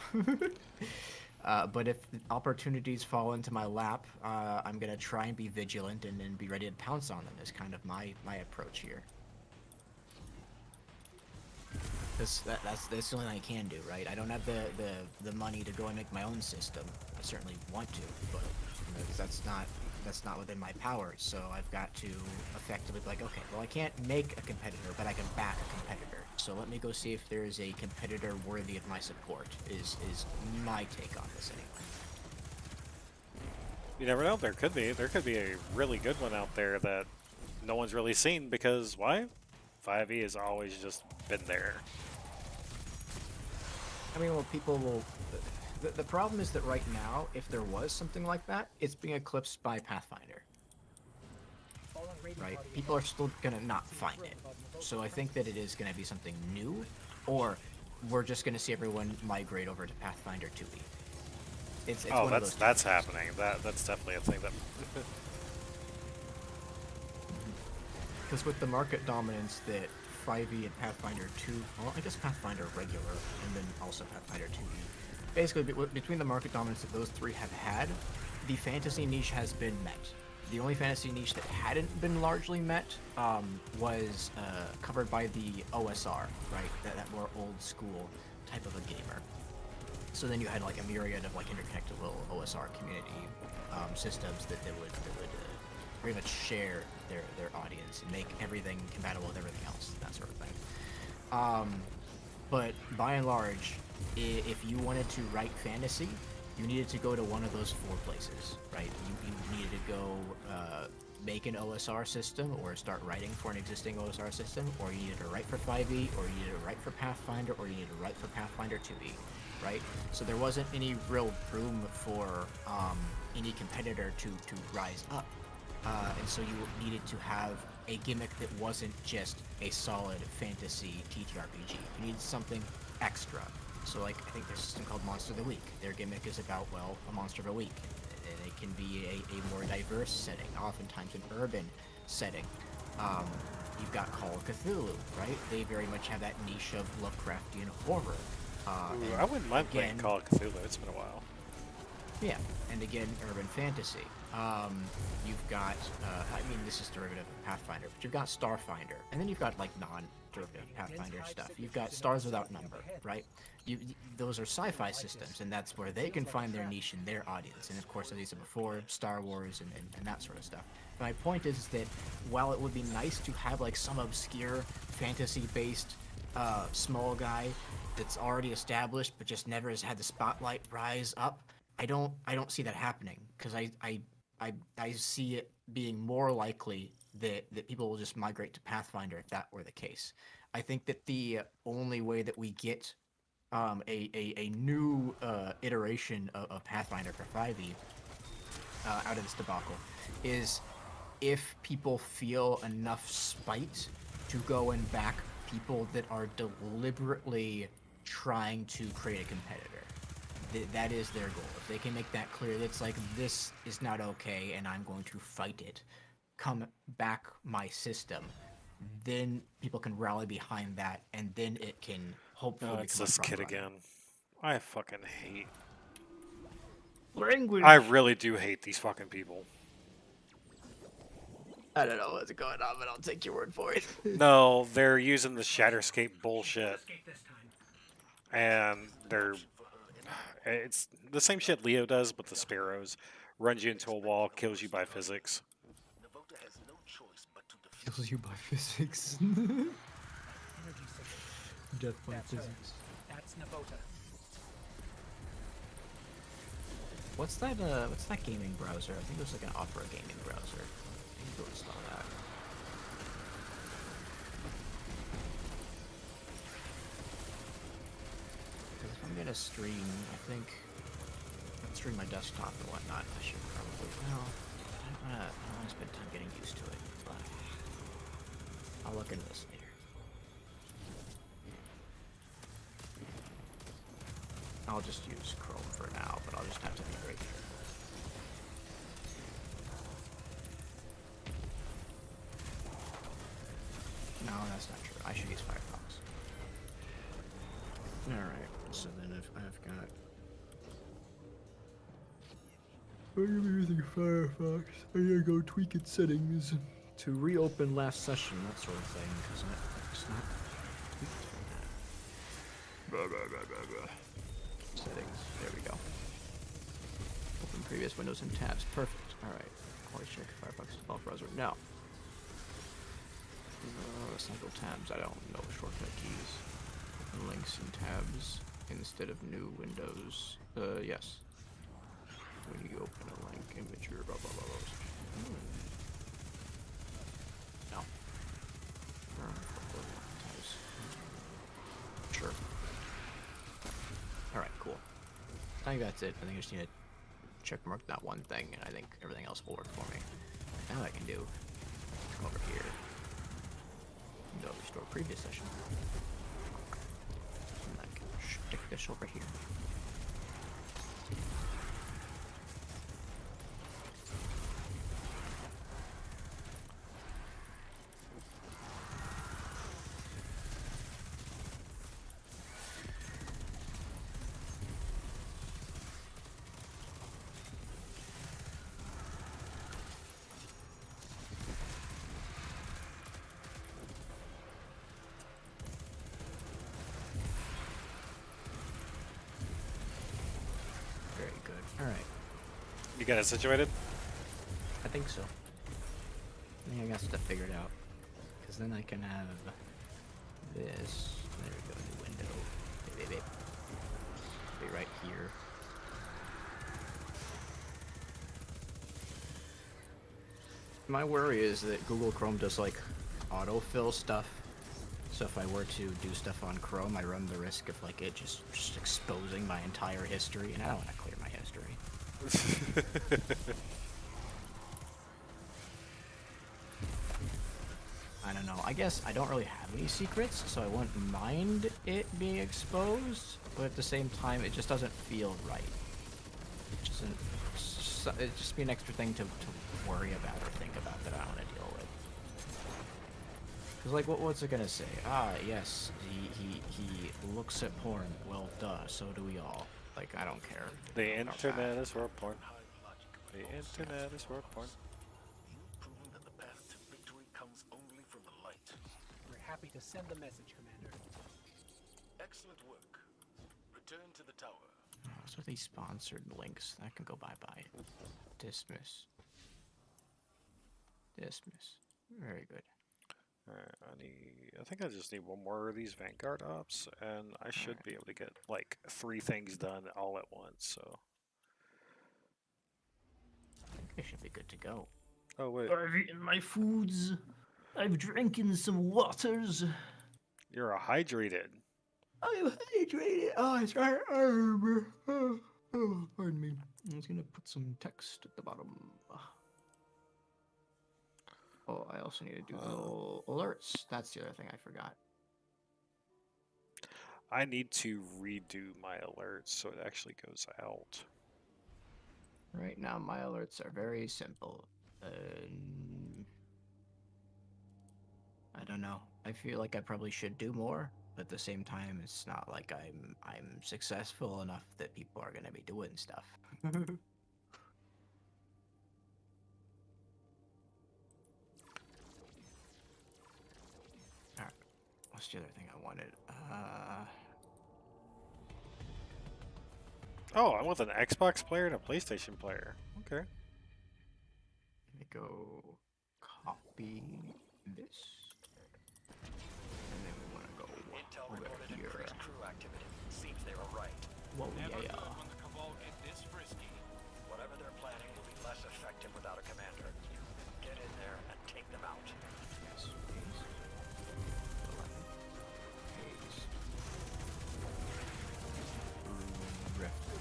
But if opportunities fall into my lap, I'm gonna try and be vigilant and then be ready to pounce on them. Is kind of my approach here. That's the only thing I can do, right? I don't have the money to go and make my own system. I certainly want to, but you know, 'cause that's not within my power. So I've got to effectively be like, okay, well, I can't make a competitor, but I can back a competitor. So let me go see if there is a competitor worthy of my support. Is my take on this anyway. You never know. There could be a really good one out there that no one's really seen because why? 5e has always just been there. I mean, well, people will. The problem is that right now, if there was something like that, it's being eclipsed by Pathfinder. Right? People are still gonna not find it. So I think that it is gonna be something new, or we're just gonna see everyone migrate over to Pathfinder 2e. It's Oh, one of those that's two. happening. That's definitely a thing that. Because with the market dominance that 5e and Pathfinder 2, well, I guess Pathfinder regular, and then also Pathfinder 2e. Basically, between the market dominance that those three have had, the fantasy niche has been met. The only fantasy niche that hadn't been largely met was covered by the OSR, right? That more old school type of a gamer. So then you had like a myriad of like interconnected little OSR community systems that would pretty much share their audience and make everything compatible with everything else, that sort of thing. But by and large, if you wanted to write fantasy, you needed to go to one of those four places, right? You needed to go make an OSR system or start writing for an existing OSR system, or you needed to write for 5e, or you needed to write for Pathfinder, or you needed to write for Pathfinder 2e, right? So there wasn't any real room for any competitor to rise up. And so you needed to have a gimmick that wasn't just a solid fantasy TTRPG. You needed something extra. So like, I think there's a system called Monster of the Week. Their gimmick is about, well, a monster of a week. And it can be a more diverse setting, oftentimes an urban setting. You've got Call of Cthulhu, right? They very much have that niche of Lovecraftian horror. Ooh, I wouldn't mind playing Call of Cthulhu. It's been a while. Yeah, and again, urban fantasy. You've got, I mean, this is derivative of Pathfinder, but you've got Starfinder, and then you've got, like, non-derivative Pathfinder stuff. You've got Stars Without Number, right? Those are sci-fi systems, and that's where they can find their niche and their audience. And, of course, as I said before, Star Wars and that sort of stuff. My point is that while it would be nice to have, like, some obscure fantasy-based small guy that's already established but just never has had the spotlight rise up, I don't see that happening, because I see it being more likely that people will just migrate to Pathfinder if that were the case. I think that the only way that we get a new iteration of Pathfinder for 5e out of this debacle is if people feel enough spite to go and back people that are deliberately trying to create a competitor. That is their goal. If they can make that clear, it's like, this is not okay and I'm going to fight it. Come back my system. Then people can rally behind that, and then it can hopefully Oh, it's become a this front kid runner. again. I fucking hate. Language. I really do hate these fucking people. I don't know what's going on, but I'll take your word for it. No, they're using the Shatterscape bullshit. And they're... It's the same shit Leo does, but the Sparrows. Runs you into a wall, kills you by physics. Kills you by physics. Death by physics. That's Navota. What's that gaming browser? I think it was like an Opera gaming browser. I think I install that. Because if I'm gonna stream, I think stream my desktop and whatnot, I should probably, well, I don't want to spend time getting used to it, but I'll look into this later. I'll just use Chrome for now, but I'll just have to migrate here. No, that's not true. I should use Firefox. Alright, so then if I've got... I'm gonna be using Firefox. I'm gonna go tweak its settings to reopen last session, that sort of thing, because it's not tweaked for that. Settings, there we go. Open previous windows and tabs, perfect. Alright, always check Firefox default browser. No. Cycle tabs, I don't know shortcut keys. Open links and tabs instead of new windows. Yes. When you open a link, image or blah blah blah. No. Sure. Alright, cool. I think that's it. I think I just need to check mark that one thing, and I think everything else will work for me. Now what I can do, come over here. Go restore previous session. And I can stick this over here. Very good. Alright. You got it situated? I think so. I think I got stuff figured out. Because then I can have this. There we go, new window. Be right here. My worry is that Google Chrome does like autofill stuff. So if I were to do stuff on Chrome, I run the risk of like it just exposing my entire history, and I don't want to clear my history. I don't know. I guess I don't really have any secrets, so I wouldn't mind it being exposed, but at the same time, it just doesn't feel right. It'd just be an extra thing to worry about or think about that I don't want to deal with. Because, like, what's it gonna say? Ah, yes, he looks at porn. Well, duh, so do we all. Like, I don't care. The internet is where porn. The internet is where porn. Proving that the path to victory comes only from the light. We're happy to send the message, Commander. Excellent work. Return to the tower. What's with these sponsored links? That can go bye-bye. Dismiss. Dismiss. Very good. Alright, I think I just need one more of these Vanguard ops, and I should be able to get, like, 3 things done all at once, so... I think I should be good to go. Oh wait, I've eaten my foods. I've drinking some waters. you're a hydrated. I'm hydrated. Oh, it's right. Oh, pardon me. I was gonna put some text at the bottom. Oh, I also need to do little alerts. That's the other thing I forgot. I need to redo my alerts so it actually goes out. Right now, my alerts are very simple. I don't know. I feel like I probably should do more, but at the same time, it's not like I'm successful enough that people are gonna be doing stuff. Alright. What's the other thing I wanted? Oh, I want an Xbox player and a PlayStation player. Okay. Let me go copy this. And then we want to go Intel over reported here. increased crew activity. Seems they were right. Whoa, Never yeah. good when the Cabal get this frisky. Whatever they're planning will be less effective without a commander. Get in there and take them out. Yes, paste. 11. Paste. Reference.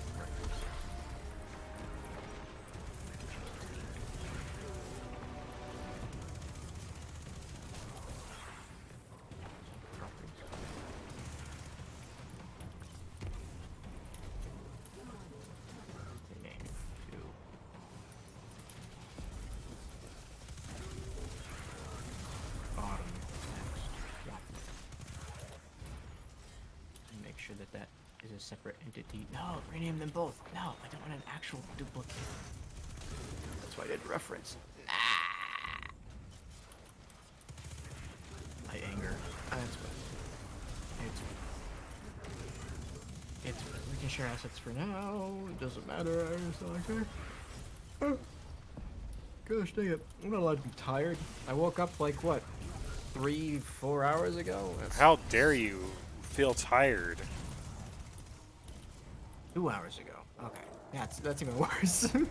Name 2. Bottom text. Yeah. And make sure that that is a separate entity. No, rename them both. No, I don't want an actual duplicate. That's why I did reference. My anger. That's what. It's we can share assets for now. It doesn't matter. I'm just like, okay. Oh. Gosh dang it. I'm not allowed to be tired. I woke up like what? 3-4 hours ago? How dare you feel tired? 2 hours ago. Okay. That's even worse. Alright,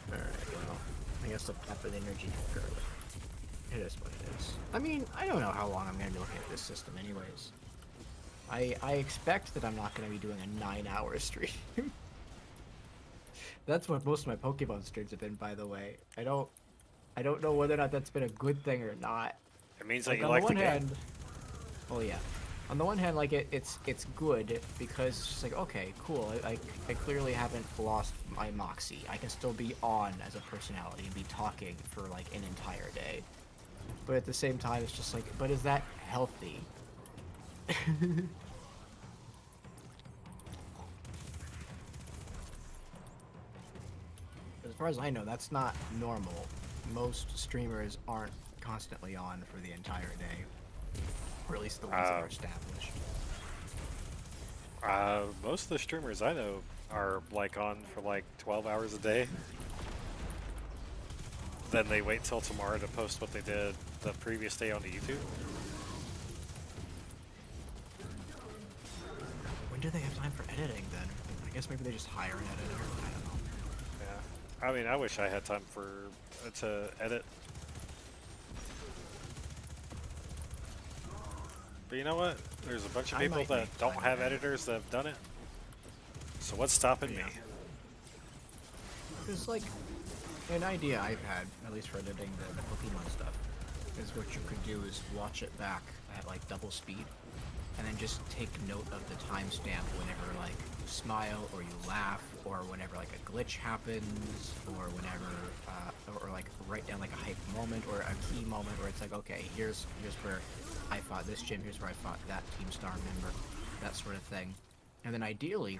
well, I guess I'll tap an energy drink early. It is what it is. I mean, I don't know how long I'm gonna be looking at this system anyways. I expect that I'm not gonna be doing a 9-hour stream. That's what most of my Pokemon streams have been, by the way. I don't know whether or not that's been a good thing or not. It means that you on like the the one game. hand, oh yeah. On the one hand, like it's good because it's just like, okay, cool. I clearly haven't lost my moxie. I can still be on as a personality and be talking for like an entire day. But at the same time, it's just like, but is that healthy? As far as I know, that's not normal. Most streamers aren't constantly on for the entire day. Or at least the ones that are established. Most of the streamers I know are like on for like 12 hours a day. Then they wait till tomorrow to post what they did the previous day on YouTube. When do they have time for editing then? I guess maybe they just hire an editor. I don't know. Yeah. I mean, I wish I had time for to edit. But you know what? There's a bunch of I people might that make don't time have to edit. editors that have done it. So what's stopping me? Yeah. There's like an idea I've had, at least for editing the Pokemon stuff, is what you could do is watch it back at like double speed, and then just take note of the timestamp whenever like you smile or you laugh, or whenever like a glitch happens, or whenever, or like write down like a hype moment or a key moment where it's like, okay, here's where I fought this gym, here's where I fought that Team Star member, that sort of thing, and then ideally.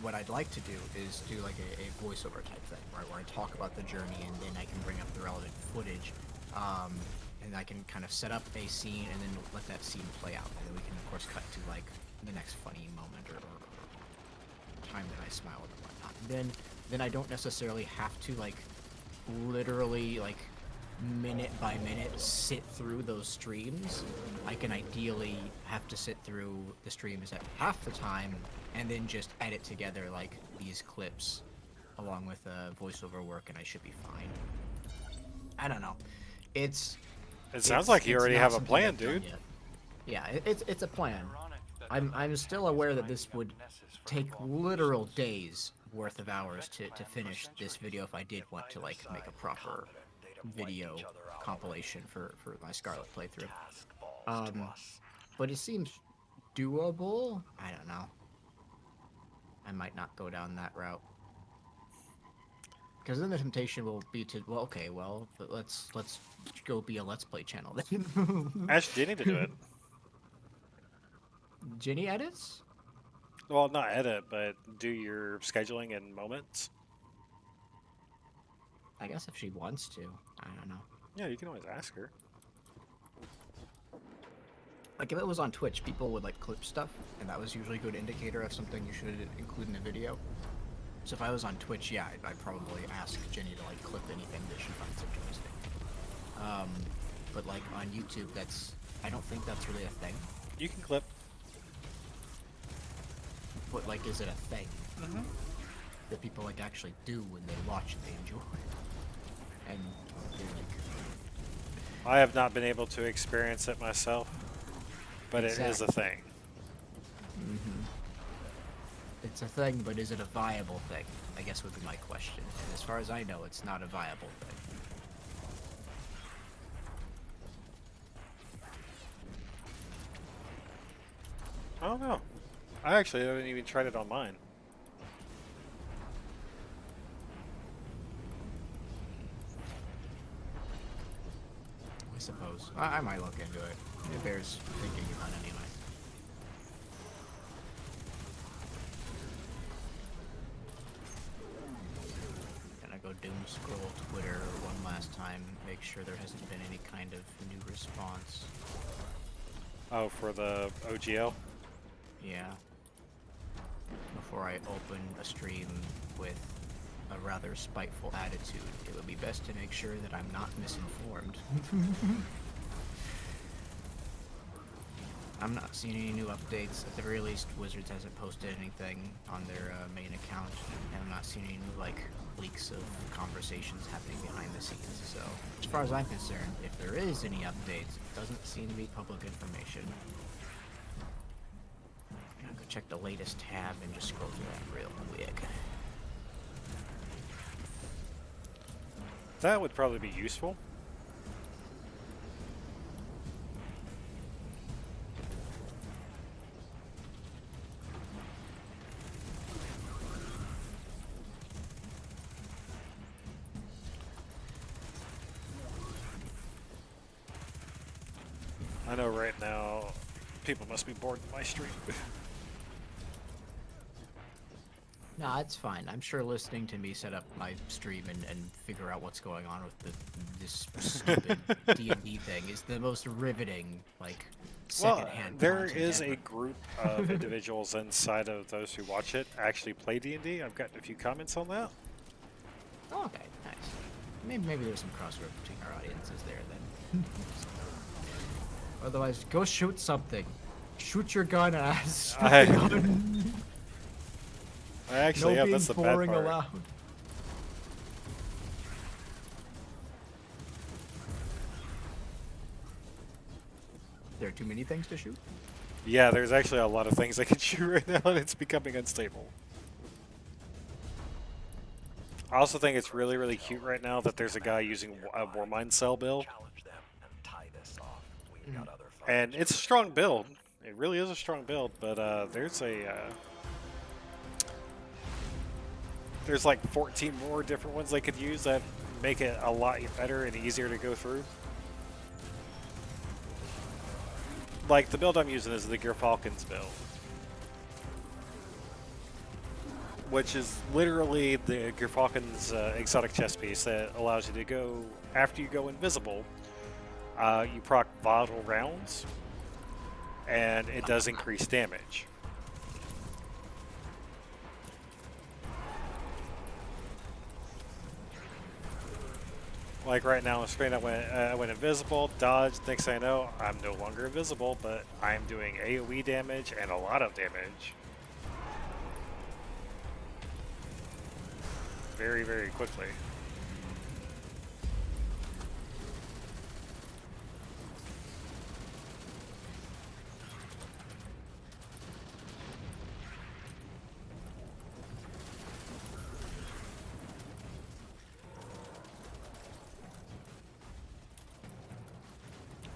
What I'd like to do is do like a voiceover type thing, right, where I talk about the journey and then I can bring up the relevant footage, and I can kind of set up a scene and then let that scene play out, and then we can of course cut to like the next funny moment or time that I smiled or whatnot. Then I don't necessarily have to like literally like minute by minute sit through those streams, I can ideally have to sit through the streams at half the time and then just edit together like these clips along with voiceover work, and I should be fine. I don't know. It sounds like you already have a plan, dude. Yeah, it's a plan. I'm still aware that this would take literal days worth of hours to finish this video if I did want to like make a proper video compilation for my Scarlet playthrough. But it seems doable. I don't know. I might not go down that route. Because then the temptation will be to, well, okay, well, let's go be a Let's Play channel then. Ask Jenny to do it. Jenny edits? Well, not edit, but do your scheduling in moments. I guess if she wants to. I don't know. Yeah, you can always ask her. Like, if it was on Twitch, people would, like, clip stuff, and that was usually a good indicator of something you should include in a video. So if I was on Twitch, yeah, I'd probably ask Jenny to, like, clip anything that she finds interesting. But, like, on YouTube, I don't think that's really a thing. You can clip. But, like, is it a thing? That people, like, actually do when they watch and they enjoy? And they're like... I have not been able to experience it myself, but it is a thing. It's a thing, but is it a viable thing? I guess would be my question. And as far as I know, it's not a viable thing. I don't know. I actually haven't even tried it on mine. I suppose. I might look into it. It bears thinking about anyway. Gonna go doom scroll Twitter one last time, make sure there hasn't been any kind of new response. Oh, for the OGL? Yeah. Before I open a stream with a rather spiteful attitude, it would be best to make sure that I'm not misinformed. I'm not seeing any new updates. At the very least, Wizards hasn't posted anything on their main account, and I'm not seeing any new, like, leaks of conversations happening behind the scenes. So, as far as I'm concerned, if there is any updates, it doesn't seem to be public information. I'm gonna go check the latest tab and just scroll through that real quick. That would probably be useful. I know right now people must be bored with my stream. Nah, it's fine. I'm sure listening to me set up my stream and figure out what's going on with this stupid D&D thing is the most riveting, like, secondhand there content is ever. a group of individuals inside of those who watch it actually play D&D. I've gotten a few comments on that. Oh, okay, nice. Maybe there's some crossover between our audiences there then. Otherwise, go shoot something. Shoot your gun, ass. Shoot I- the gun. I actually No have. being That's the bad boring part. allowed. There are too many things to shoot? Yeah, there's actually a lot of things I can shoot right now, and it's becoming unstable. I also think it's really, really cute right now that there's a guy using a Warmind cell build. And it's a strong build. It really is a strong build, but there's like 14 more different ones they could use that make it a lot better and easier to go through. Like, the build I'm using is the Gear Falcons build, which is literally the Gear Falcons exotic chest piece that allows you to go, after you go invisible, you proc volatile rounds, and it does increase damage. Like right now on screen, I went invisible, dodged. Next thing I know, I'm no longer invisible, but I'm doing AoE damage and a lot of damage. Very, very quickly.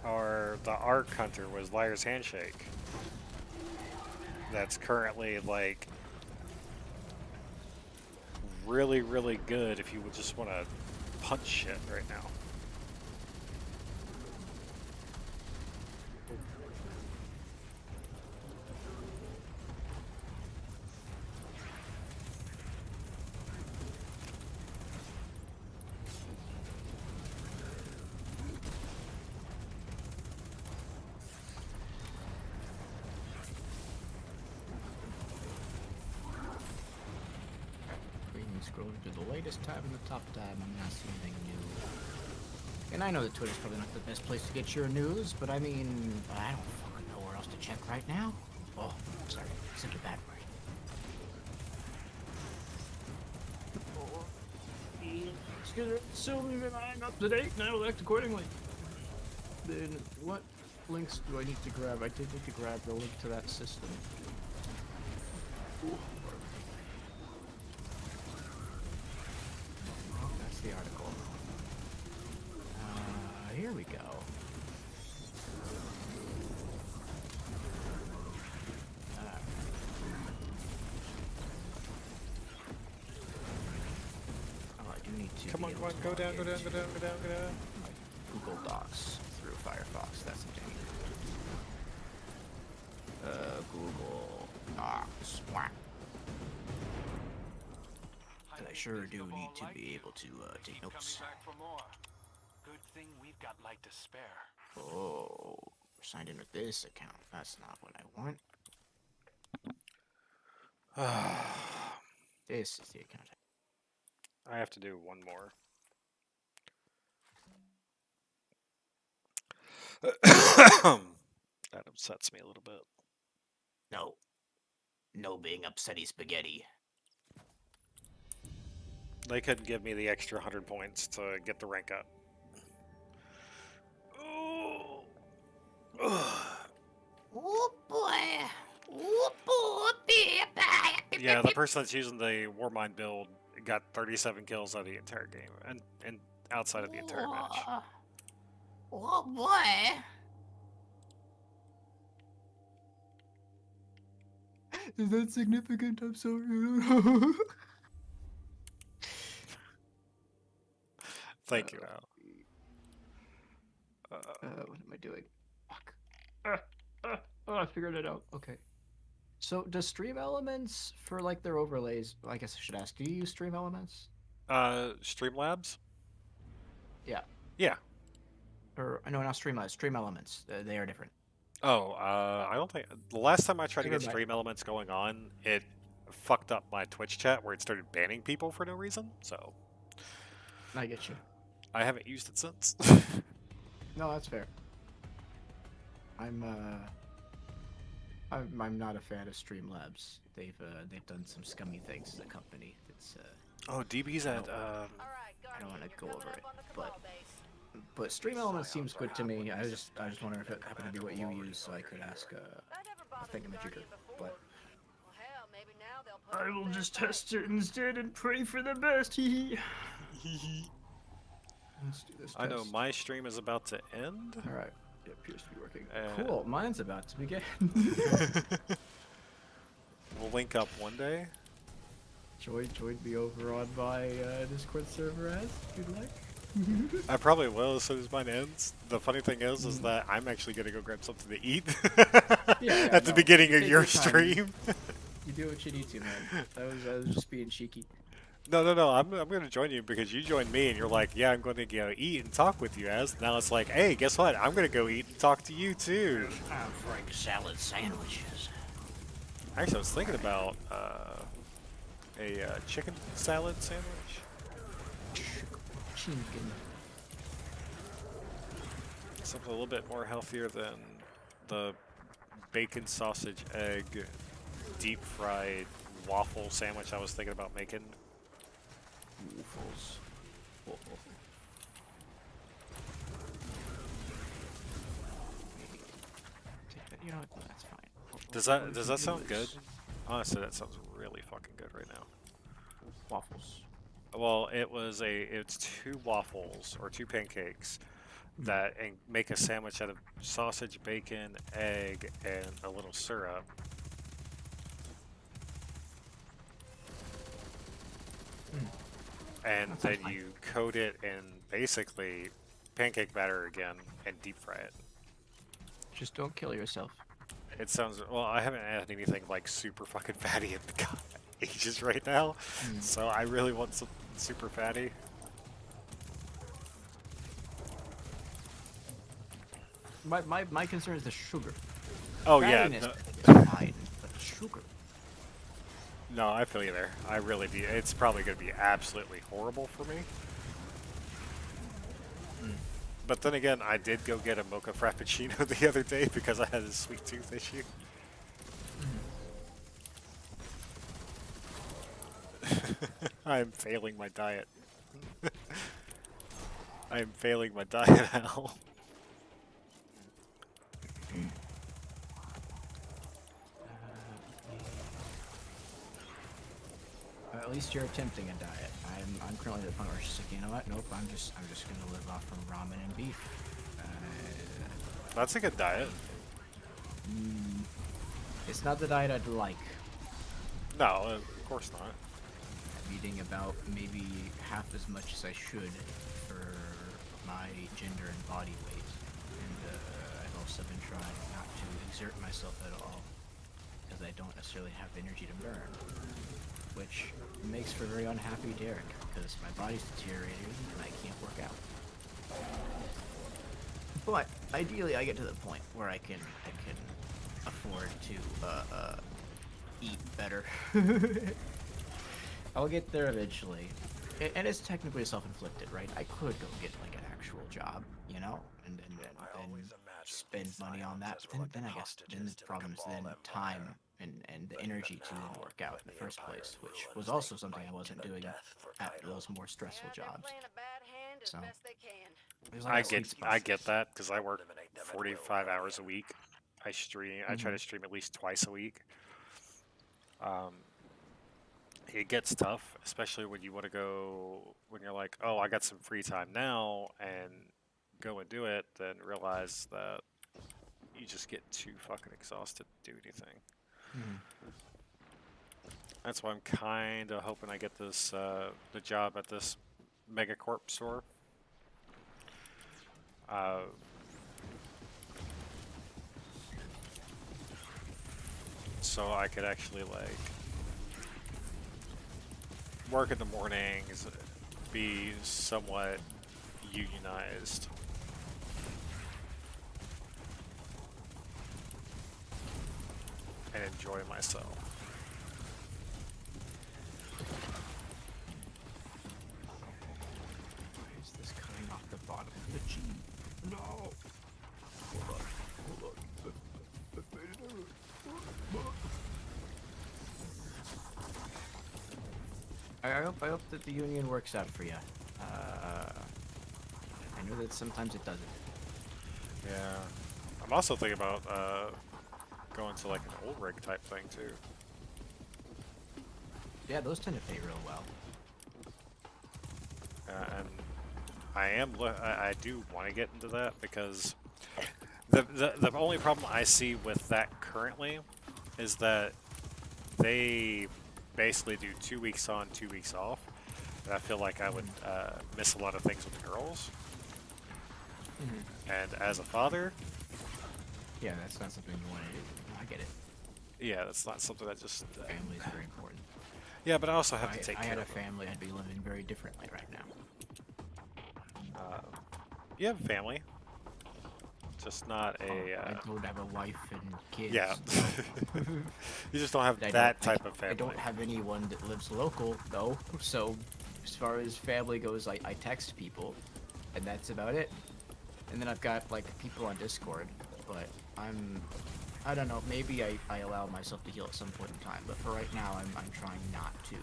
Or the Arc Hunter was Liar's Handshake. That's currently like really, really good if you would just want to punch shit right now. Scrolling through the latest tab in the top tab, I'm not seeing anything new. And I know that Twitter's probably not the best place to get your news, but I mean, I don't fucking know where else to check right now. Oh, sorry, such a bad word. Excuse me, assuming that I'm up to date and I will act accordingly. Then what links do I need to grab? I did need to grab the link to that system. Ooh. That's the article. Here we go. Oh, I do need to. Come on, go down, go down, go down, go down, go down. Google Docs through Firefox. That's something. Google Docs. And I sure do need to be able to take notes. Good thing we've got light to spare. Oh, signed in with this account. That's not what I want. This is the account. I have to do one more. That upsets me a little bit. No. No being upsetty spaghetti. They couldn't give me the extra 100 points to get the rank up. Oh boy. Oh boy. Yeah, the person that's using the Warmind build got 37 kills out of the entire game, and outside of the entire match. Oh boy. Is that significant? I'm sorry. Thank you, Al. What am I doing? Fuck. Oh, I figured it out. Okay. So, does Stream Elements, for like their overlays, I guess I should ask, do you use Stream Elements? Streamlabs? Yeah. Yeah. Or, no, not Streamlabs, Stream Elements. They are different. Oh, I don't think... The last time I tried to get Never mind. Stream Elements going on, it fucked up my Twitch chat where it started banning people for no reason, so... I get you. I haven't used it since. No, that's fair. I'm not a fan of Streamlabs. They've done some scummy things as a company. It's Oh, DB's at... I don't want to go over it, but Stream Elements seems good to me. I just wonder if it happened to be what you use, so I could ask a thingamajigger. But I will just test it instead and pray for the best. Hee hee. Let's do this. I know test. my stream is about to end. All right. It appears to be working. Uh, Cool. Mine's about to begin. We'll link up one day. Join me over on my Discord server as if you'd like. I probably will as soon as mine ends. The funny thing is that I'm actually gonna go grab something to eat Yeah, at the no, beginning of take your your time. stream. You do what you need to, man. I was just being cheeky. No, I'm gonna join you because you joined me and you're like, yeah, I'm going to go eat and talk with you. As now it's like, hey, guess what? I'm gonna go eat and talk to you too. I'm for salad sandwiches. Actually, I was thinking about a chicken salad sandwich. Chicken. something a little bit more healthier than the bacon, sausage, egg, deep fried waffle sandwich I was thinking about making. Waffles. Waffle. Take that. You know what? That's fine. Does that sound good? Honestly, that sounds really fucking good right now. Waffles. Well, it's 2 waffles or 2 pancakes that and make a sandwich out of sausage, bacon, egg, and a little syrup. And That then sounds fine. you coat it in basically pancake batter again and deep fry it. Just don't kill yourself. It sounds well. I haven't had anything like super fucking fatty in God, ages right now, so I really want some super fatty. My concern is the sugar. Oh yeah, Fattiness no, is fine, but sugar. no, I feel you there. I really do. It's probably gonna be absolutely horrible for me. But then again, I did go get a mocha frappuccino the other day because I had a sweet tooth issue. I am failing my diet. I am failing my diet, Al. At least you're attempting a diet. I'm currently at the point where it's just like, you know what? Nope. I'm just gonna live off from ramen and beef. That's a good diet. It's not the diet I'd like. No, of course not. I'm eating about maybe half as much as I should for my gender and body weight, and I've also been trying not to exert myself at all because I don't necessarily have energy to burn, which makes for a very unhappy Derek because my body's deteriorating and I can't work out. But ideally, I get to the point where I can afford to eat better. I'll get there eventually, and it's technically self-inflicted, right? I could go get like an actual job, you know, and spend money on that. But then I guess then the problem is then time and the energy to then work out in the first place, which was also something I wasn't doing at those more stressful jobs. So there's like a sweet spot. I get that because I work 45 hours a week. I stream. I try to stream at least twice a week. It gets tough, especially when you want to go when you're like, oh, I got some free time now, and go and do it. Then realize that you just get too fucking exhausted to do anything. That's why I'm kind of hoping I get this the job at this megacorp store. So I could actually like work in the mornings, be somewhat unionized. And enjoy myself. Why is this coming off the bottom of the G? No! Hold on. I hope that the union works out for you. I know that sometimes it doesn't. Yeah. I'm also thinking about going to like an old rig type thing too. Yeah, those tend to pay real well. And I do want to get into that because the only problem I see with that currently is that they basically do 2 weeks on, 2 weeks off, and I feel like I would miss a lot of things with the girls. And as a father, Yeah, that's not something you want to do. I get it. yeah, that's not something that just Family is very important. yeah, but I also have to If take I care had a of them. family, I'd be living very differently right now. You have a family, just not a I don't have a wife and kids. yeah. You just don't have I that don't- type of family. I don't have anyone that lives local, though. So, as far as family goes, I text people, and that's about it. And then I've got like people on Discord, but I don't know, maybe I allow myself to heal at some point in time, but for right now I'm trying not to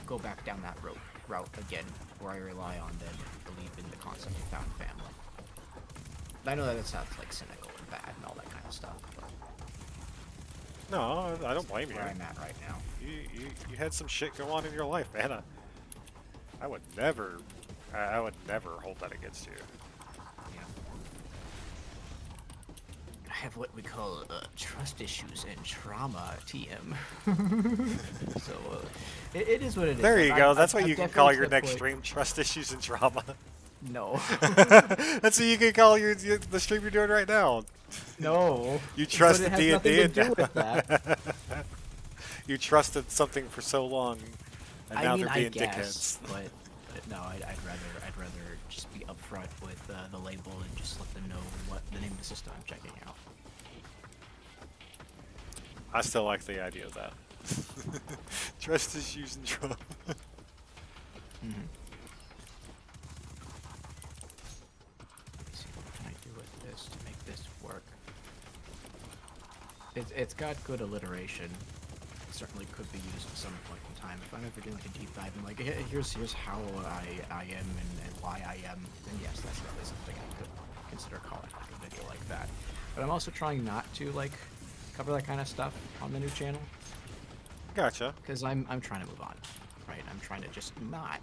go back down that route again, where I rely on then believe in the concept of found family. I know that it sounds like cynical and bad and all that kind of stuff, but No, I don't blame you. where I'm at right now. You had some shit go on in your life, man. I would never hold that against you. Yeah. I have what we call trust issues and trauma, TM. So it is what it is. There you go. That's what I'm you can definitely call to your the next point- stream: trust issues and trauma. No. That's what you can call the stream you're doing right now. No. You trusted But it has D&D nothing to do with that. You trusted something for so long, and now I mean, they're I being guess, dickheads. but no, I'd rather just be upfront with the label and just let them know what the name of the system I'm checking out. I still like the idea of that. Trust issues and trauma. Mm-hmm. Let me see, what can I do with this to make this work? It's got good alliteration. It certainly could be used at some point in time. If I'm ever doing like a deep dive and like, here's how I am and why I am, then yes, that's probably something I could consider calling like a video like that. But I'm also trying not to like cover that kind of stuff on the new channel. Gotcha. Because I'm trying to move on, right? I'm trying to just not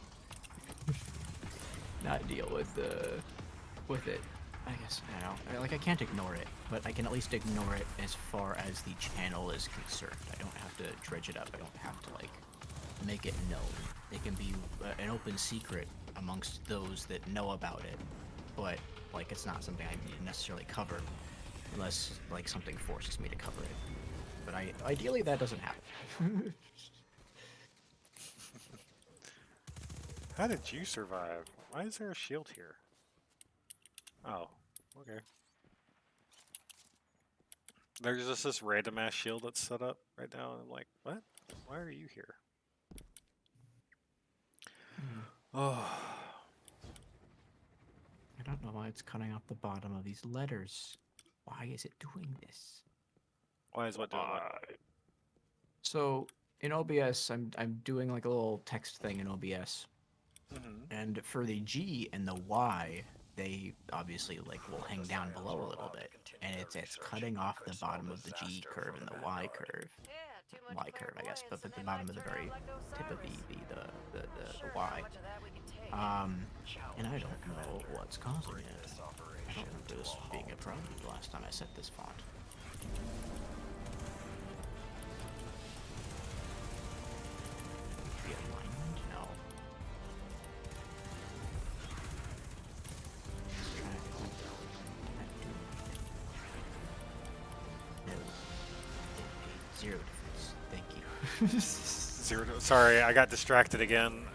deal with it. I guess I don't know. Like I can't ignore it, but I can at least ignore it as far as the channel is concerned. I don't have to dredge it up. I don't have to like make it known. It can be an open secret amongst those that know about it, but like it's not something I need to necessarily cover unless like something forces me to cover it. But ideally that doesn't happen. How did you survive? Why is there a shield here? Oh, okay. There's just this random ass shield that's set up right now, and I'm like, what? Why are you here? Oh, I don't know why it's cutting off the bottom of these letters. Why is it doing this? why is what doing what? So in OBS, I'm doing like a little text thing in OBS, and for the G and the Y, they obviously like will hang down below a little bit, and it's cutting off the bottom of the G curve and the Y curve. Y curve, I guess, but at the bottom of the very tip of the Y. And I don't know what's causing it. I don't remember this being a problem the last time I set this font. Realignment? No. No. Zero difference. Thank you. Sorry, I got distracted again.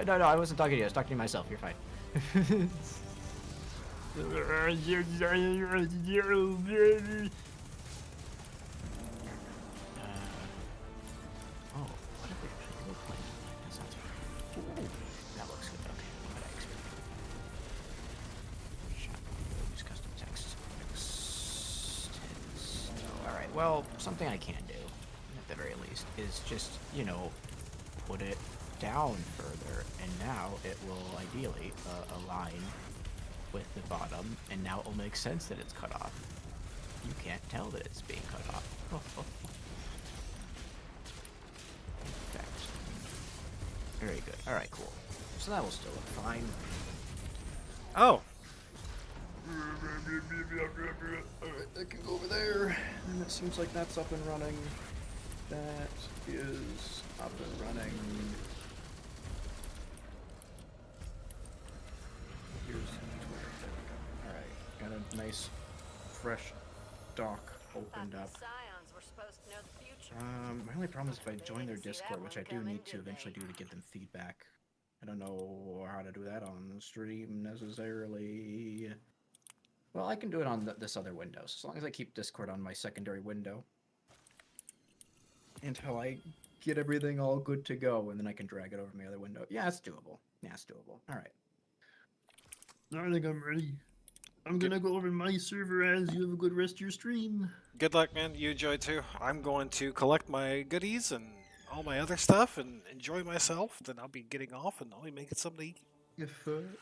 No, I wasn't talking to you. I was talking to myself. You're fine. Oh, what if we actually go play? That sounds fun. Ooh, that looks good. Okay, what I expected. Use custom text. Alright, well, something I can do, at the very least, is just, you know, put it down further, and now it will ideally align with the bottom, and now it will make sense that it's cut off. You can't tell that it's being cut off. Effect. Very good. Alright, cool. So that will still look fine. Oh, Alright, that can go over there. And it seems like that's up and running. That is up and running. Here's Twitter. There we go. Alright, got a nice, fresh dock opened up. My only problem is if I join their Discord, which I do need to eventually do to give them feedback. I don't know how to do that on the stream necessarily. Well, I can do it on this other window, so as long as I keep Discord on my secondary window until I get everything all good to go, and then I can drag it over my other window. Yeah, it's doable. Yeah, it's doable. All right. I think I'm ready. I'm gonna go over to my server as you have a good rest of your stream. Good luck, man. You enjoy too. I'm going to collect my goodies and all my other stuff and enjoy myself. Then I'll be getting off and I'll be making something to eat.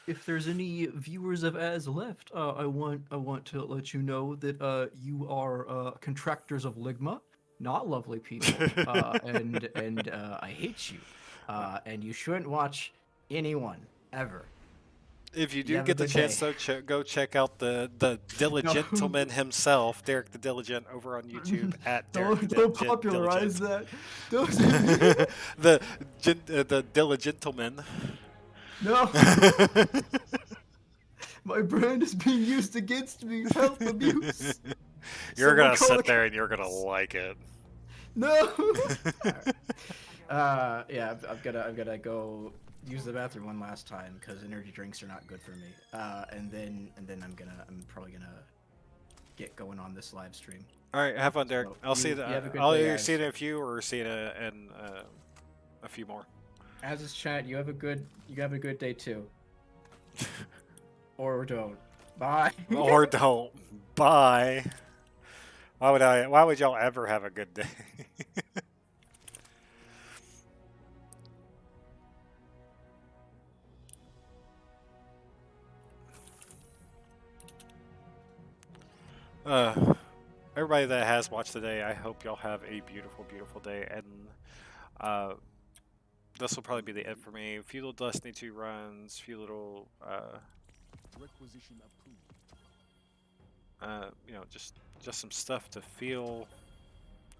If there's any viewers of Az left, I want to let you know that you are contractors of Ligma, not lovely people, and I hate you, and you shouldn't watch anyone ever. If you You do have a get the good chance, day. though, go check out the Diligentleman himself, Derek the Diligent, over on YouTube at Derek the Don't popularize Diligent. that. Don't. The Diligentleman. No. My brand is being used against me. Help, abuse. You're Someone gonna call sit the there and you're gonna like it. No. Yeah, I'm gonna go use the bathroom one last time because energy drinks are not good for me. And then I'm probably gonna get going on this live stream. All right, have fun, Derek. So I'll see you that. have a good I'll day, either guys. see it in a few or see it in a few more. As is chat, you have a good day too. Or don't. Bye. Or don't. Bye. Why would y'all ever have a good day? Everybody that has watched today, I hope y'all have a beautiful, beautiful day. And this will probably be the end for me. A few little Destiny 2 runs, few little, Requisition approved. you know, just some stuff to feel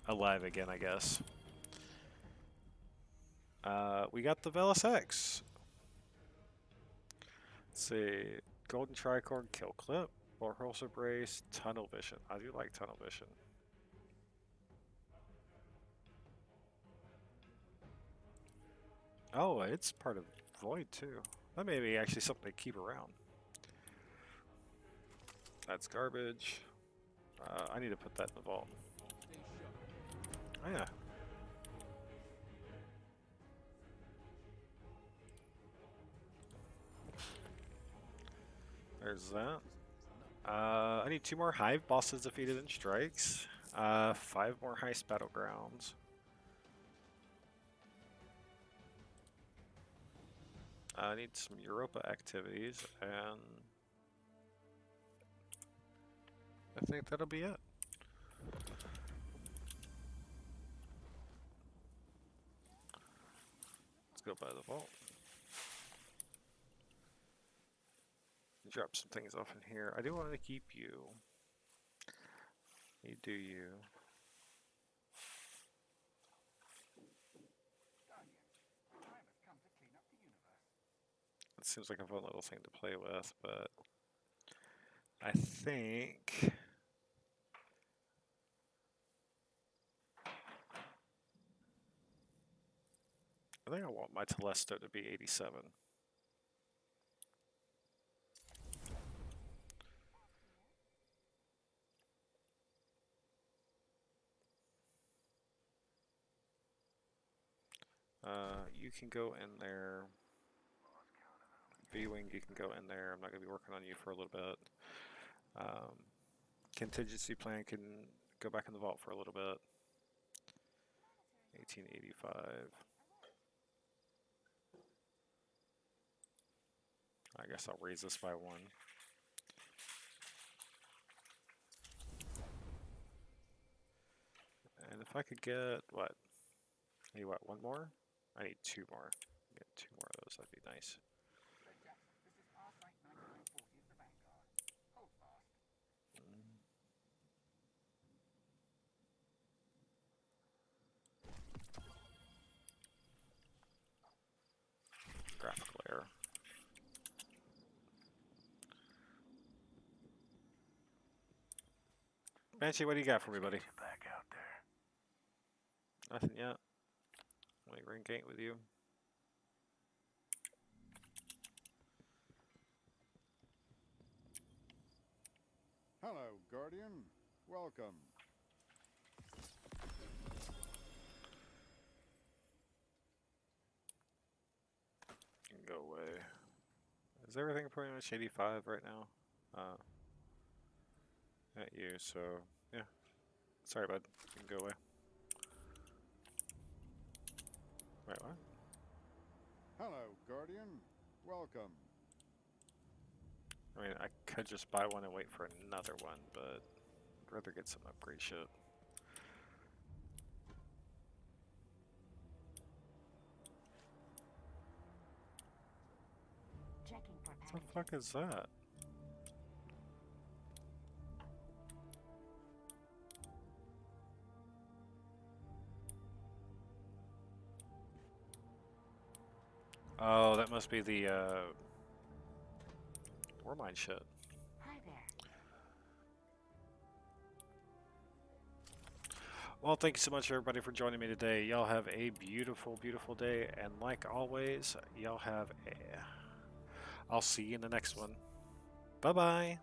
alive again, I guess. We got the Velis X. Let's see, Golden Tricorn, Kill Clip, Warhorse Brace, Tunnel Vision. I do like Tunnel Vision. Oh, it's part of Void too. That may be actually something to keep around. That's garbage. I need to put that in the vault. Oh yeah. There's that. I need 2 more Hive bosses defeated in strikes. 5 more Heist Battlegrounds. I need some Europa activities, and I think that'll be it. Let's go by the vault. Drop some things off in here. I do want to keep you. You do you. It seems like a fun little thing to play with, but I think I want my Telesto to be 87. You can go in there. V-Wing, you can go in there. I'm not going to be working on you for a little bit. Contingency plan can go back in the vault for a little bit. 1885. I guess I'll raise this by 1. And if I could get, what? I need what, 1 more? I need 2 more. Get 2 more of those, that'd be nice. Graphical error. Banshee, what do you got for me, buddy? Back out there. Nothing yet. Let me ring gate with you. Hello, Guardian. Welcome. Go away. Is everything pretty much 85 right now? At you, so yeah. Sorry, bud. You can go away. Wait, what? Hello, Guardian. Welcome. I mean, I could just buy one and wait for another one, but I'd rather get some upgrade shit. Checking for What the fuck is that? Oh, that must be the ore mine shit. Hi there. Well, thank you so much, everybody, for joining me today. Y'all have a beautiful, beautiful day, and like always, y'all have a... I'll see you in the next one. Bye-bye.